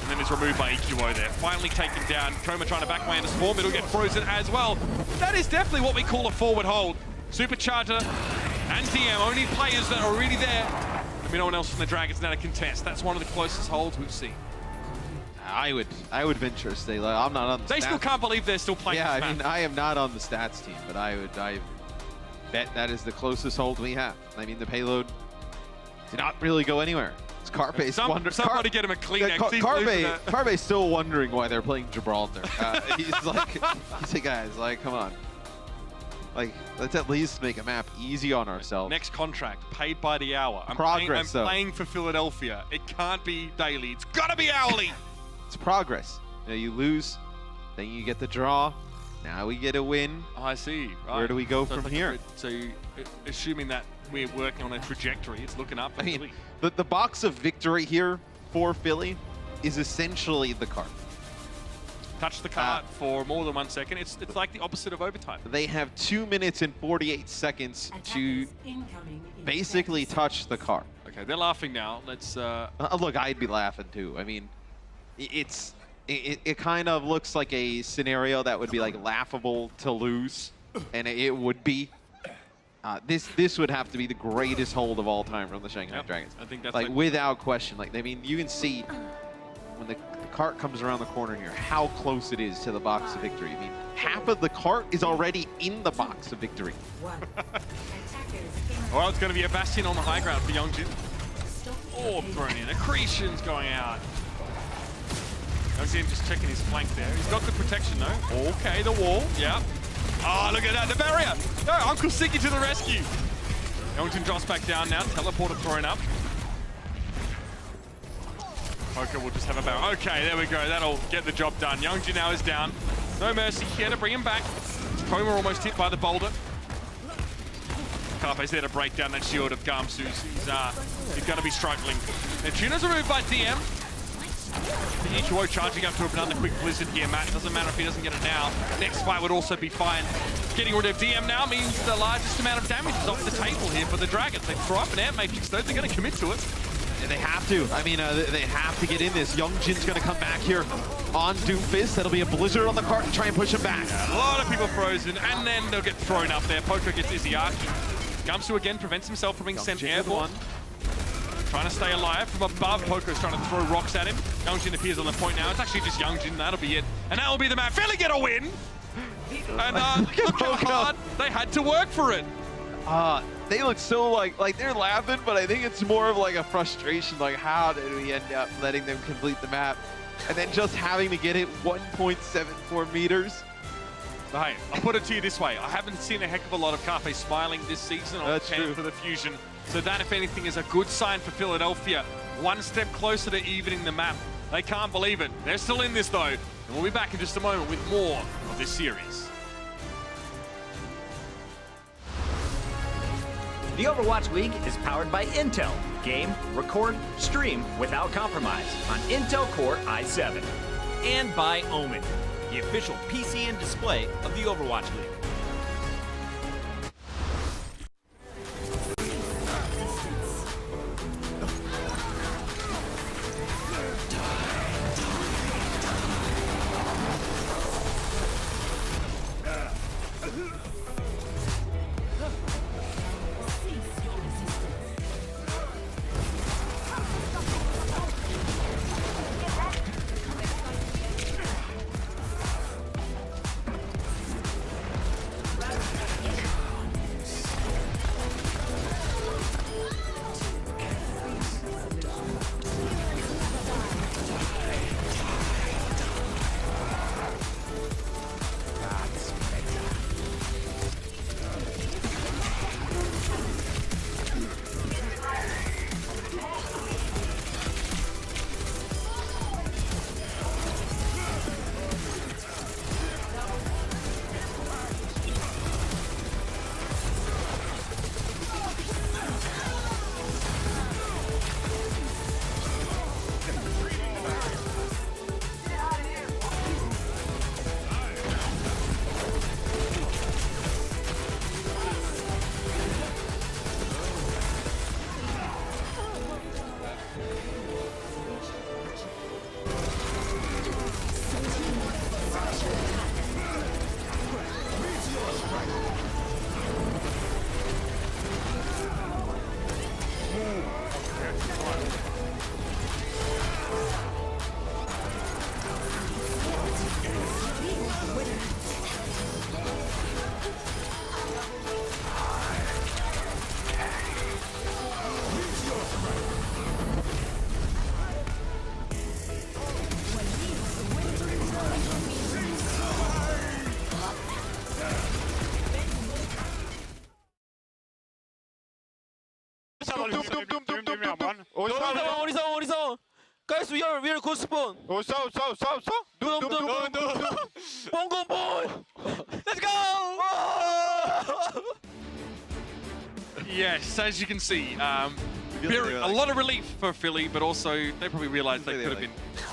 And then it's removed by EQO there. Finally taken down. Chroma trying to back away into Spawn. It'll get frozen as well. That is definitely what we call a forward hold. Supercharger and DM, only players that are really there. I mean, no one else from the Dragons now to contest. That's one of the closest holds we've seen. I would venture to say, like, I'm not on the They stats. still can't believe they're still playing. Yeah, this I mean, map. I am not on the stats team, but I bet that is the closest hold we have. I mean, the payload did not really go anywhere. It's Carpe's Somebody get him a Kleenex. Carpe's still wondering why they're playing Gibraltar. He's like, guys, like, come on. Like, let's at least make a map easy on ourselves. Next contract, paid by the hour. I'm Progress, though. playing for Philadelphia. It can't be daily. It's gotta be hourly. It's progress. You know, you lose, then you get the draw. Now we get a win. Oh, I see. Right. Where do we go So from it's like here? So, assuming that we're working on a trajectory, it's looking up. I mean, the box of victory here for Philly is essentially the cart. Touch the cart for more than 1 second. It's like the opposite of overtime. They have 2 minutes and 48 seconds to basically touch the cart. Okay, they're laughing now. Let's. Look, I'd be laughing too. I mean, it kind of looks like a scenario that would be like laughable to lose, and it would be. This would have to be the greatest hold of all time from the Shanghai Dragons. I think that's like without question. Like, I mean, you can see when the cart comes around the corner here how close it is to the box of victory. I mean, half of the cart is already in the box of victory. Well, it's going to be a bastion on the high ground for Youngjin. Orb thrown in. Accretion's going out. Youngjin just checking his flank there. He's got good protection though. Okay, the wall. Yeah. Oh, look at that. The barrier. No, Uncle Siggy to the rescue. Youngjin drops back down now. Teleporter thrown up. Poker will just have a barrier. Okay, there we go. That'll get the job done. Youngjin now is down. No mercy here to bring him back. Chroma almost hit by the boulder. Carpe's there to break down that shield of Gamsu's. He's going to be struggling. And Tuna's removed by DM. The Ichiwo charging up to another quick blizzard here, Matt. It doesn't matter if he doesn't get it now. Next fight would also be fine. Getting rid of DM now means the largest amount of damage is off the table here for the Dragons. They throw up an Air Matrix though. They're going to commit to it. Yeah, they have to. I mean, they have to get in this. Youngjin's going to come back here on Doomfist. That'll be a blizzard on the cart to try and push him back. Yeah, a lot of people frozen, and then they'll get thrown up there. Poker gets Izzyaki. Gamsu again prevents himself from being sent airborne. Trying to stay alive from above. Poker's trying to throw rocks at him. Youngjin appears on the point now. It's actually just Youngjin. That'll be it. And that'll be the map. Philly get a win! And look how hard they had to work for it. They look so like they're laughing, but I think it's more of like a frustration. Like, how did we end up letting them complete the map? And then just having to get it 1.74 meters. But hey, I'll put it to you this way. I haven't seen a heck of a lot of Carpe smiling this season on the camp for the Fusion. So that, if anything, is a good sign for Philadelphia. One step closer to evening the map. They can't believe it. They're still in this, though. And we'll be back in just a moment with more of this series. The Overwatch League is powered by Intel. Game, record, stream without compromise on Intel Core i7. And by Omen, the official PC and display of the Overwatch League. 어디서? Guys, we are good spawn. 뽕. Let's go! Yes, as you can see, a lot of relief for Philly, but also they probably realized they could have been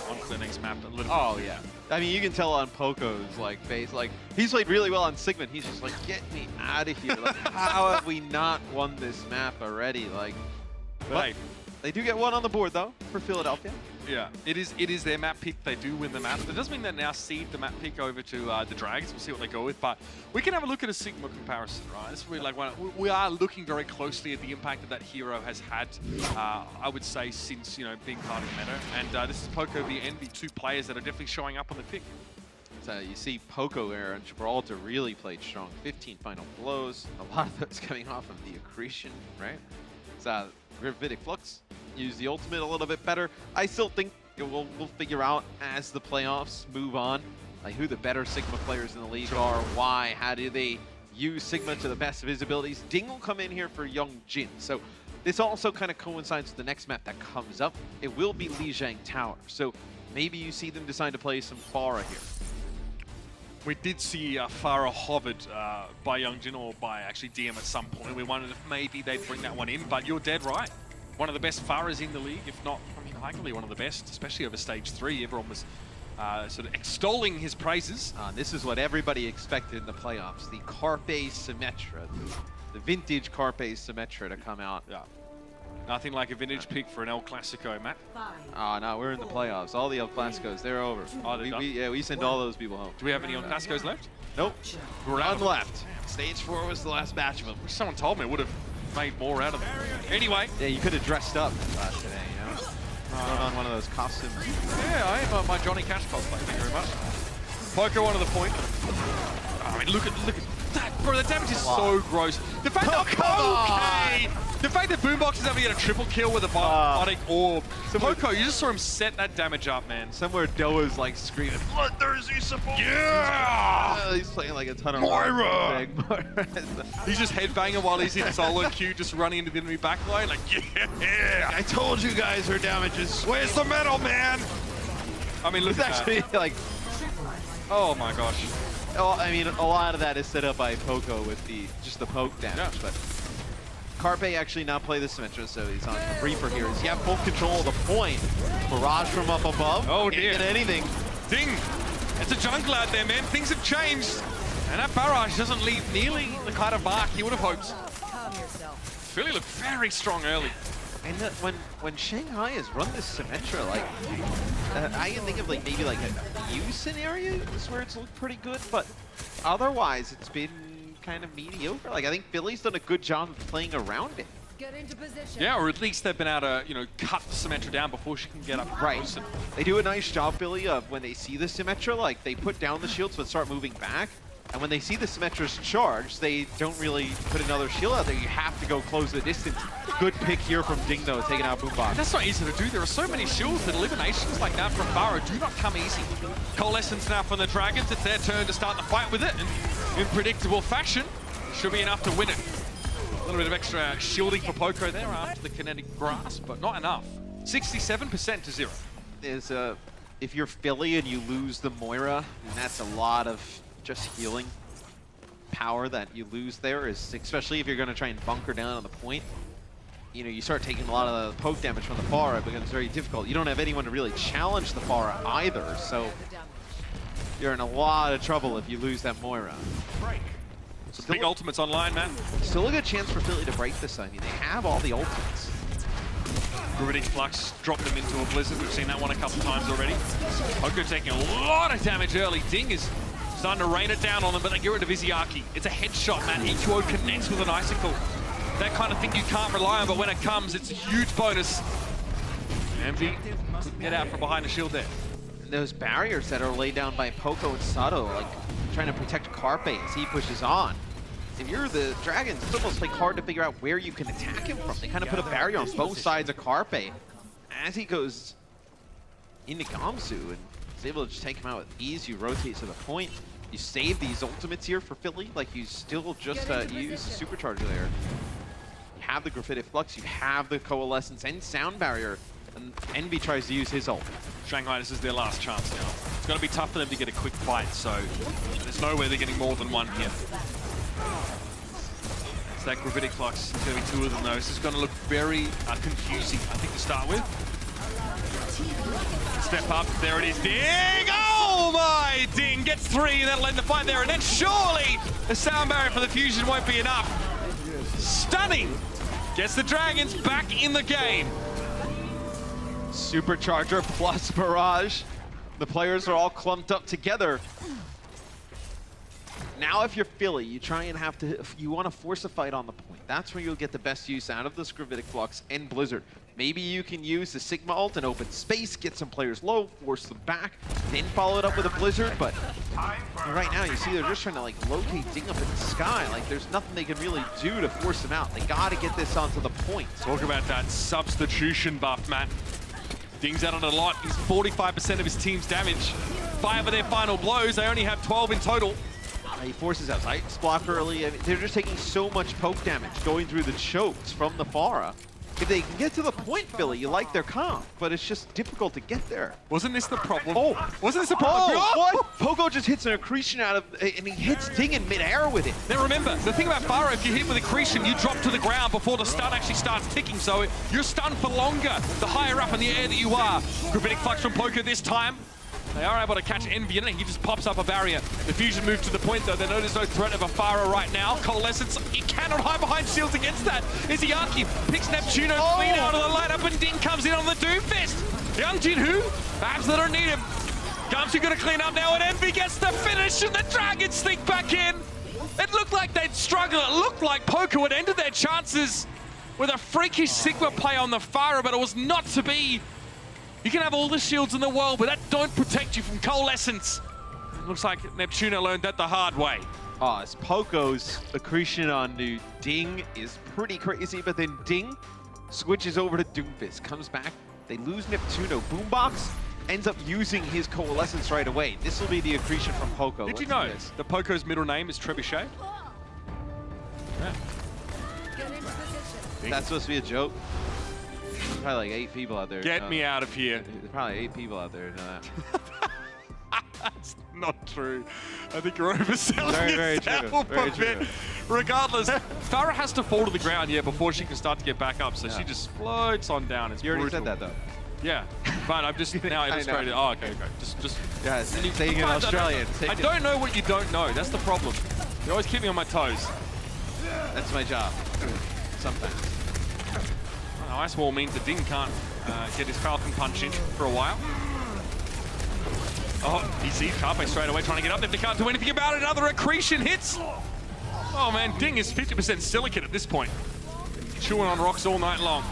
on to the next map a little bit. Oh, yeah. I mean, you can tell on Poco's like face, like he's played really well on Sigmund. He's just like, get me out of here. Like, how have we not won this map already? Like, but they do get one on the board though for Philadelphia. Yeah, it is their map pick. They do win the map. That doesn't mean they now cede the map pick over to the Dragons. We'll see what they go with, but we can have a look at a Sigma comparison, right? This is really like we are looking very closely at the impact that hero has had. I would say since being part of meta, and this is Poco v Envy, two players that are definitely showing up on the pick. So you see Poco there and Gibraltar really played strong. 15 final blows. A lot of those coming off of the accretion, right? So Gravitic Flux use the ultimate a little bit better. I still think we'll figure out as the playoffs move on, like who the better Sigma players in the league are, why, how do they use Sigma to the best of his abilities. Ding will come in here for Young Jin. So this also kind of coincides with the next map that comes up. It will be Lijiang Tower. So maybe you see them decide to play some Pharah here. We did see Pharah hovered by Youngjin or by actually DM at some point. We wondered if maybe they'd bring that one in, but you're dead right. One of the best Pharahs in the league, if not, I mean, arguably one of the best, especially over stage 3. Everyone was sort of extolling his praises. This is what everybody expected in the playoffs. The Carpe Symmetra, the vintage Carpe Symmetra to come out. Yeah. Nothing like a vintage pick for an El Clasico, Matt. Oh, no, we're in the playoffs. All the El Clasicos, they're over. Oh, they're done? Yeah, we send all those people home. Do we have any El Clasicos left? Nope. One left. Stage 4 was the last batch of them. Wish someone told me, would have made more out of them. Anyway. Yeah, you could have dressed up today, Thrown on one of those costumes. Yeah, I am my Johnny Cash cosplay, thank you very much. Poco onto the point. I mean, look at that, bro, the damage is so gross. The fact the fact that Boombox is able to get a triple kill with a biotic orb. Poco, you just saw him set that damage up, man. Somewhere Doa's like screaming, bloodthirsty support! Yeah! He's playing like a ton of Moira! He's just headbanging while he's in solo queue, just running into the enemy backline, like, yeah! I told you guys her damage is... Where's the metal, man? I mean, look at actually that. Like... Oh my gosh. Well, I mean, a lot of that is set up by Poco with just the poke damage, but Carpe actually now play the Symmetra, so he's on Reaper here. He's got full control of the point. Barrage from up above. Oh dear. Can't get anything. Ding! It's a jungle out there, man. Things have changed. And that barrage doesn't leave nearly the kind of mark he would have hoped. Philly looked very strong early. And when Shanghai has run this Symmetra, like, I can think of like maybe like a few scenarios where it's looked pretty good, but otherwise it's been kind of mediocre. Like, I think Philly's done a good job of playing around it. Get into position. Yeah, or at least they've been able to, cut the Symmetra down before she can get up close. Right. They do a nice job, Philly, of when they see the Symmetra, like, they put down the shields but start moving back. And when they see the Symmetra's charge, they don't really put another shield out there. You have to go close the distance. Good pick here from Ding, though, taking out Boombox. That's not easy to do. There are so many shields that eliminations like that from Pharah do not come easy. Coalescence now from the Dragons. It's their turn to start the fight with it. And in predictable fashion, should be enough to win it. A little bit of extra shielding for Poco there after the kinetic grasp, but not enough. 67% to 0. Is if you're Philly and you lose the Moira, and that's a lot of just healing power that you lose there, is especially if you're going to try and bunker down on the point. You start taking a lot of the poke damage from the Pharah, it becomes very difficult. You don't have anyone to really challenge the Pharah either, so you're in a lot of trouble if you lose that Moira. So big ultimates online, man. Still a good chance for Philly to break this. I mean, they have all the ultimates. Gravitic Flux dropped them into a blizzard. We've seen that one a couple times already. Poco taking a lot of damage early. Ding is starting to rain it down on them, but they get rid of Iziaki. It's a headshot, man. EQO connects with an icicle. That kind of thing you can't rely on, but when it comes, it's a huge bonus. Envy couldn't get out from behind the shield there. And those barriers that are laid down by Poco and Sato, like trying to protect Carpe as he pushes on. If you're the Dragons, it's almost like hard to figure out where you can attack him from. They kind of put a barrier on both sides of Carpe as he goes into Gamsu and is able to just take him out with ease. You rotate to the point. You save these ultimates here for Philly, like you still just use the supercharger there. have the Graphitic Flux, you have the Coalescence and Sound Barrier, and Envy tries to use his ult. Shanghai, this is their last chance now. It's going to be tough for them to get a quick fight, so there's no way they're getting more than one here. It's that Gravitic Flux. There's going to be two of them, though. This is going to look very confusing, I think, to start with. Step up. There it is. Ding! Oh, my! Ding gets 3, and that'll end the fight there. And then surely the Sound Barrier for the Fusion won't be enough. Stunning! Gets the Dragons back in the game. Supercharger plus Barrage. The players are all clumped up together. Now if you're Philly, you try and you want to force a fight on the point. That's where you'll get the best use out of this Gravitic Flux and Blizzard. Maybe you can use the Sigma ult and open space, get some players low, force them back, then follow it up with a Blizzard, but right now you see they're just trying to like locate Ding up in the sky. Like there's nothing they can really do to force him out. They gotta get this onto the point. Talk about that substitution buff, Matt. Ding's out on a lot. He's 45% of his team's damage. 5 of their final blows. They only have 12 in total. He forces out Ice Block early. I mean, they're just taking so much poke damage going through the chokes from the Pharah. If they can get to the point, Philly, you like their comp, but it's just difficult to get there. Wasn't this the problem? Oh, wasn't this the problem? Oh, what? Pogo just hits an accretion out of, and he hits Ding in midair with it. Now remember, the thing about Pharah, if you hit with accretion, you drop to the ground before the stun actually starts ticking, so you're stunned for longer the higher up in the air that you are. Gravitic Flux from Poco this time. They are able to catch Envy, and he just pops up a barrier. The Fusion moves to the point, though. They know there's no threat of a Pharah right now. Coalescence, he cannot hide behind shields against that. Izayaki picks Neptuno clean out of the lineup, and Ding comes in on the Doomfist. Young Jinhu, perhaps they don't need him. Gumshoe gonna clean up now, and Envy gets the finish, and the Dragons sneak back in. It looked like they'd struggled. It looked like Poco had ended their chances with a freakish Sigma play on the Pharah, but it was not to be. You can have all the shields in the world, but that don't protect you from Coalescence. Looks like Neptuno learned that the hard way. Oh, it's Poco's accretion onto Ding is pretty crazy, but then Ding switches over to Doomfist, comes back, they lose Neptuno. Boombox ends up using his Coalescence right away. This will be the accretion from Poco. Did you know that Poco's middle name is Trebuchet? Yeah. That's supposed to be a joke? There's probably like 8 people out there. Get me out of here. There's probably 8 people out there who know that. That's not true. I think you're overselling very yourself true. Very a bit. true. Regardless, Pharah has to fall to the ground, before she can start to get back up, so Yeah. she just floats on down. It's You already brutal. said that, though. Yeah, but I'm just now illustrated. Oh, okay. Just. Yeah, saying in Australian. I don't know what you don't know. That's the problem. You always keep me on my toes. That's my job. Sometimes. Ice Wall means that Ding can't get his Falcon Punch in for a while. Oh, he sees Carpe straight away trying to get up there. They can't do anything about it. Another accretion hits. Oh man, Ding is 50% silicate at this point. Chewing on rocks all night long.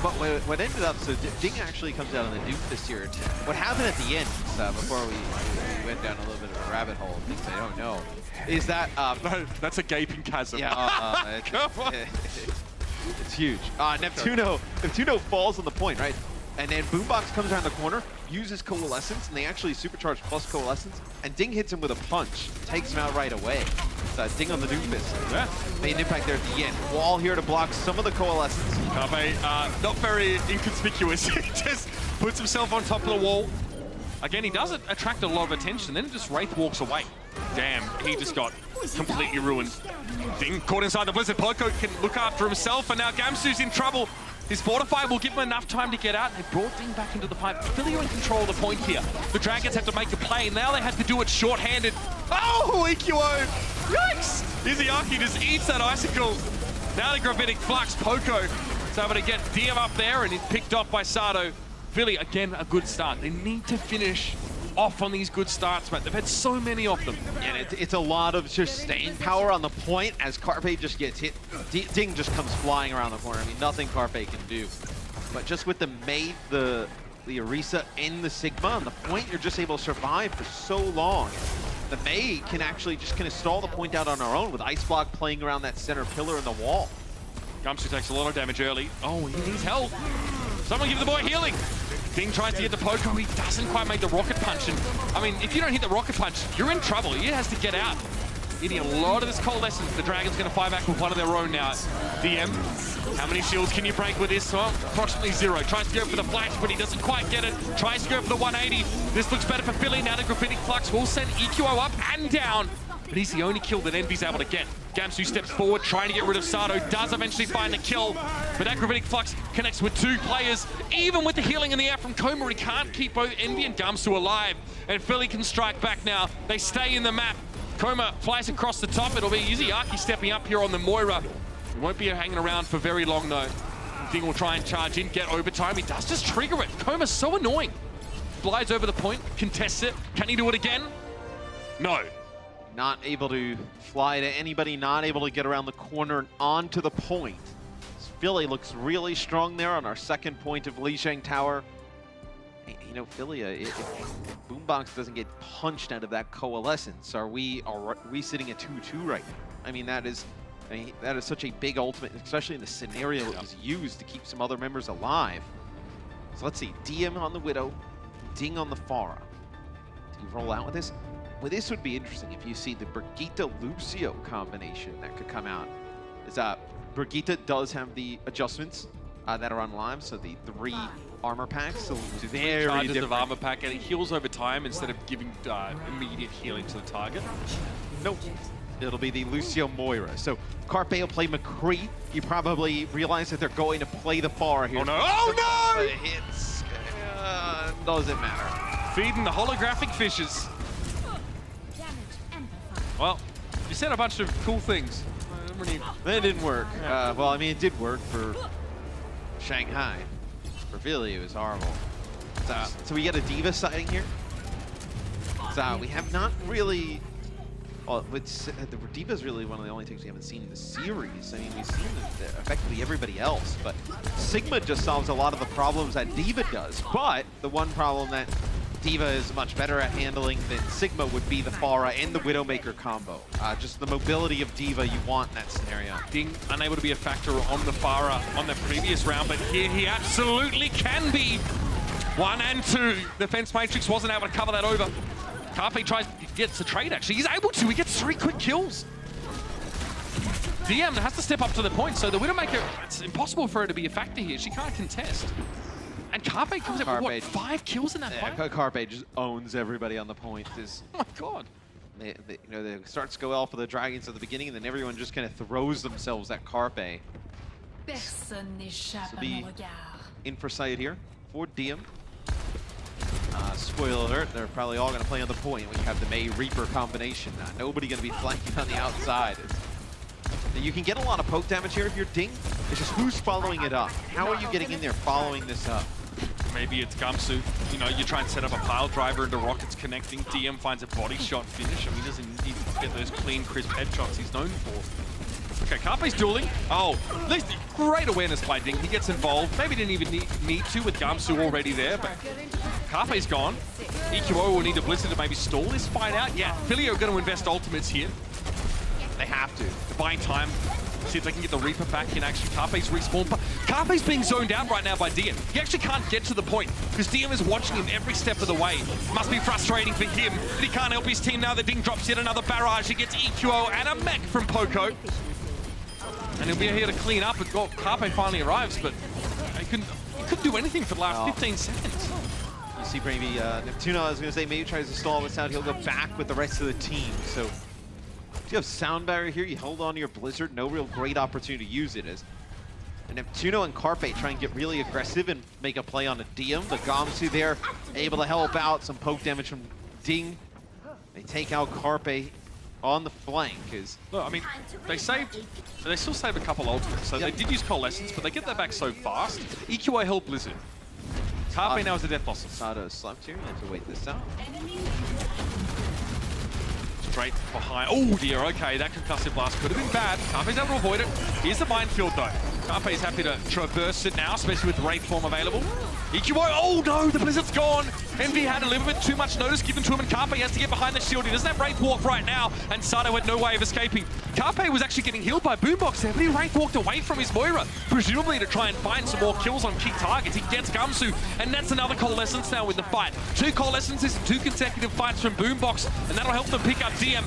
But what ended up, so Ding actually comes out on the Doomfist here. What happened at the end, before we went down a little bit of a rabbit hole, things I don't know, is that... no, that's a gaping chasm. Yeah, come on. It's huge. Neptuno falls on the point, right? And then Boombox comes around the corner, uses Coalescence, and they actually supercharge plus Coalescence, and Ding hits him with a punch, takes him out right away. So Ding on the Doomfist. Yeah. Made an impact there at the end. Wall here to block some of the Coalescence. Carpe, not very inconspicuous. He just puts himself on top of the wall. Again, he does attract a lot of attention, then just Wraith walks away. Damn, he just got completely ruined. Ding caught inside the Blizzard. Poco can look after himself, and now Gamsu's in trouble. His Fortify will give him enough time to get out. They brought Ding back into the fight. Philly are in control of the point here. The Dragons have to make a play. Now they have to do it short-handed. Oh, EQO! Yikes! Izayaki just eats that icicle. Now the Gravitic Flux. Poco is able to get Diem up there, and he's picked off by Sato. Philly, again, a good start. They need to finish off on these good starts, man. They've had so many of them. And it's a lot of just staying power on the point as Carpe just gets hit. Ding just comes flying around the corner. I mean, nothing Carpe can do. But just with the Maid, the Orisa, and the Sigma on the point, you're just able to survive for so long. The Maid can actually just kind of stall the point out on our own with Ice Block playing around that center pillar in the wall. Gumshoe takes a lot of damage early. Oh, he needs help. Someone give the boy healing. Ding tries to get the Poco. He doesn't quite make the rocket punch. And I mean, if you don't hit the rocket punch, you're in trouble. He has to get out. Eating a lot of this coalescence. The Dragon's going to fire back with one of their own now. DM, how many shields can you break with this? Well, approximately 0. Tries to go for the flash, but he doesn't quite get it. Tries to go for the 180. This looks better for Philly. Now the Graffiti Flux will send EQO up and down. But he's the only kill that Envy's able to get. Gamsu steps forward, trying to get rid of Sato. Does eventually find the kill. But that Graffiti Flux connects with 2 players. Even with the healing in the air from Coma, he can't keep both Envy and Gamsu alive. And Philly can strike back now. They stay in the map. Coma flies across the top. It'll be Yuziaki stepping up here on the Moira. He won't be hanging around for very long, though. Ding will try and charge in, get overtime. He does just trigger it. Coma's so annoying. Glides over the point, contests it. Can he do it again? No. Not able to fly to anybody, not able to get around the corner and onto the point. Philly looks really strong there on our second point of Lijiang Tower. You know, Philly, if Boombox doesn't get punched out of that coalescence, are we sitting at 2-2 right now? I mean, that is such a big ultimate, especially in the scenario it was used to keep some other members alive. So let's see, DM on the Widow, Ding on the Pharah. Do you roll out with this? Well, this would be interesting if you see the Brigitte-Lucio combination that could come out. Brigitte does have the adjustments that are on live, so the 3 armor packs, so very charges different. of armor pack, and it heals over time instead of giving immediate healing to the target. Nope. It'll be the Lucio Moira. So Carpe will play McCree. You probably realize that they're going to play the Pharah here. Oh no! Oh no! But it's doesn't matter. Feeding the holographic fishes. Well, you said a bunch of cool things. That didn't work. Well, I mean, it did work for Shanghai. For Philly, it was horrible. So we get a D.Va sighting here. So we have not really... Well, the D.Va's really one of the only things we haven't seen in the series. I mean, we've seen effectively everybody else, but Sigma just solves a lot of the problems that D.Va does. But the one problem that D.Va is much better at handling than Sigma would be the Pharah and the Widowmaker combo. Just the mobility of D.Va you want in that scenario. Ding unable to be a factor on the Pharah on the previous round, but here he absolutely can be. 1 and 2. Defense Matrix wasn't able to cover that over. Carpe gets the trade, actually. He's able to. He gets 3 quick kills. DM has to step up to the point, so the Widowmaker, it's impossible for her to be a factor here. She can't contest. And Carpe comes up with, what, 5 kills in that fight? Carpe just owns everybody on the point. Oh my god. You know, the starts go well for the Dragons at the beginning, and then everyone just kind of throws themselves at Carpe. So be in for sight here for DM. Spoiler alert, they're probably all going to play on the point when you have the May Reaper combination. Nobody going to be flanking on the outside. You can get a lot of poke damage here if you're Ding. It's just who's following it up. How are you getting in there following this up? Maybe it's Gamsu. You know, you try and set up a pile driver into rockets connecting. DM finds a body shot finish. I mean, he doesn't need to get those clean, crisp headshots he's known for. Okay, Carpe's dueling. Oh, great awareness by Ding. He gets involved. Maybe didn't even need to with Gamsu already there, but Carpe's gone. EQO will need a Blizzard to maybe stall this fight out. Yeah, Philly are going to invest ultimates here. They have to. Buying time. See if they can get the Reaper back in action. Carpe's respawn. But Carpe's being zoned out right now by DM. He actually can't get to the point because DM is watching him every step of the way. Must be frustrating for him that he can't help his team now that Ding drops yet another barrage. He gets EQO and a mech from Poco. And he'll be here to clean up. And Carpe finally arrives, but he couldn't do anything for the last 15 seconds. You see maybe Neptuna, I was going to say, maybe tries to stall this out. He'll go back with the rest of the team. So if you have sound barrier here, you hold on to your Blizzard. No real great opportunity to use it as. And Neptuno and Carpe try and get really aggressive and make a play on a DM. The Gamsu there able to help out. Some poke damage from Ding. They take out Carpe on the flank. Look, I mean, they still saved a couple ultimates. So they did use Coalescence, but they get that back so fast. EQA held Blizzard. Carpe now is the death boss. Sato is slumped here. You have to wait this out. Straight behind. Oh dear, okay, that concussive blast could have been bad. Carpe's able to avoid it. Here's the minefield though. Carpe's happy to traverse it now, especially with Wraith form available. EQO, oh no, the Blizzard's gone. Envy had a little bit too much notice given to him, and Carpe has to get behind the shield. He doesn't have Wraith Walk right now, and Sato had no way of escaping. Carpe was actually getting healed by Boombox there, but he Wraith Walked away from his Moira, presumably to try and find some more kills on key targets. He gets Gamsu, and that's another Coalescence now in the fight. 2 Coalescences in 2 consecutive fights from Boombox, and that'll help them pick up DM.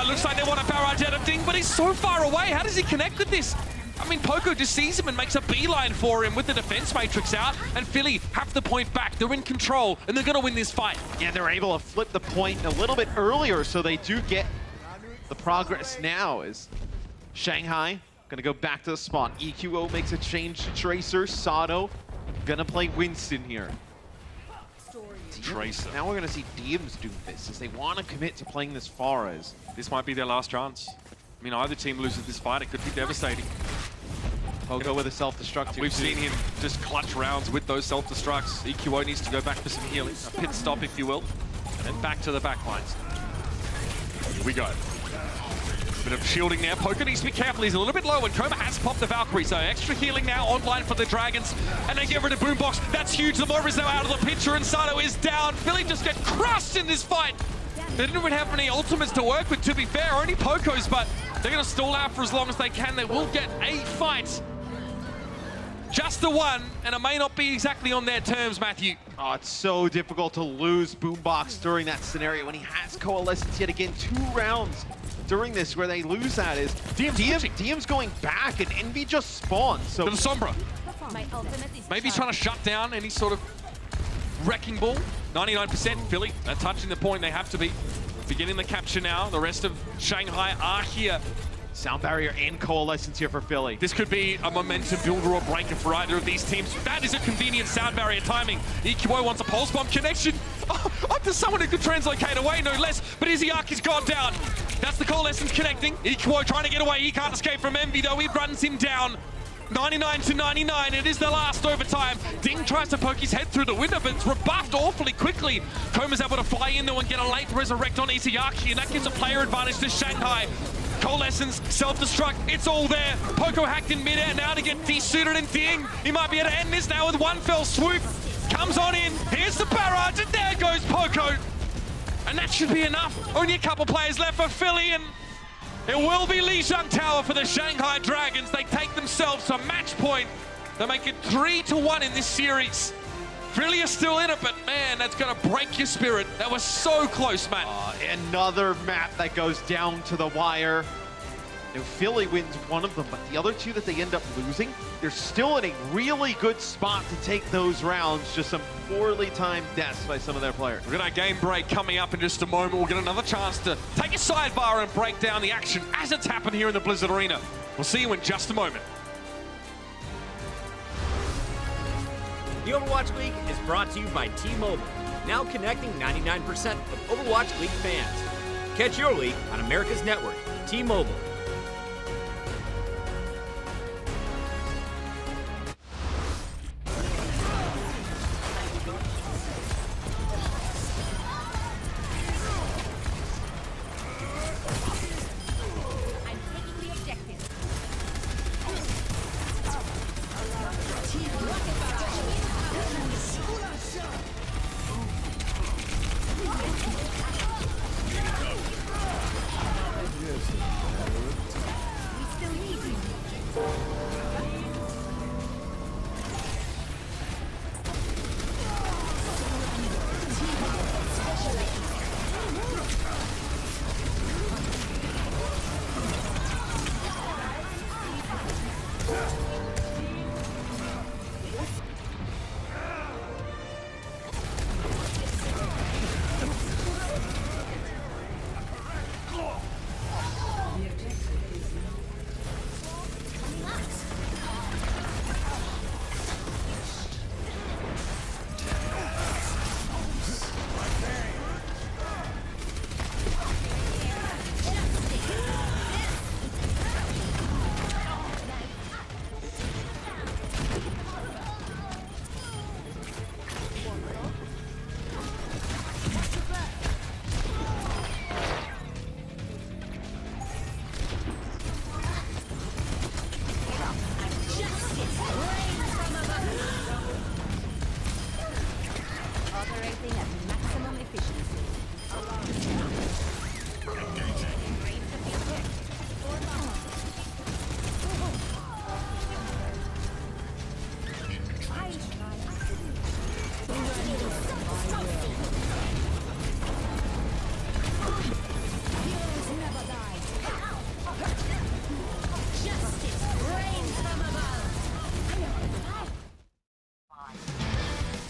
Looks like they want a barrage out of Ding, but he's so far away. How does he connect with this? I mean, Poco just sees him and makes a beeline for him with the defense matrix out, and Philly have the point back. They're in control, and they're going to win this fight. Yeah, they're able to flip the point a little bit earlier, so they do get the progress now as Shanghai going to go back to the spawn. EQO makes a change to Tracer. Sato going to play Winston here. Tracer. Now we're going to see Diem's do this, as they want to commit to playing this far as. This might be their last chance. I mean, either team loses this fight, it could be devastating. Poco with a self-destruct. We've seen him just clutch rounds with those self-destructs. EQO needs to go back for some healing, a pit stop if you will, and then back to the back lines. Here we go. Bit of shielding now. Poco needs to be careful. He's a little bit low, and Coma has popped the Valkyrie, so extra healing now online for the Dragons, and they get rid of Boombox. That's huge. The Moira is now out of the picture, and Sato is down. Philly just get crushed in this fight. They didn't even have any ultimates to work with, to be fair. Only Poco's, but they're going to stall out for as long as they can. They will get a fight. Just the one, and it may not be exactly on their terms, Matthew. Oh, it's so difficult to lose Boombox during that scenario when he has Coalescence yet again. 2 rounds during this where they lose that is Diem's going back, and Envy just spawns. So to the Sombra. Maybe he's trying to shut down any sort of wrecking ball. 99% Philly are touching the point they have to be. Beginning the capture now. The rest of Shanghai are here. Sound barrier and Coalescence here for Philly. This could be a momentum builder or breaker for either of these teams. That is a convenient sound barrier timing. EQO wants a pulse bomb connection. Up to someone who could translocate away, no less. But Izzyarki's gone down. That's the Coalescence connecting. EQO trying to get away. He can't escape from Envy, though. He runs him down. 99 to 99, it is the last overtime. Ding tries to poke his head through the window, but it's rebuffed awfully quickly. Coma's able to fly in there and get a late resurrect on Izzyarki, and that gives a player advantage to Shanghai. Coalescence, self-destruct, it's all there. Poco hacked in mid-air now to get desuited, and Ding, he might be able to end this now with one fell swoop. Comes on in, here's the barrage, and there goes Poco. And that should be enough. Only a couple players left for Philly, and it will be Lijiang Tower for the Shanghai Dragons. They take themselves a match point. They make it 3-1 in this series. Philly is still in it, but man, that's gonna break your spirit. That was so close, man. Another map that goes down to the wire. Now, Philly wins one of them, but the other 2 that they end up losing, they're still in a really good spot to take those rounds. Just some poorly timed deaths by some of their players. We've got our game break coming up in just a moment. We'll get another chance to take a sidebar and break down the action as it's happened here in the Blizzard Arena. We'll see you in just a moment. The Overwatch League is brought to you by T-Mobile, now connecting 99% of Overwatch League fans. Catch your league on America's network, T-Mobile.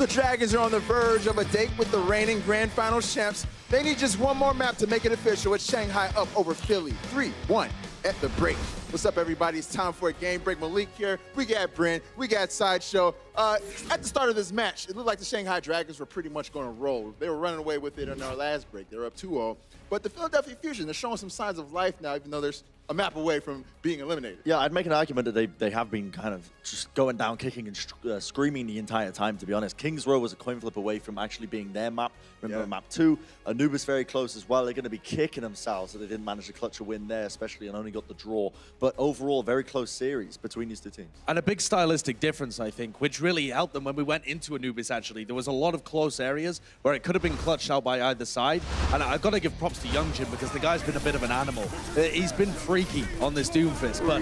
The Dragons are on the verge of a date with the reigning Grand Finals champs. They need just one more map to make it official with Shanghai up over Philly 3-1 at the break. What's up, everybody? It's time for a game break. Malik here. We got Brent. We got Sideshow. At the start of this match, it looked like the Shanghai Dragons were pretty much going to roll. They were running away with it in our last break. They were up 2-0. But the Philadelphia Fusion, they're showing some signs of life now, even though there's a map away from being eliminated. Yeah, I'd make an argument that they have been kind of just going down, kicking and screaming the entire time, to be honest. Kings Row was a coin flip away from actually being their map. Remember map 2. Anubis very close as well. They're going to be kicking themselves that they didn't manage to clutch a win there, especially, and only got the draw. But overall, very close series between these two teams. And a big stylistic difference, I think, which really helped them when we went into Anubis, actually. There was a lot of close areas where it could have been clutched out by either side. And I've got to give props to Youngjin because the guy's been a bit of an animal. He's been freaky on this Doomfist, but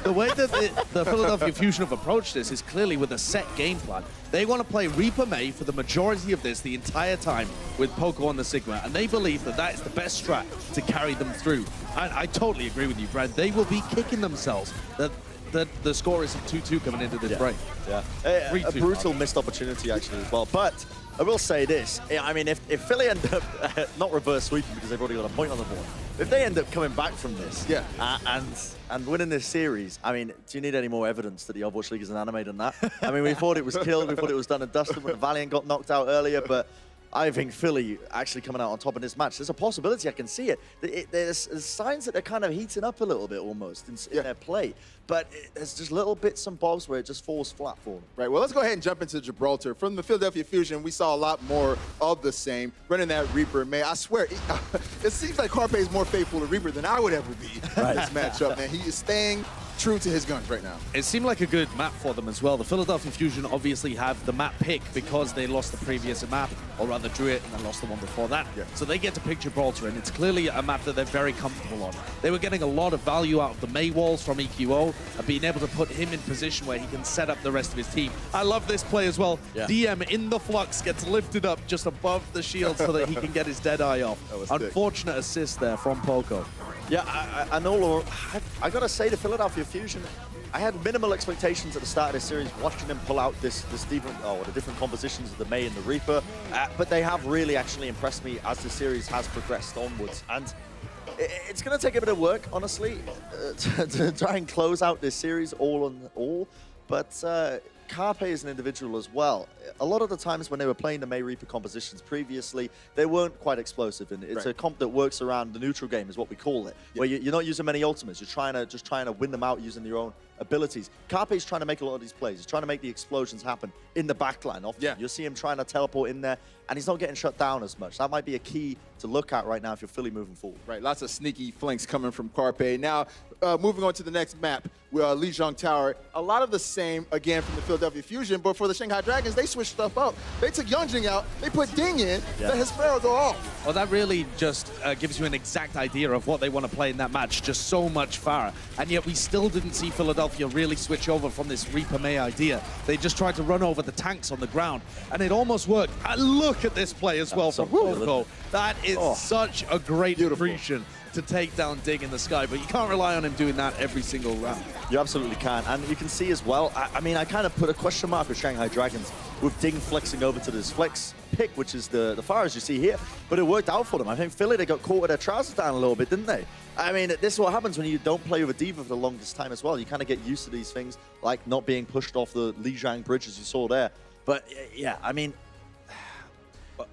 the way that the Philadelphia Fusion have approached this is clearly with a set game plan. They want to play Reaper Mei for the majority of this the entire time with Poco on the Sigma, and they believe that that is the best strat to carry them through. And I totally agree with you, Brad. They will be kicking themselves. The score is 2-2 coming into this break. Yeah, a brutal missed opportunity actually as well. But I will say this, I mean, if Philly end up not reverse sweeping because they've already got a point on the board, if they end up coming back from this and winning this series, I mean, do you need any more evidence that the Overwatch League is an anime than that? I mean, we thought it was killed, we thought it was done and dusted when Valiant got knocked out earlier, but I think Philly actually coming out on top in this match. There's a possibility, I can see it. There's signs that they're kind of heating up a little bit almost in their play. But there's just little bits and bobs where it just falls flat for them. Right, well, let's go ahead and jump into Gibraltar. From the Philadelphia Fusion, we saw a lot more of the same. Running that Reaper, man, I swear, it seems like Carpe is more faithful to Reaper than I would ever be in this matchup, man. He is staying true to his guns right now. It seemed like a good map for them as well. The Philadelphia Fusion obviously have the map pick because they lost the previous map, or rather drew it and then lost the one before that. So they get to pick Gibraltar, and it's clearly a map that they're very comfortable on. They were getting a lot of value out of the Mei walls from EQO, and being able to put him in position where he can set up the rest of his team. I love this play as well. DM in the flux gets lifted up just above the shield so that he can get his Deadeye off. Unfortunate assist there from Poco. Yeah, I gotta say, the Philadelphia Fusion, I had minimal expectations at the start of this series, watching them pull out the different compositions of the Mei and the Reaper, but they have really actually impressed me as the series has progressed onwards. And it's going to take a bit of work, honestly, to try and close out this series all in all, but Carpe is an individual as well. A lot of the times when they were playing the Mei Reaper compositions previously, they weren't quite explosive, and it's a comp that works around the neutral game is what we call it, where you're not using many ultimates, you're just trying to win them out using your own abilities. Carpe's trying to make a lot of these plays. He's trying to make the explosions happen in the backline often. You'll see him trying to teleport in there, and he's not getting shut down as much. That might be a key to look at right now if you're Philly moving forward. Right, lots of sneaky flanks coming from Carpe. Now, moving on to the next map, Lijiang Tower. A lot of the same, again, from the Philadelphia Fusion, but for the Shanghai Dragons, they switched stuff up. They took Youngjin out, they put Ding in, let his Sparrow go off. Well, that really just gives you an exact idea of what they want to play in that match, just so much far. And yet we still didn't see Philadelphia really switch over from this Reaper Mei idea. They just tried to run over the tanks on the ground, and it almost worked. And look at this play as well from Poco. That is such a great accretion to take down Dig in the sky, but you can't rely on him doing that every single round. You absolutely can, and you can see as well, I mean, I kind of put a question mark with Shanghai Dragons with Ding flexing over to this flex pick, which is the fire as you see here, but it worked out for them. I think Philly, they got caught with their trousers down a little bit, didn't they? I mean, this is what happens when you don't play with a diva for the longest time as well. You kind of get used to these things, like not being pushed off the Lijiang bridge as you saw there. But yeah, I mean,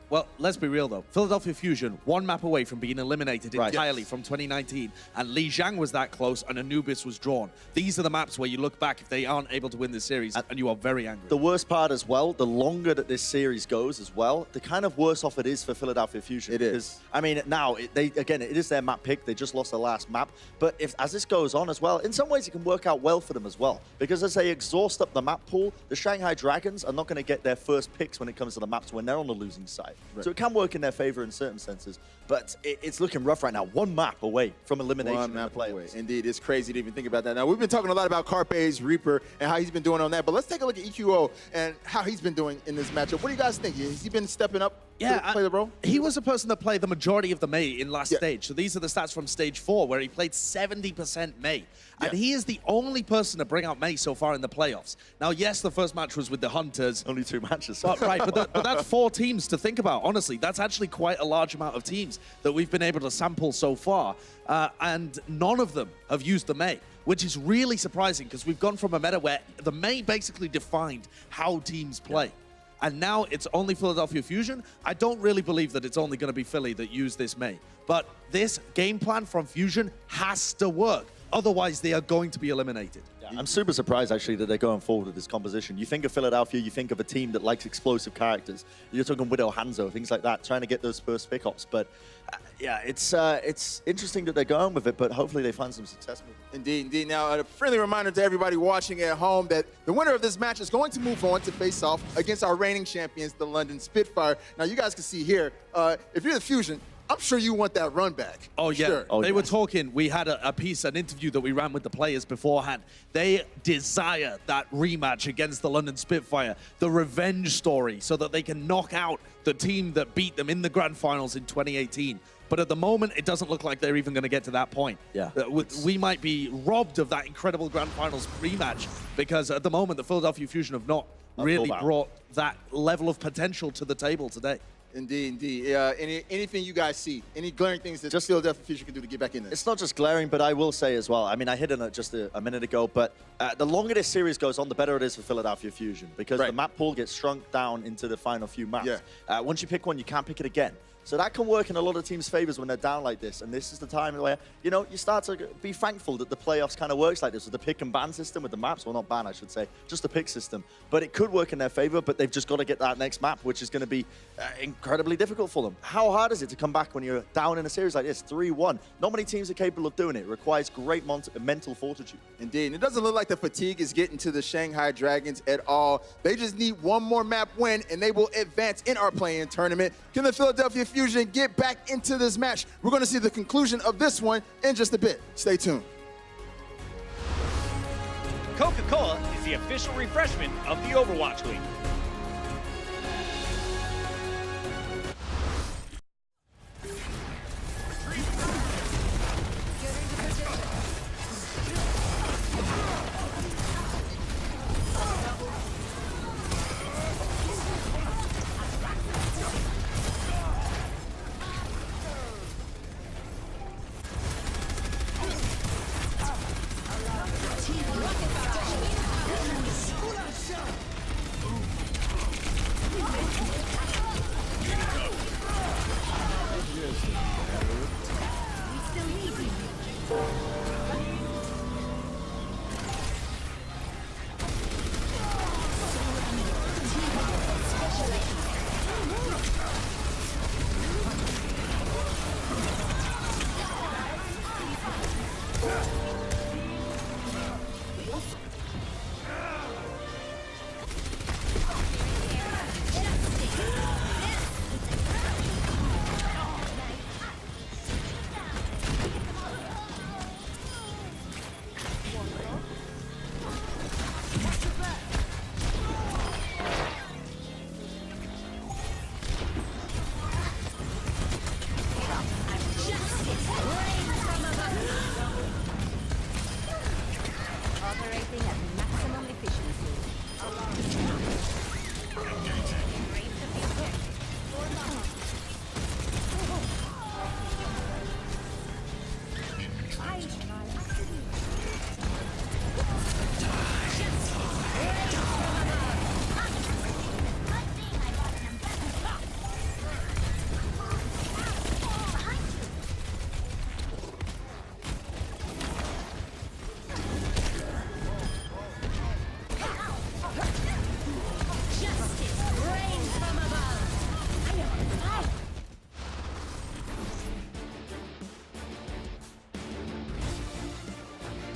well, let's be real though. Philadelphia Fusion, one map away from being eliminated entirely from 2019, and Lijiang was that close, and Anubis was drawn. These are the maps where you look back if they aren't able to win this series, and you are very angry. The worst part as well, the longer that this series goes as well, the kind of worse off it is for Philadelphia Fusion. It is. I mean, now, again, it is their map pick. They just lost their last map. But as this goes on as well, in some ways it can work out well for them as well. Because as they exhaust up the map pool, the Shanghai Dragons are not going to get their first picks when it comes to the maps when they're on the losing side. So it can work in their favor in certain senses, but it's looking rough right now. One map away from elimination. One map away. Indeed, it's crazy to even think about that. Now, we've been talking a lot about Carpe's Reaper and how he's been doing on that, but let's take a look at EQO and how he's been doing in this matchup. What do you guys think? Has he been stepping up to play the role? He was the person that played the majority of the Mei in last stage. So these are the stats from stage 4, where he played 70% Mei. And he is the only person to bring out Mei so far in the playoffs. Now, yes, the first match was with the Hunters. Only 2 matches. Right, but that's 4 teams to think about. Honestly, that's actually quite a large amount of teams that we've been able to sample so far. And none of them have used the Mei, which is really surprising because we've gone from a meta where the Mei basically defined how teams play. And now it's only Philadelphia Fusion. I don't really believe that it's only going to be Philly that use this Mei. But this game plan from Fusion has to work. Otherwise, they are going to be eliminated. I'm super surprised, actually, that they're going forward with this composition. You think of Philadelphia, you think of a team that likes explosive characters. You're talking Widow Hanzo, things like that, trying to get those first pickups. But yeah, it's interesting that they're going with it, but hopefully they find some success with it. Indeed, indeed. Now, a friendly reminder to everybody watching at home that the winner of this match is going to move on to face off against our reigning champions, the London Spitfire. Now, you guys can see here, if you're the Fusion, I'm sure you want that run back. Oh, yeah. Sure. They were talking. We had a piece, an interview that we ran with the players beforehand. They desire that rematch against the London Spitfire, the revenge story, so that they can knock out the team that beat them in the grand finals in 2018. But at the moment, it doesn't look like they're even going to get to that point. Yeah. We might be robbed of that incredible grand finals rematch because at the moment, the Philadelphia Fusion have not really brought that level of potential to the table today. Indeed, indeed. Anything you guys see? Any glaring things that just Philadelphia Fusion can do to get back in there? It's not just glaring, but I will say as well, I mean, I hit on it just a minute ago, but the longer this series goes on, the better it is for Philadelphia Fusion because the map pool gets shrunk down into the final few maps. Once you pick one, you can't pick it again. So that can work in a lot of teams' favors when they're down like this. And this is the time where, you know, you start to be thankful that the playoffs kind of works like this with the pick and ban system with the maps. Well, not ban, I should say, just the pick system. But it could work in their favor, but they've just got to get that next map, which is going to be incredibly difficult for them. How hard is it to come back when you're down in a series like this, 3-1? Not many teams are capable of doing it. It requires great mental fortitude. Indeed. And it doesn't look like the fatigue is getting to the Shanghai Dragons at all. They just need one more map win, and they will advance in our play-in tournament. Can the Philadelphia Fusion get back into this match? We're going to see the conclusion of this one in just a bit. Stay tuned. Coca-Cola is the official refreshment of the Overwatch League.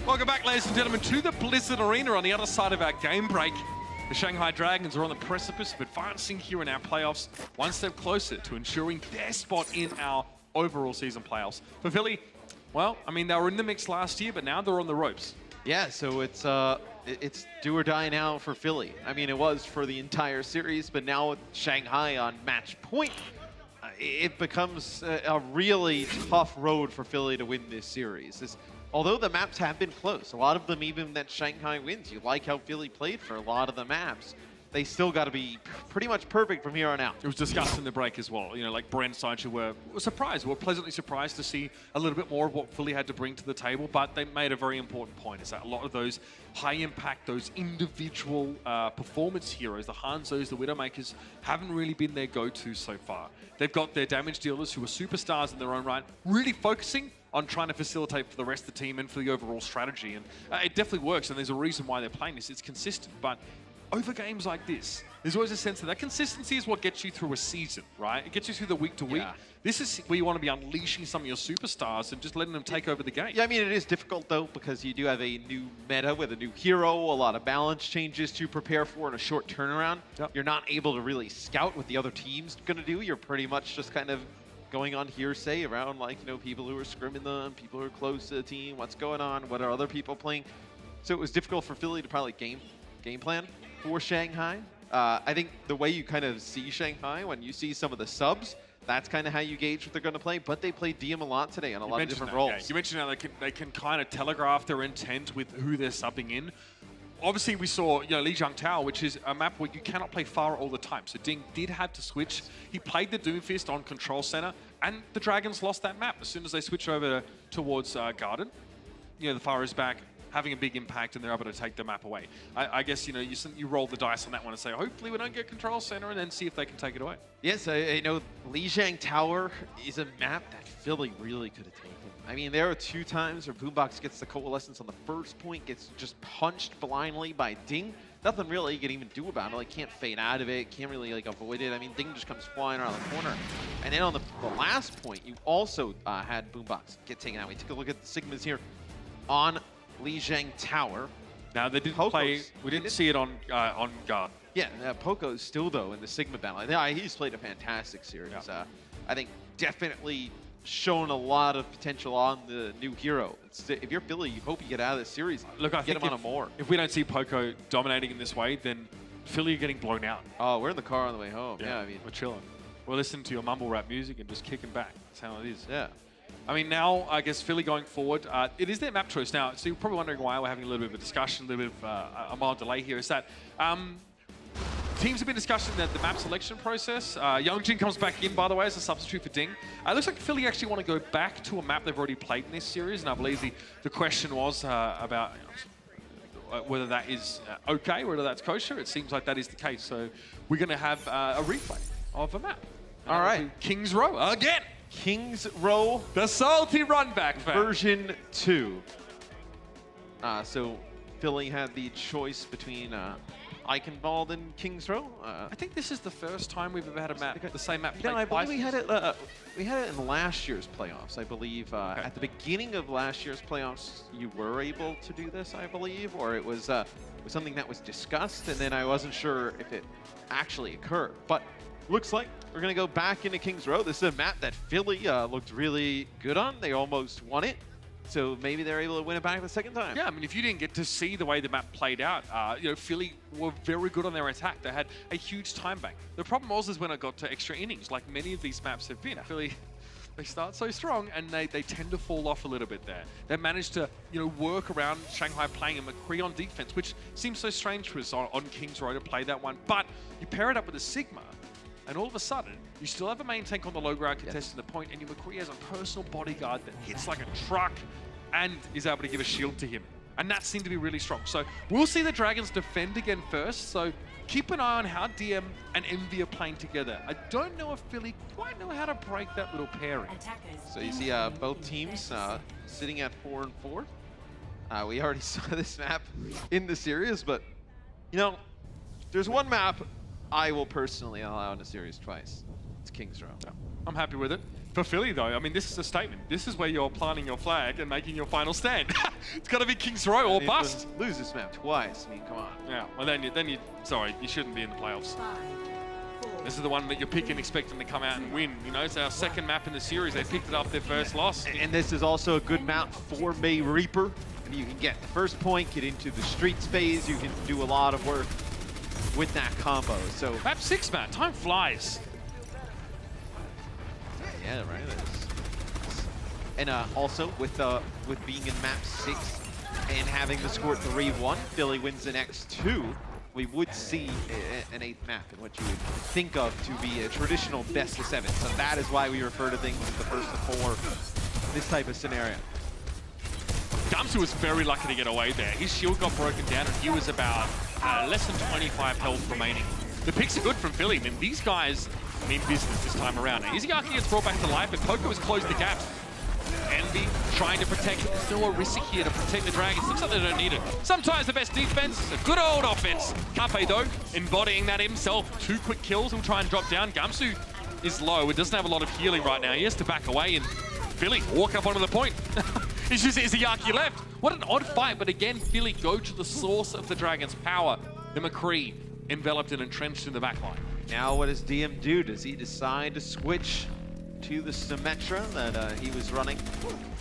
Welcome back, ladies and gentlemen, to the Blizzard Arena on the other side of our game break. The Shanghai Dragons are on the precipice of advancing here in our playoffs, one step closer to ensuring their spot in our overall season playoffs. For Philly, well, I mean, they were in the mix last year, but now they're on the ropes. Yeah, so it's it's do or die now for Philly. I mean, it was for the entire series, but now with Shanghai on match point, it becomes a really tough road for Philly to win this series. Although the maps have been close, a lot of them even that Shanghai wins, you like how Philly played for a lot of the maps. They still got to be pretty much perfect from here on out. It was discussed in the break as well. You know, like Brent Sancho were surprised, were pleasantly surprised to see a little bit more of what Philly had to bring to the table, but they made a very important point, is that a lot of those high impact, those individual performance heroes, the Hanzos, the Widowmakers, haven't really been their go-to so far. They've got their damage dealers who are superstars in their own right, really focusing on trying to facilitate for the rest of the team and for the overall strategy. And it definitely works, and there's a reason why they're playing this. It's consistent, but over games like this, there's always a sense that consistency is what gets you through a season, right? It gets you through the week to week. This is where you want to be unleashing some of your superstars and just letting them take over the game. Yeah, I mean, it is difficult, though, because you do have a new meta with a new hero, a lot of balance changes to prepare for in a short turnaround. You're not able to really scout what the other team's going to do. You're pretty much just kind of going on hearsay around, like, you know, people who are scrimming them, people who are close to the team, what's going on, what are other people playing. So it was difficult for Philly to probably game plan for Shanghai. I think the way you kind of see Shanghai, when you see some of the subs, that's kind of how you gauge what they're going to play. But they played DM a lot today on a lot of different roles. Yeah. You mentioned how they can kind of telegraph their intent with who they're subbing in. Obviously, we saw, you know, Lijiang Tower, which is a map where you cannot play Pharah all the time. So Ding did have to switch. He played the Doomfist on Control Center, and the Dragons lost that map as soon as they switch over towards Garden. You know, the Pharah is back, having a big impact, and they're able to take the map away. I guess, you know, you roll the dice on that one and say, hopefully we don't get Control Center, and then see if they can take it away. Yes, I know Lijiang Tower is a map that Philly really could have taken. I mean, there are 2 times where Boombox gets the Coalescence on the first point, gets just punched blindly by Ding. Nothing really you can even do about it. Like, can't fade out of it, can't really, like, avoid it. I mean, Ding just comes flying around the corner. And then on the last point, you also had Boombox get taken out. We take a look at the Sigmas here on Lijiang Tower. Now, they didn't play, we didn't see it on Guard. Yeah, Poco's still, though, in the Sigma battle. Yeah, he's played a fantastic series. Yeah. I think definitely shown a lot of potential on the new hero. If you're Philly, you hope you get out of this series. Look, I get think him on a more. If we don't see Poco dominating in this way, then Philly are getting blown out. Oh, we're in the car on the way home. Yeah, I mean, we're chilling. We're listening to your mumble rap music and just kicking back. That's how it is. Yeah. I mean, now, I guess Philly going forward, it is their map choice now. So you're probably wondering why we're having a little bit of a discussion, a little bit of a mild delay here. Is that teams have been discussing the map selection process. Youngjin comes back in, by the way, as a substitute for Ding. It looks like Philly actually want to go back to a map they've already played in this series, and I believe the question was about whether that is okay, whether that's kosher. It seems like that is the case. So we're going to have a replay of a map. All right. Kings Row again. Kings Row. The salty run back version 2. So Philly had the choice between Eichenwald and Kings Row. I think this is the first time we've ever had a map, the same map. No, I believe we had it in last year's playoffs. I believe at the beginning of last year's playoffs, you were able to do this, I believe, or it was something that was discussed, and then I wasn't sure if it actually occurred. But looks like we're going to go back into Kings Row. This is a map that Philly looked really good on. They almost won it. So maybe they're able to win it back the second time. Yeah, I mean, if you didn't get to see the way the map played out, you know, Philly were very good on their attack. They had a huge time bank. The problem was is when it got to extra innings, like many of these maps have been. Philly, they start so strong and they tend to fall off a little bit there. They managed to, you know, work around Shanghai playing a McCree on defense, which seems so strange for us on Kings Row to play that one. But you pair it up with a Sigma, and all of a sudden, you still have a main tank on the low ground contesting the point, and your McCree has a personal bodyguard that hits like a truck and is able to give a shield to him. And that seemed to be really strong. So we'll see the Dragons defend again first, so keep an eye on how DM and Envy are playing together. I don't know if Philly quite know how to break that little pairing. So you see both teams sitting at 4 and 4. We already saw this map in the series, but, you know, there's one map I will personally allow in a series twice. It's Kings Row. Yeah, I'm happy with it. For Philly, though, I mean, this is a statement. This is where you're planting your flag and making your final stand. It's got to be Kings Row or bust. Lose this map twice. I mean, come on. Yeah, well, then you sorry, you shouldn't be in the playoffs. This is the one that you're picking, expecting to come out and win. You know, it's our second map in the series. They picked it up their first loss. And this is also a good map for May Reaper. If you can get the first point, get into the streets phase, you can do a lot of work with that combo. So Map 6, man, time flies. yeah, right. And also with being in map 6 and having the score 3-1, Philly wins the next 2. We would see an 8th map in what you would think of to be a traditional best of 7. So that is why we refer to things as the first of 4, this type of scenario. Gamsu was very lucky to get away there. His shield got broken down and he was about less than 25 health remaining. The picks are good from Philly. I mean, these guys mean business this time around. Now, Izayaki gets brought back to life, but Poco has closed the gap. Envy trying to protect. There's no Orisa here to protect the Dragons. Looks like they don't need it. Sometimes the best defense is a good old offense. Kape, though, embodying that himself. 2 quick kills. He'll try and drop down. Gamsu is low. It doesn't have a lot of healing right now. He has to back away, and Philly walk up onto the point. It's just Izayaki left. What an odd fight, but again, Philly go to the source of the Dragons' power. The McCree enveloped and entrenched in the backline. Now what does DM do? Does he decide to switch to the Symmetra that he was running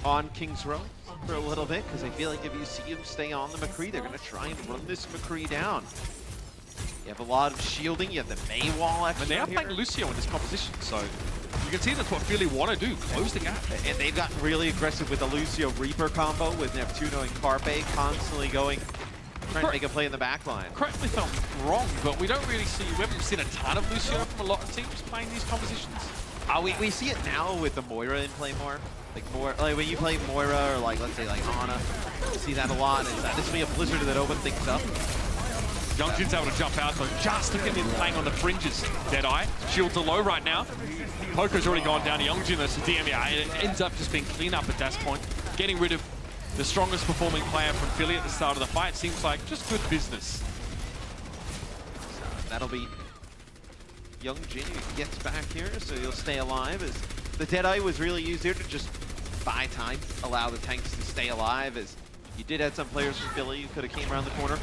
on King's Row for a little bit? Because I feel like if you see him stay on the McCree, they're going to try and run this McCree down. You have a lot of shielding, you have the Mei wall extra. And they are playing Lucio in this composition, so you can see that's what Philly want to do, close the gap. And they've gotten really aggressive with the Lucio Reaper combo with Neptuno and Carpe constantly going, trying to make a play in the back line. Correct me if I'm wrong, but we don't really see, we haven't seen a ton of Lucio from a lot of teams playing these compositions. We see it now with the Moira in play more. Like when you play Moira or like, let's say like Ana, you see that a lot. And this will be a Blizzard that open things up. Youngjin's able to jump out, though, just to get in playing on the fringes. Deadeye, shields are low right now. Poco's already gone down to Youngjin, though, so DM, yeah, it ends up just being clean up at that point. Getting rid of the strongest performing player from Philly at the start of the fight seems like just good business. So that'll be Youngjin who gets back here, so he'll stay alive. As the Deadeye was really used here to just buy time, allow the tanks to stay alive, as you did have some players from Philly who could have came around the corner,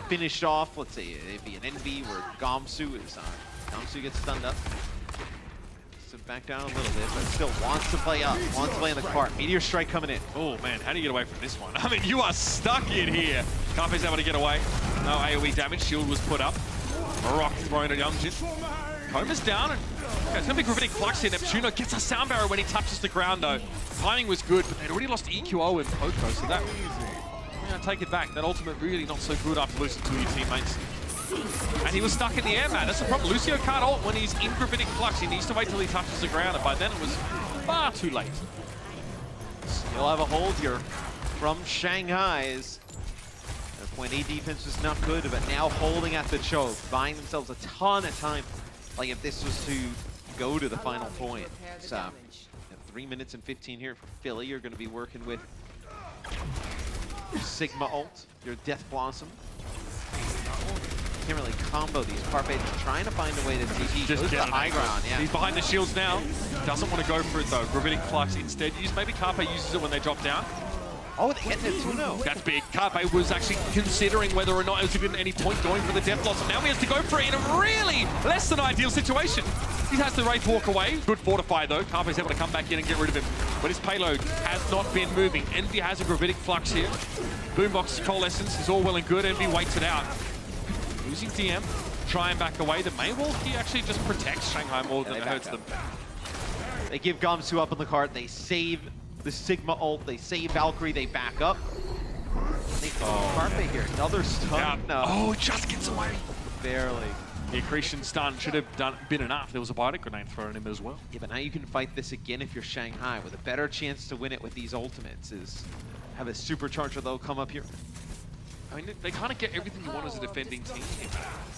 finished off, let's say it'd be an Envy where Gamsu is Gamsu gets stunned up. So back down a little bit, but still wants to play up, wants to play in the cart. Meteor Strike coming in. Oh man, how do you get away from this one? I mean, you are stuck in here. Carpe's able to get away. No AoE damage, shield was put up. Rock thrown at Youngjin. Coma's down, and okay, it's gonna be Gravitic Flux here. Neptuno gets a sound barrier when he touches the ground though. Timing was good, but they'd already lost EQO and Poco, so that, yeah, take it back. That ultimate really not so good after losing 2 of your teammates. And he was stuck in the air, man. That's the problem. Lucio can't ult when he's in Gravitic Flux. He needs to wait till he touches the ground, and by then it was far too late. Still have a hold here from Shanghai's. Their point A defense was not good, but now holding at the choke, buying themselves a ton of time. Like if this was to go to the final point. So 3 minutes and 15 here for Philly. You're going to be working with your Sigma ult, your Death Blossom. Can't really combo these. Carpe trying to find a way to TP. Just the high ground, yeah. He's behind the shields now. Doesn't want to go for it though. Gravitic Flux instead. Maybe Carpe uses it when they drop down. Oh, they get Neptuno. That's big. Carpe was actually considering whether or not it was even any point going for the Death Blossom. Now he has to go for it in a really less than ideal situation. He has the Wraith walk away. Good fortify though. Carpe's able to come back in and get rid of him. But his payload has not been moving. Envy has a Gravitic Flux here. Boombox Coalescence is all well and good. Envy waits it out. Losing DM, try and back away. The Mei wall here actually just protects Shanghai more than it hurts them. They give Gamsu up on the cart. They save the Sigma ult. They save Valkyrie. They back up. They Carpe here. Another stun. Yeah. No. Oh, it just gets away. Barely. The accretion stun should have been enough. There was a biotic grenade thrown in him as well. Yeah, but now you can fight this again if you're Shanghai with a better chance to win it with these ultimates. Is have a supercharger though come up here. I mean, they kind of get everything you want as a defending team.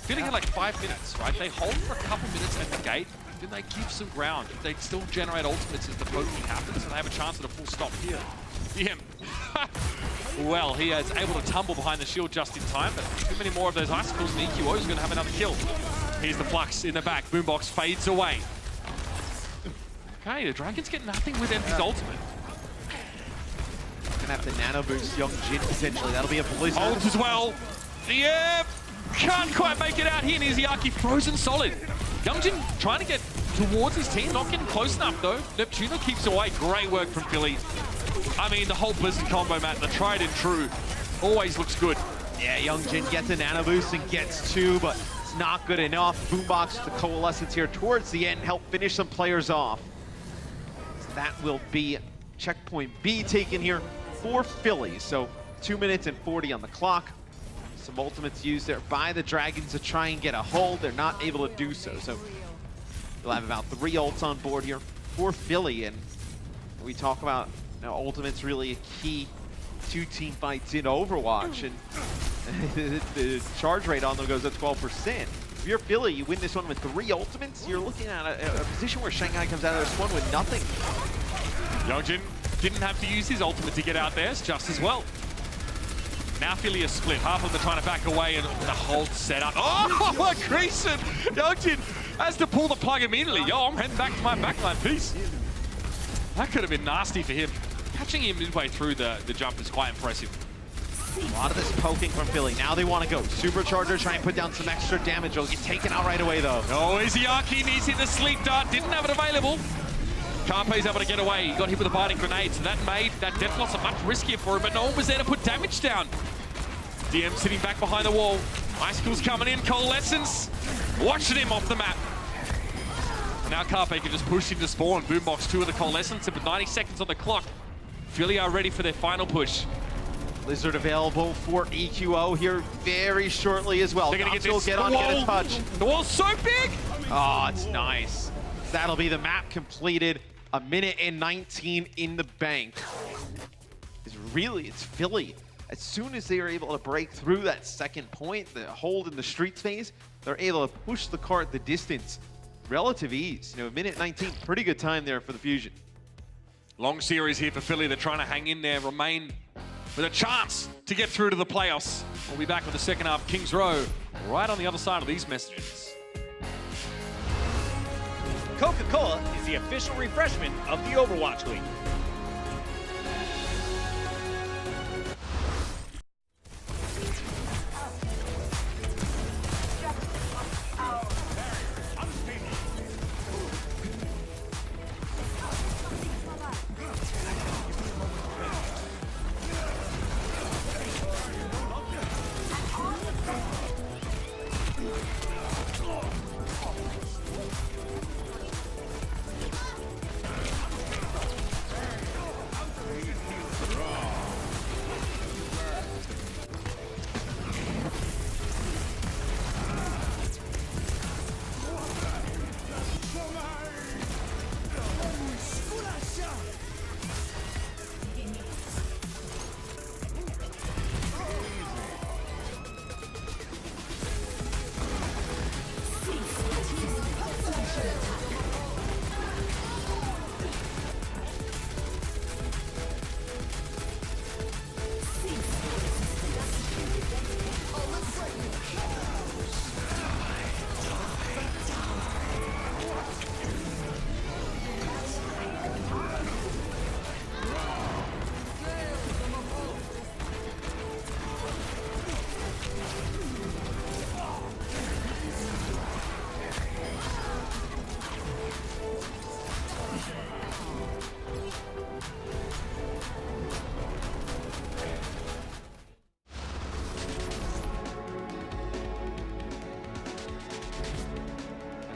Philly had like 5 minutes, right? They hold for a couple minutes at the gate, then they give some ground. They still generate ultimates as the poking happens, and they have a chance at a full stop here. DM. Well, he is able to tumble behind the shield just in time, but too many more of those icicles, and EQO is going to have another kill. Here's the Flux in the back. Boombox fades away. Okay, the Dragons get nothing with Envy's ultimate. Gonna have to nano boost Youngjin potentially. That'll be a Blizzard. Ult as well. Yeah, can't quite make it out here. Izayaki frozen solid. Youngjin trying to get towards his team, not getting close enough though. Neptuno keeps away. Great work from Philly. I mean, the whole Blizzard combo, Matt, the tried and true, always looks good. Yeah, Youngjin gets an Anubis and gets two, but it's not good enough. Boombox, the coalescence here towards the end, help finish some players off. So that will be checkpoint B taken here for Philly. So 2 minutes and 40 on the clock. Some ultimates used there by the Dragons to try and get a hold. They're not able to do so. So you'll have about 3 ults on board here for Philly. And we talk about, you know, ultimates really a key to team fights in Overwatch. And the charge rate on them goes up 12%. If you're Philly, you win this one with 3 ultimates, you're looking at a position where Shanghai comes out of this one with nothing. Youngjin didn't have to use his ultimate to get out there, it's just as well. Now Philly is split. Half of them are trying to back away and the whole setup. Oh, Creason! Youngjin has to pull the plug immediately. Yo, I'm heading back to my backline. Peace. That could have been nasty for him. Catching him midway through the jump is quite impressive. A lot of this poking from Philly. Now they want to go. Supercharger, try and put down some extra damage. It'll get taken out right away, though. Oh, Izayaki needs hit the sleep dart. Didn't have it available. Carpe's able to get away. He got hit with a biting grenade, so that made that death loss much riskier for him, but no one was there to put damage down. DM sitting back behind the wall. Icicle's coming in. Coalescence. Watching him off the map. Now Carpe can just push into spawn. Boombox 2 of the Coalescence, and with 90 seconds on the clock, Philly are ready for their final push. Blizzard available for EQO here very shortly as well. They're gonna get this. Get on, get a touch. The wall's so big! Oh, it's nice. That'll be the map completed. 1 minute and 19 in the bank. It's Philly. As soon as they are able to break through that second point, the hold in the streets phase, they're able to push the cart the distance. Relative ease. You know, 1 minute 19, pretty good time there for the Fusion. Long series here for Philly. They're trying to hang in there, remain with a chance to get through to the playoffs. We'll be back with the second half. Kings Row, right on the other side of these messages. Coca-Cola is the official refreshment of the Overwatch League.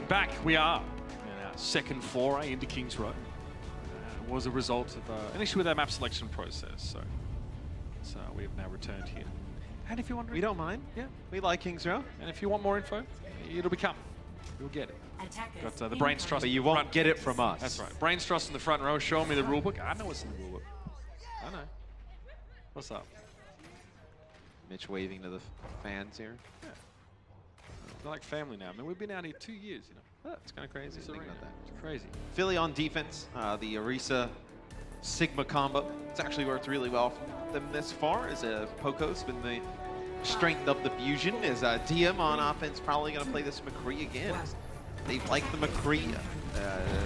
Back we are in our second foray into Kings Row. It was a result of an issue with our map selection process, so we have now returned here. And if you want, we don't mind. Yeah, we like Kings Row. And if you want more info, it'll be coming. You'll get it. Got the Brains Trust. But you won't get it from us. That's right. Brains Trust in the front row. Show me the rulebook. I know what's in the rulebook. I know. What's up? Mitch waving to the fans here. Yeah. We're like family now. I mean, we've been out here 2 years, you know. Oh, it's kind of crazy. It's Think about that. It's crazy. Philly on defense. The Orisa Sigma combo. It's actually worked really well for them this far as Poco's been the strength of the Fusion. As DM on offense probably going to play this McCree again. They like the McCree.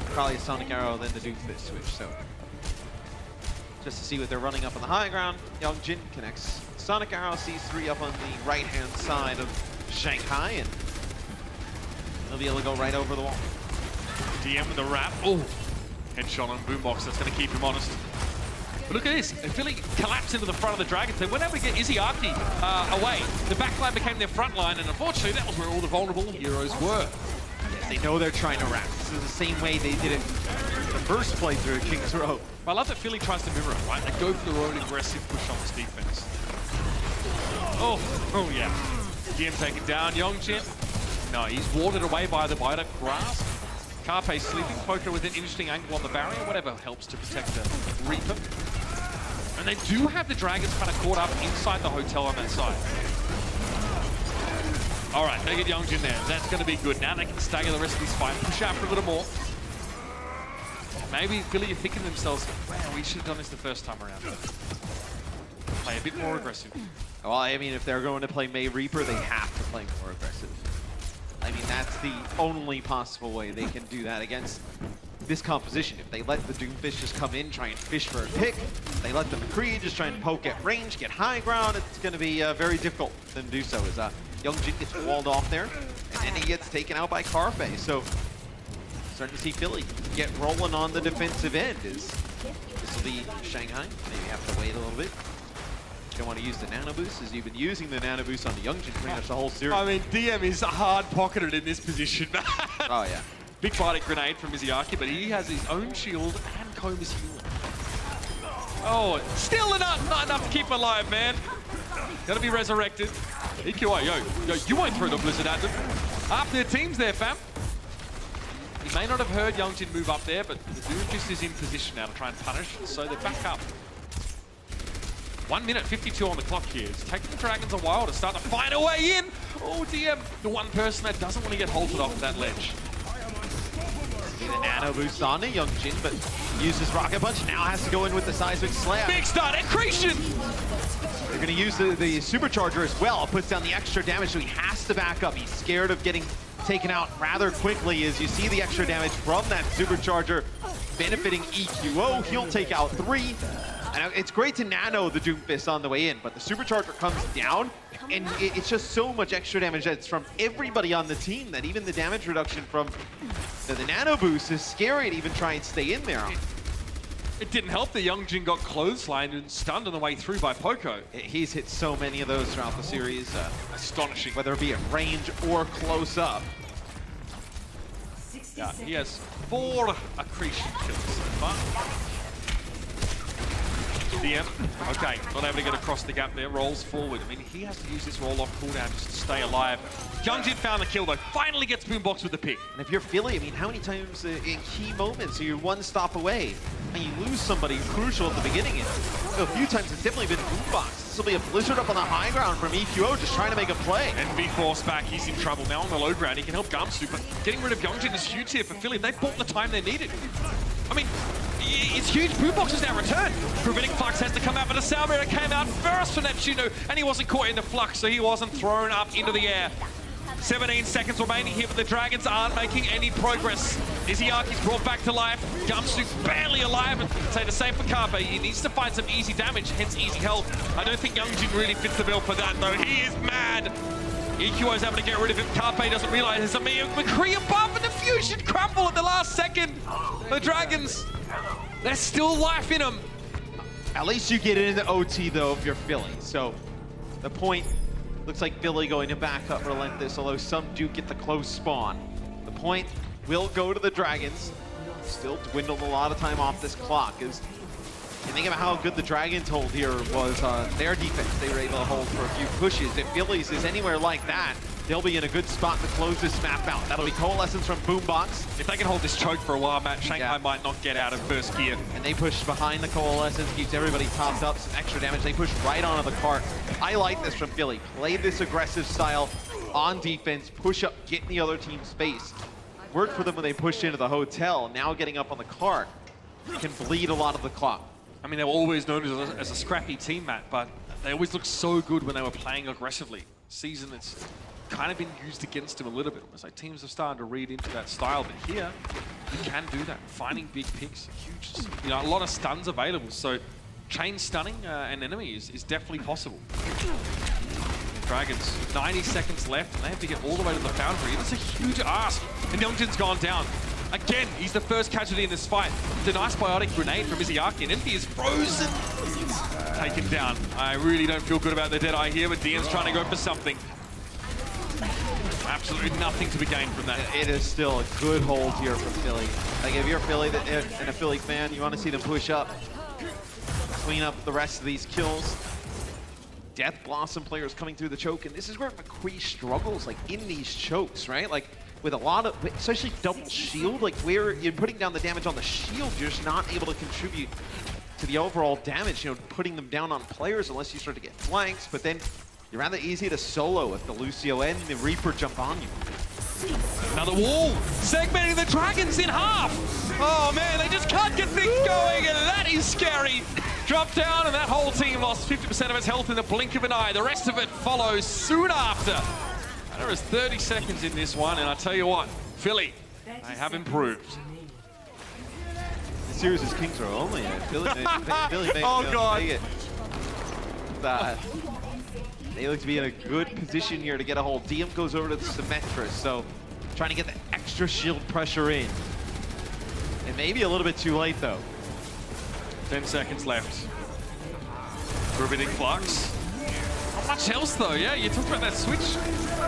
Probably a Sonic Arrow, then the Doomfist switch. So just to see what they're running up on the high ground. Youngjin connects Sonic Arrow, sees 3 up on the right-hand side of Shanghai, and he'll be able to go right over the wall. DM with the wrap. Oh, headshot on Boombox. That's going to keep him honest. But look at this. Philly collapsed into the front of the Dragons. They weren't able to get Izzyaki away. The back line became their front line, and unfortunately, that was where all the vulnerable heroes were. Yes, they know they're trying to wrap. This is the same way they did it the first playthrough at King's Row. I love that Philly tries to mirror it, right? They go for their own aggressive push on this defense. Oh yeah. DM taken down, Yongjin. No, he's warded away by the Biter grasp. Carpe sleeping, Poker with an interesting angle on the barrier, whatever helps to protect the Reaper. And they do have the Dragons kind of caught up inside the hotel on that side. All right, they get Yongjin there. That's going to be good. Now they can stagger the rest of this fight, push out for a little more. Maybe Philly are thinking to themselves, wow, we should have done this the first time around. Play a bit more aggressive. Well, I mean, if they're going to play May Reaper, they have to play more aggressive. I mean, that's the only possible way they can do that against this composition. If they let the Doomfish just come in, try and fish for a pick, they let the McCree just try and poke at range, get high ground, it's going to be very difficult for them to do so. As Youngjin gets walled off there, and then he gets taken out by Carpe. So, starting to see Philly get rolling on the defensive end. This will be Shanghai. Maybe have to wait a little bit. You don't want to use the nano boost, as you've been using the nano boost on the Youngjin pretty much the whole series. I mean, DM is hard pocketed in this position, man. Oh, yeah. Big bite grenade from Izzyaki, but he has his own shield and Koma's healing. Oh, still not enough to keep him alive, man. Gotta be resurrected. EQI, yo, you won't throw the blizzard at them. Half their team's there, fam. He may not have heard Youngjin move up there, but the Doomfist is in position now to try and punish, so they're back up. 1 minute 52 on the clock here. It's taking the Dragons a while to start to find a way in. Oh, DM, the one person that doesn't want to get halted off that ledge. See the nano boost on the Youngjin, but uses Rocket Punch. Now has to go in with the Seismic Slam. Big start, accretion! They're going to use the Supercharger as well. Puts down the extra damage, so he has to back up. He's scared of getting taken out rather quickly as you see the extra damage from that Supercharger benefiting EQO. He'll take out 3. And it's great to nano the Doomfist on the way in, but the Supercharger comes down, and it's just so much extra damage that's from everybody on the team that even the damage reduction from the nano boost is scary to even try and stay in there. It didn't help that Youngjin got clotheslined and stunned on the way through by Poco. He's hit so many of those throughout the series. Astonishing. Whether it be at range or close up. Yeah, he has 4 accretion kills so far. DM, okay, not able to get across the gap there, rolls forward. I mean, he has to use this roll-off cooldown just to stay alive. Youngjin found the kill though, finally gets Boombox with the pick. And if you're Philly, I mean, how many times in key moments are you one stop away and you lose somebody crucial at the beginning? And a few times it's definitely been Boombox. This will be a blizzard up on the high ground from EQO, just trying to make a play. And V-Force back, he's in trouble. Now on the low ground, he can help Gumsu, but getting rid of Youngjin is huge here for Philly. They bought the time they needed. I mean, it's huge. Boombox has now returned. Preventing Flux has to come out, but the Salvador came out first for Neptuno, and he wasn't caught in the Flux, so he wasn't thrown up into the air. 17 seconds remaining here, but the Dragons aren't making any progress. Izzyarki's brought back to life. Gumsu barely alive, and say the same for Carpe. He needs to find some easy damage, hence easy health. I don't think Youngjin really fits the bill for that, though. He is mad. EQO is able to get rid of him. Carpe doesn't realize there's a McCree above, and the fusion crumble at the last second. The Dragons, there's still life in them. At least you get it into OT, though, if you're Philly. So the point looks like Philly going to back up Relentless, although some do get the close spawn. The point will go to the Dragons. Still dwindled a lot of time off this clock. As you think about how good the Dragons hold here was their defense. They were able to hold for a few pushes. If Philly's is anywhere like that, they'll be in a good spot to close this map out. That'll be Coalescence from Boombox. If they can hold this choke for a while, Matt, Shanghai might not get out of first gear. And they push behind the Coalescence, keeps everybody topped up, some extra damage. They push right onto the cart. I like this from Philly. Play this aggressive style on defense, push up, get in the other team's space. Worked for them when they pushed into the hotel. Now getting up on the cart can bleed a lot of the clock. I mean, they were always known as a scrappy team, Matt, but they always looked so good when they were playing aggressively. Season, it's kind of been used against them a little bit. It's like teams are starting to read into that style, but here, you can do that. Finding big picks, huge, you know, a lot of stuns available. So chain stunning an enemy is definitely possible. Dragons, 90 seconds left, and they have to get all the way to the Foundry. That's a huge ask, and Youngjin's gone down. Again, he's the first casualty in this fight. The nice biotic grenade from Izayaki, and Envy is frozen. Taken down. I really don't feel good about the Deadeye here, but DM's trying to go for something. Absolutely nothing to be gained from that. It is still a good hold here from Philly. Like, if you're Philly and a Philly fan, you want to see them push up, clean up the rest of these kills. Death Blossom players coming through the choke, and this is where McQueen struggles, like, in these chokes, right? Like, with a lot of, especially double shield, like, where you're putting down the damage on the shield, you're just not able to contribute to the overall damage, you know, putting them down on players unless you start to get flanks, but then you're rather easy to solo if the Lucio and the Reaper jump on you. Another wall, segmenting the Dragons in half. Oh man, they just can't get things going, and that is scary. Drop down, and that whole team lost 50% of its health in the blink of an eye. The rest of it follows soon after. And there is 30 seconds in this one, and I tell you what, Philly, they have improved. The series is Kings Row only. Philly may oh God. take it. They look to be in a good position here to get a hold. DM goes over to the Symmetrus, so trying to get the extra shield pressure in. It may be a little bit too late, though. 10 seconds left. Riveting Flux. Not much else, though, yeah? You talked about that switch.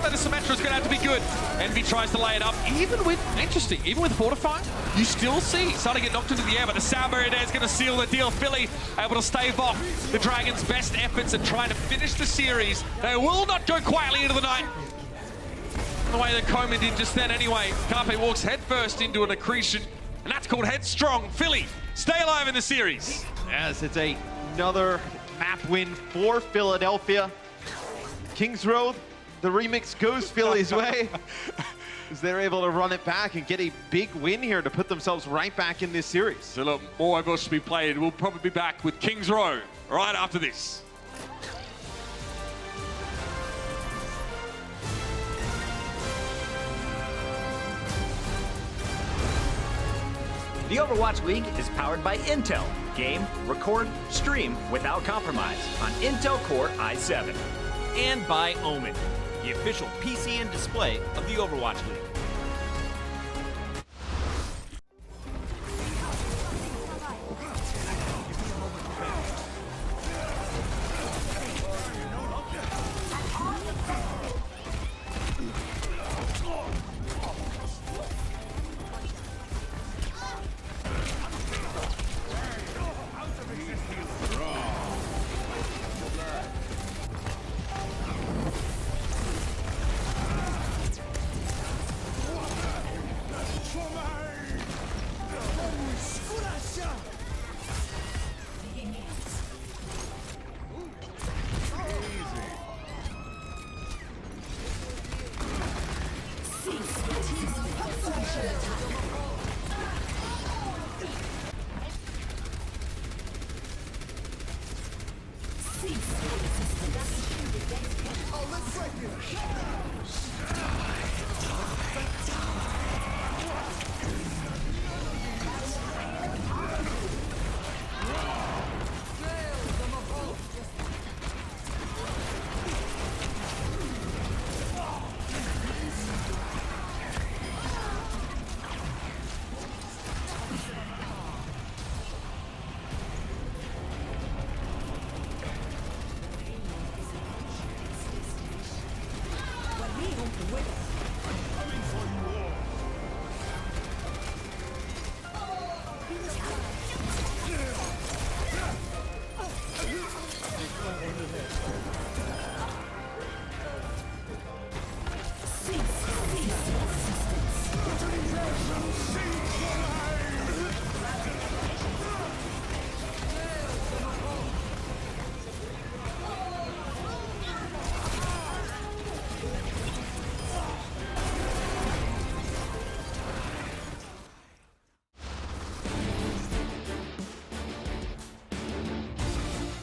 That Symmetra's going to have to be good. Envy tries to lay it up. Even with, interesting, even with Fortify, you still see starting to get knocked into the air, but the sound barrier there is going to seal the deal. Philly able to stave off the Dragons' best efforts and trying to finish the series. They will not go quietly into the night. The way that Coleman did just then anyway. Carpe walks headfirst into an accretion, and that's called Headstrong. Philly, stay alive in the series. Yes, it's another map win for Philadelphia. Kings Row, the remix goes Philly's way, as they're able to run it back and get a big win here to put themselves right back in this series. So look, more Overwatch to be played. We'll probably be back with Kings Row right after this. The Overwatch League is powered by Intel. Game, record, stream without compromise on Intel Core i7. And by Omen, the official PC and display of the Overwatch League.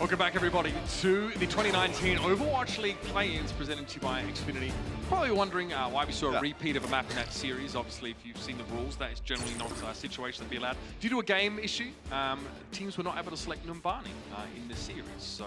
Welcome back, everybody, to the 2019 Overwatch League play-ins presented to you by Xfinity. Probably wondering why we saw a repeat of a map in that series. Obviously, if you've seen the rules, that is generally not a situation that'd be allowed. Due to a game issue, teams were not able to select Numbani in the series. So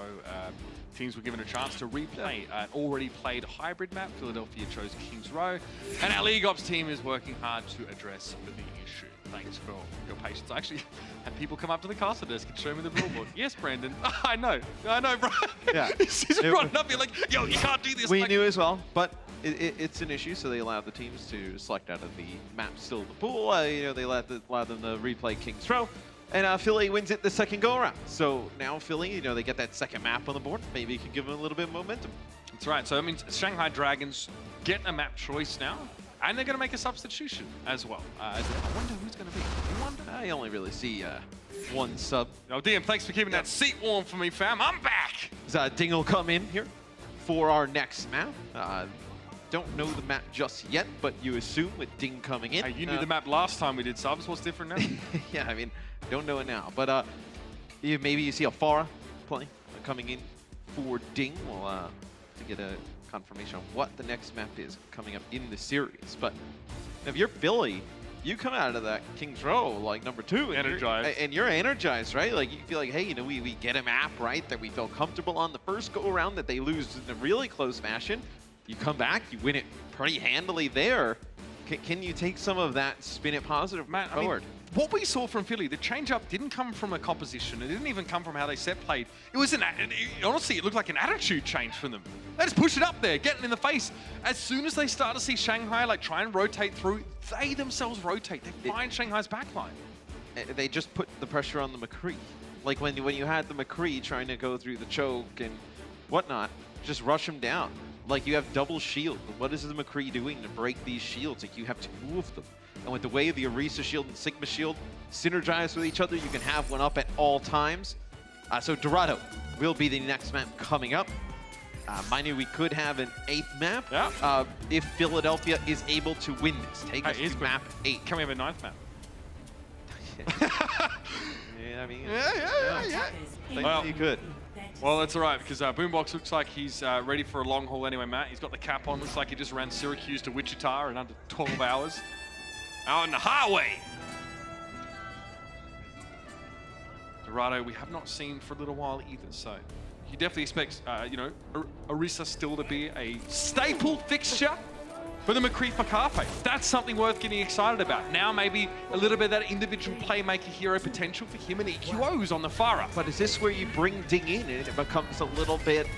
teams were given a chance to replay an already played hybrid map. Philadelphia chose Kings Row. And our League Ops team is working hard to address the issue. Thanks for your patience. I actually had people come up to the caster desk and show me the rulebook. Yes, Brandon. I know, bro. Yeah. He's running up here like, yo, you can't do this. We knew as well, but it's an issue, so they allowed the teams to select out of the map still in the pool. They allowed them to replay Kings Row. And Philly wins it the second go-around. So now Philly, they get that second map on the board. Maybe it can give them a little bit of momentum. That's right. So that means Shanghai Dragons get a map choice now. And they're going to make a substitution as well. I wonder who's going to be. You wonder? I only really see one sub. Oh, DM, thanks for keeping that seat warm for me, fam. I'm back. Ding will come in here for our next map. Don't know the map just yet, but you assume with Ding coming in. Hey, you knew the map last time we did subs. What's different now? Yeah, I mean, don't know it now. But maybe you see a Farah play coming in for Ding. We'll to get a confirmation on what the next map is coming up in the series. But if you're Philly, you come out of that Kings Row like number 2 and you're energized, right? Like you feel like, hey, we get a map, right, that we feel comfortable on the first go around, that they lose in a really close fashion. You come back, you win it pretty handily there. Can you take some of that, spin it positive forward? What we saw from Philly, the change-up didn't come from a composition. It didn't even come from how they set played. It was honestly, it looked like an attitude change from them. They just push it up there, getting in the face. As soon as they start to see Shanghai try and rotate through, they themselves rotate. They find Shanghai's backline. They just put the pressure on the McCree. Like when you had the McCree trying to go through the choke and whatnot, just rush him down. Like you have double shield. What is the McCree doing to break these shields? Like you have two of them. And with the way the Orisa shield and Sigma shield synergize with each other, you can have one up at all times. So Dorado will be the next map coming up. Mind you, we could have an 8th map if Philadelphia is able to win this. Take us to map 8. Can we have a 9th map? Yeah, I mean, Well, you could. Well, that's all right, because Boombox looks like he's ready for a long haul anyway, Matt. He's got the cap on. Looks like he just ran Syracuse to Wichita in under 12 hours. Out on the highway. Dorado, we have not seen for a little while either, so he definitely expects, Orisa still to be a staple fixture for the McCree for Carpe. That's something worth getting excited about. Now maybe a little bit of that individual playmaker hero potential for him and EQOs on the far up. But is this where you bring Ding in and it becomes a little bit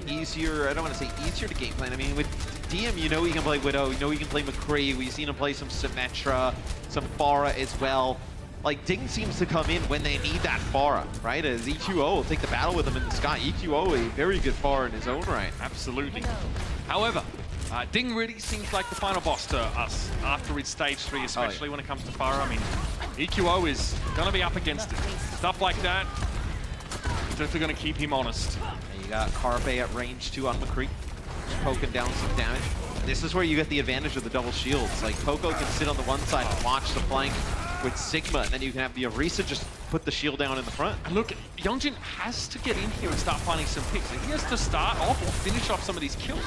easier? I don't want to say easier to game plan. I mean, with DM, he can play Widow, he can play McCree. We've seen him play some Symmetra, some Farah as well. Like, Ding seems to come in when they need that Farah, right? As EQO will take the battle with him in the sky. EQO, a very good Farah in his own right. Absolutely. However, Ding really seems like the final boss to us after it's stage 3, especially when it comes to Farah. I mean, EQO is going to be up against it. Stuff like that, definitely going to keep him honest. And you got Carpe at range 2 on McCree, just poking down some damage. This is where you get the advantage of the double shields. Like, Poco can sit on the one side and watch the flank with Sigma, and then you can have the Orisa just put the shield down in the front. And look, Youngjin has to get in here and start finding some picks. He has to start off or finish off some of these kills.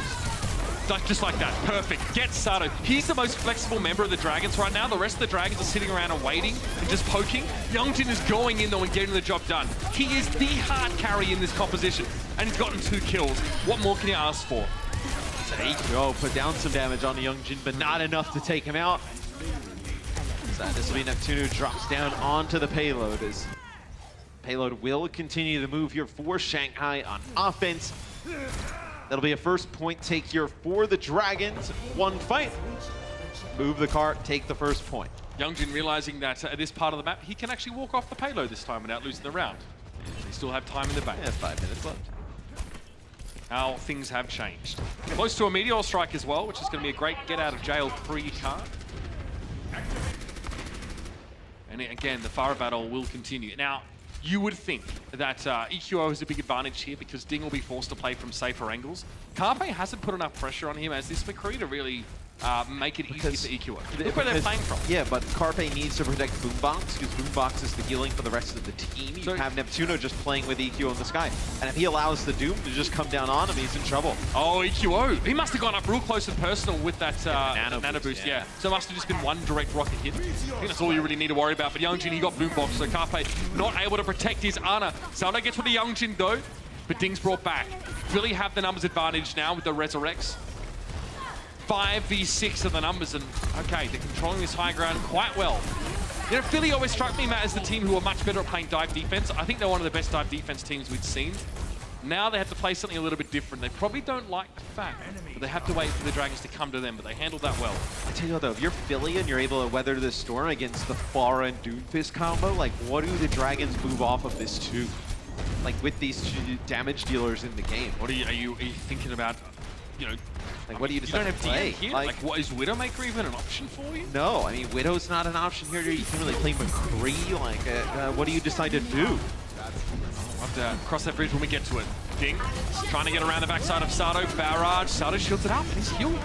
Just like that, perfect. Get Sato. He's the most flexible member of the Dragons right now. The rest of the Dragons are sitting around and waiting and just poking. Youngjin is going in though and getting the job done. He is the hard carry in this composition, and he's gotten 2 kills. What more can you ask for? So EQO put down some damage on the Youngjin, but not enough to take him out. So this will be Neptune who drops down onto the payload as payload will continue to move here for Shanghai on offense. That'll be a first point take here for the Dragons. 1 fight. Move the cart, take the first point. Youngjin realizing that at this part of the map, he can actually walk off the payload this time without losing the round. They still have time in the bank. Yeah, 5 minutes left. How things have changed. Close to a Meteor Strike as well, which is going to be a great get-out-of-jail-free card. And again, the Farah battle will continue. Now, you would think that EQO has a big advantage here because Ding will be forced to play from safer angles. Carpe hasn't put enough pressure on him as this McCree to really make it easy for EQO. Look where they're Because- playing from. Yeah, but Carpe needs to protect Boombox because Boombox is the healing for the rest of the team. You have Neptuno just playing with EQO in the sky. And if he allows the Doom to just come down on him, he's in trouble. Oh, EQO. He must have gone up real close and personal with that nano boost, yeah. So it must have just been one direct rocket hit. I think that's all you really need to worry about. But Youngjin, he got Boombox, so Carpe not able to protect his Ana. Saldo gets with the Youngjin though, but Ding's brought back. Philly have the numbers advantage now with the Resurrects. 5v6 of the numbers, and okay, they're controlling this high ground quite well. You know, Philly always struck me, Matt, as the team who are much better at playing dive defense. I think they're one of the best dive defense teams we've seen. Now they have to play something a little bit different. They probably don't like the fact that they have to wait for the Dragons to come to them, but they handled that well. I tell you what though, if you're Philly and you're able to weather this storm against the Pharah and Doomfist combo, like what do the Dragons move off of this too? Like with these two damage dealers in the game. What are you thinking about? You know, like what do you don't decide have to play? DM here? Like what, is Widowmaker even an option for you? No, I mean Widow's not an option here. You can really play McCree. Like what do you decide to do? We'll have to cross that bridge when we get to it. Ding, trying to get around the backside of Sato. Barrage, Sato shields it up. He's healed.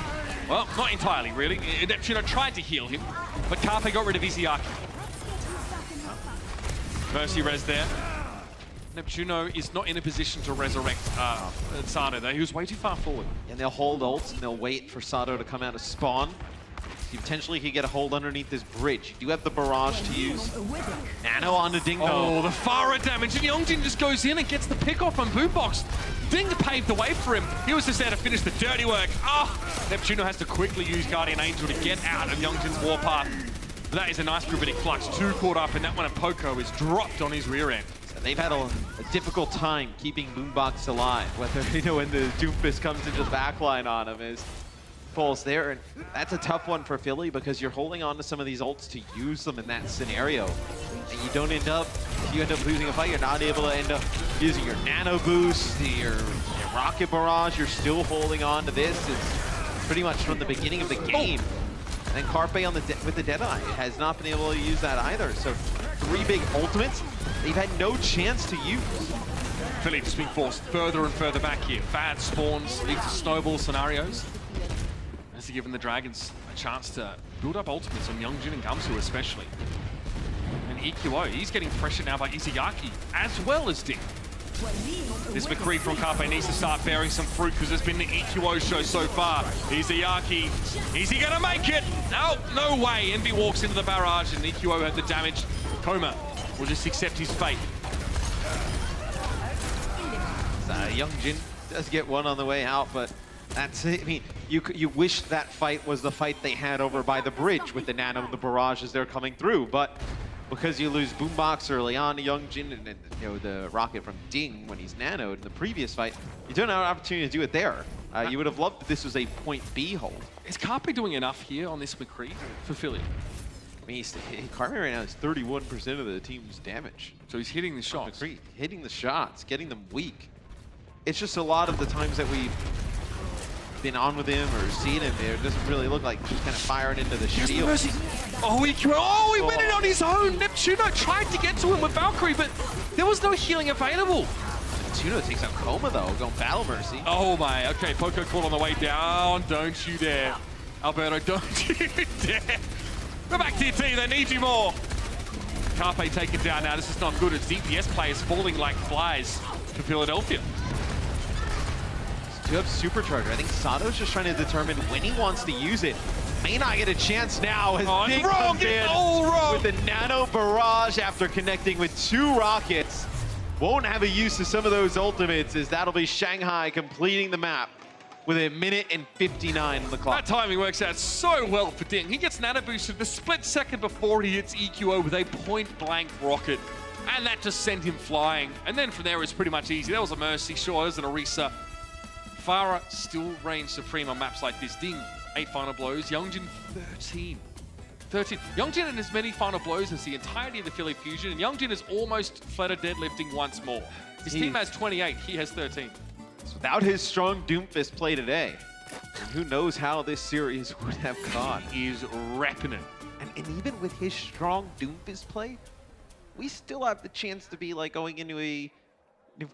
Well, not entirely, really. Neptuno tried to heal him, but Carpe got rid of Izayaki. Mercy res there. Neptuno is not in a position to resurrect Sato, though. He was way too far forward. And they'll hold ults, and they'll wait for Sato to come out of spawn. He potentially could get a hold underneath this bridge. You do have the barrage to use. Nano on the Ding. Oh, the Pharah damage, and Youngjin just goes in and gets the pick off on Boombox. Ding paved the way for him. He was just there to finish the dirty work. Neptuno has to quickly use Guardian Angel to get out of Youngjin's warpath. But that is a nice gravitic flux. Two caught up, and that one at Poco is dropped on his rear end. They've had a difficult time keeping Boombox alive. Whether, when the Doomfist comes into the backline on him is falls there. And that's a tough one for Philly because you're holding on to some of these ults to use them in that scenario. And you don't end up, if you end up losing a fight, you're not able to end up using your nano boost, your rocket barrage. You're still holding on to this. It's pretty much from the beginning of the game. And Carpe on with the Deadeye has not been able to use that either. So 3 big ultimates they've had no chance to use. Philly just being forced further and further back here. Bad spawns lead to snowball scenarios. Has given the Dragons a chance to build up ultimates on Youngjin and Gamsu especially. And EQO, he's getting pressured now by Izayaki as well as Ding. This McCree from Carpe needs to start bearing some fruit because there's been the EQO show so far. Izayaki, is he gonna make it? No, no way. Envy walks into the barrage and EQO had the damage. Koma will just accept his fate. Youngjin does get one on the way out, but that's it. I mean, you wish that fight was the fight they had over by the bridge with the Nano and the barrage as they're coming through, but because you lose Boombox early on to Youngjin and the rocket from Ding when he's nanoed in the previous fight, you don't have an opportunity to do it there. You would have loved if this was a point B hold. Is Carpe doing enough here on this McCree for Philly? I mean, Carpe right now is 31% of the team's damage. So he's hitting the shots. McCree, hitting the shots, getting them weak. It's just a lot of the times that we've been on with him or seen him there, it doesn't really look like he's kind of firing into the shield. Oh, he went in on his own. Neptuno tried to get to him with Valkyrie, but there was no healing available. Neptuno takes out Koma though, going Battle Mercy. Oh my, okay, Poco caught on the way down. Don't you dare. Alberto, don't you dare. Go back to your team, they need you more. Carpe taken down now, this is not good. It's DPS players falling like flies to Philadelphia. You have Supercharger. I think Sato's just trying to determine when he wants to use it. May not get a chance now as Ding comes in with the Nano Barrage after connecting with 2 rockets. Won't have a use of some of those ultimates as that'll be Shanghai completing the map with 1:59 on the clock. That timing works out so well for Ding. He gets Nano boosted the split second before he hits EQO with a point-blank rocket. And that just sent him flying. And then from there it's pretty much easy. That was a Mercy, sure, there's an Orisa. Pharah still reigns supreme on maps like this. Ding, 8 final blows. Youngjin, 13. Youngjin in as many final blows as the entirety of the Philly Fusion, and Youngjin is almost flatter deadlifting once more. His team has 28, he has 13. Without his strong Doomfist play today, and who knows how this series would have gone. He is repping it. And even with his strong Doomfist play, we still have the chance to be like going into a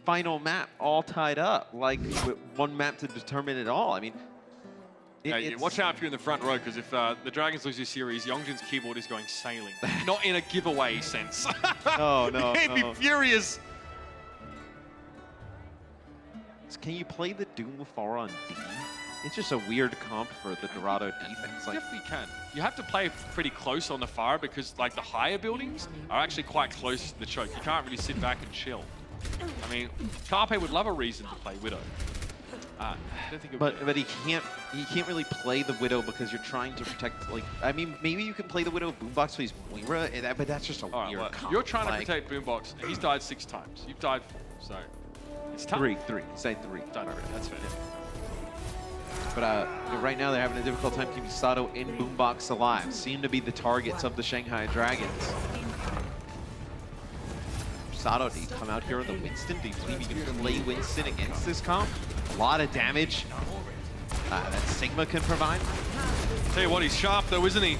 final map all tied up, like with one map to determine it all. I mean, Yeah, watch out if you're in the front row, because if the Dragons lose this series, Yongjin's keyboard is going sailing. Not in a giveaway sense. No. He'd be furious. Can you play the Doom Far on D? It's just a weird comp for the Dorado defense. Like, Definitely can. You have to play pretty close on the Fire because like the higher buildings are actually quite close to the choke. You can't really sit back and chill. I mean, Carpe would love a reason to play Widow. I don't think but he can't really play the Widow because you're trying to protect, like, I mean, maybe you can play the Widow Boombox plays Moira, but that's just a weird comp. You're trying to protect Boombox. He's died 6 times. You've died 4, so it's tough. 3. Say 3. That's fair. But right now they're having a difficult time keeping Sato and Boombox alive. Seem to be the targets of the Shanghai Dragons. Sato, do you come out here on the Winston? Do you believe you can play Winston against this comp? A lot of damage that Sigma can provide. Tell you what, he's sharp though, isn't he?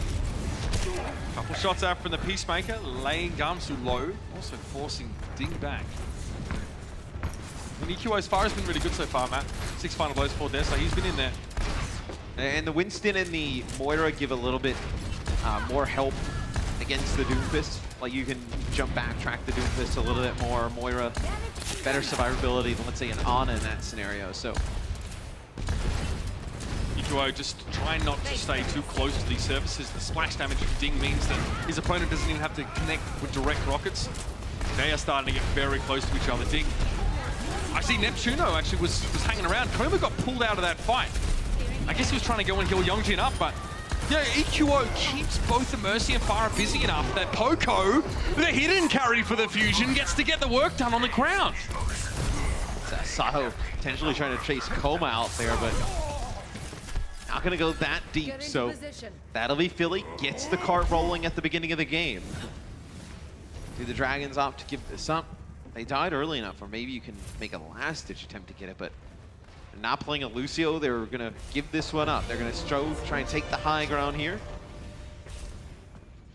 Couple shots out from the Peacemaker, laying Gamsu low, also forcing Ding back. And EQO's far has been really good so far, Matt. 6 final blows, 4 deaths, so he's been in there. And the Winston and the Moira give a little bit more help against the Doomfist. Like, you can jump back, track the Doomfist a little bit more. Moira, better survivability than, let's say, an Ana in that scenario. So EQO just trying not to stay too close to these surfaces. The splash damage from Ding means that his opponent doesn't even have to connect with direct rockets. They are starting to get very close to each other. Ding. I see Neptuno actually was hanging around. Koma got pulled out of that fight. I guess he was trying to go and heal Yongjin up, but yeah, EQO keeps both the Mercy and Fire busy enough that Poco, the hidden carry for the Fusion, gets to get the work done on the ground. Sato potentially trying to chase Koma out there, but not going to go that deep. So that'll be Philly. Gets the cart rolling at the beginning of the game. Do the Dragons opt to give this up? They died early enough, or maybe you can make a last-ditch attempt to get it, but they're not playing a Lucio. They're going to give this one up. They're going to try and take the high ground here.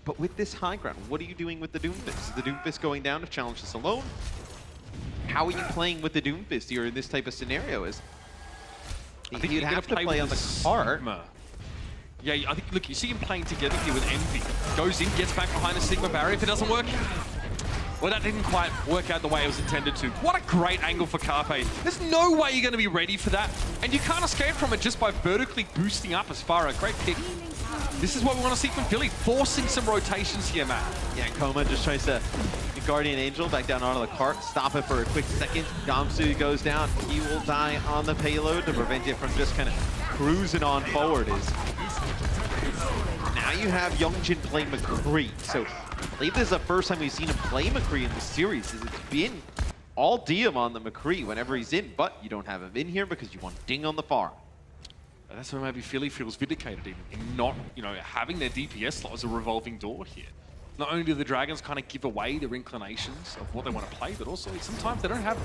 But with this high ground, what are you doing with the Doomfist? Is the Doomfist going down to challenge this alone? How are you playing with the Doomfist here in this type of scenario? I think you'd have to play on the cart. Yeah, I think, look, you see him playing together here with Envy. Goes in, gets back behind the Sigma barrier. If it doesn't work, well, that didn't quite work out the way it was intended to. What a great angle for Carpe. There's no way you're going to be ready for that. And you can't escape from it just by vertically boosting up as far. A great pick. This is what we want to see from Philly, forcing some rotations here, Matt. Yeah, Koma just tries to Guardian Angel back down onto the cart, stop it for a quick second. Gamsu goes down. He will die on the payload to prevent it from just kind of cruising on forward. Now you have Yongjin play McCree. So I believe this is the first time we've seen him play McCree in the series. It's been all Diem on the McCree whenever he's in, but you don't have him in here because you want Ding on the far. That's why maybe Philly feels vindicated even in not, having their DPS slot as a revolving door here. Not only do the Dragons kind of give away their inclinations of what they want to play, but also sometimes they don't have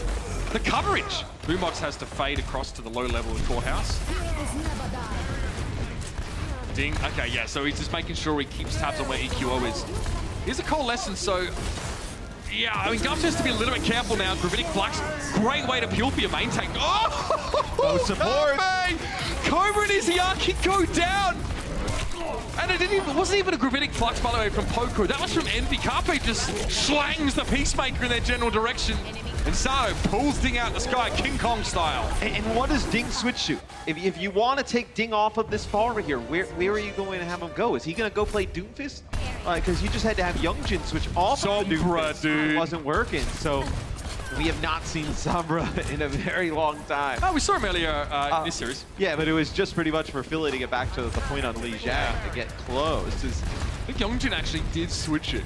the coverage. Boombox has to fade across to the low level of Courthouse. Ding. Okay, yeah, so he's just making sure he keeps tabs on where EQO is. Here's a coalescence, so yeah, I mean, Gums has to be a little bit careful now. Gravitic Flux, great way to peel for your main tank. Oh, support! Cobra and Izayaki go down! And it wasn't even a Gravitic Flux, by the way, from Poco. That was from Envy. Carpe just slangs the Peacemaker in their general direction. And Sato pulls Ding out the sky, King Kong style. And what does Ding switch to? If you want to take Ding off of this far over here, where are you going to have him go? Is he going to go play Doomfist? Because you just had to have Yongjin switch off of the Doomfist. Dude. It wasn't working, so we have not seen Sombra in a very long time. Oh, we saw him earlier in this series. Yeah, but it was just pretty much for Philly to get back to the point on Lijiang to get close. I think Yongjin actually did switch it.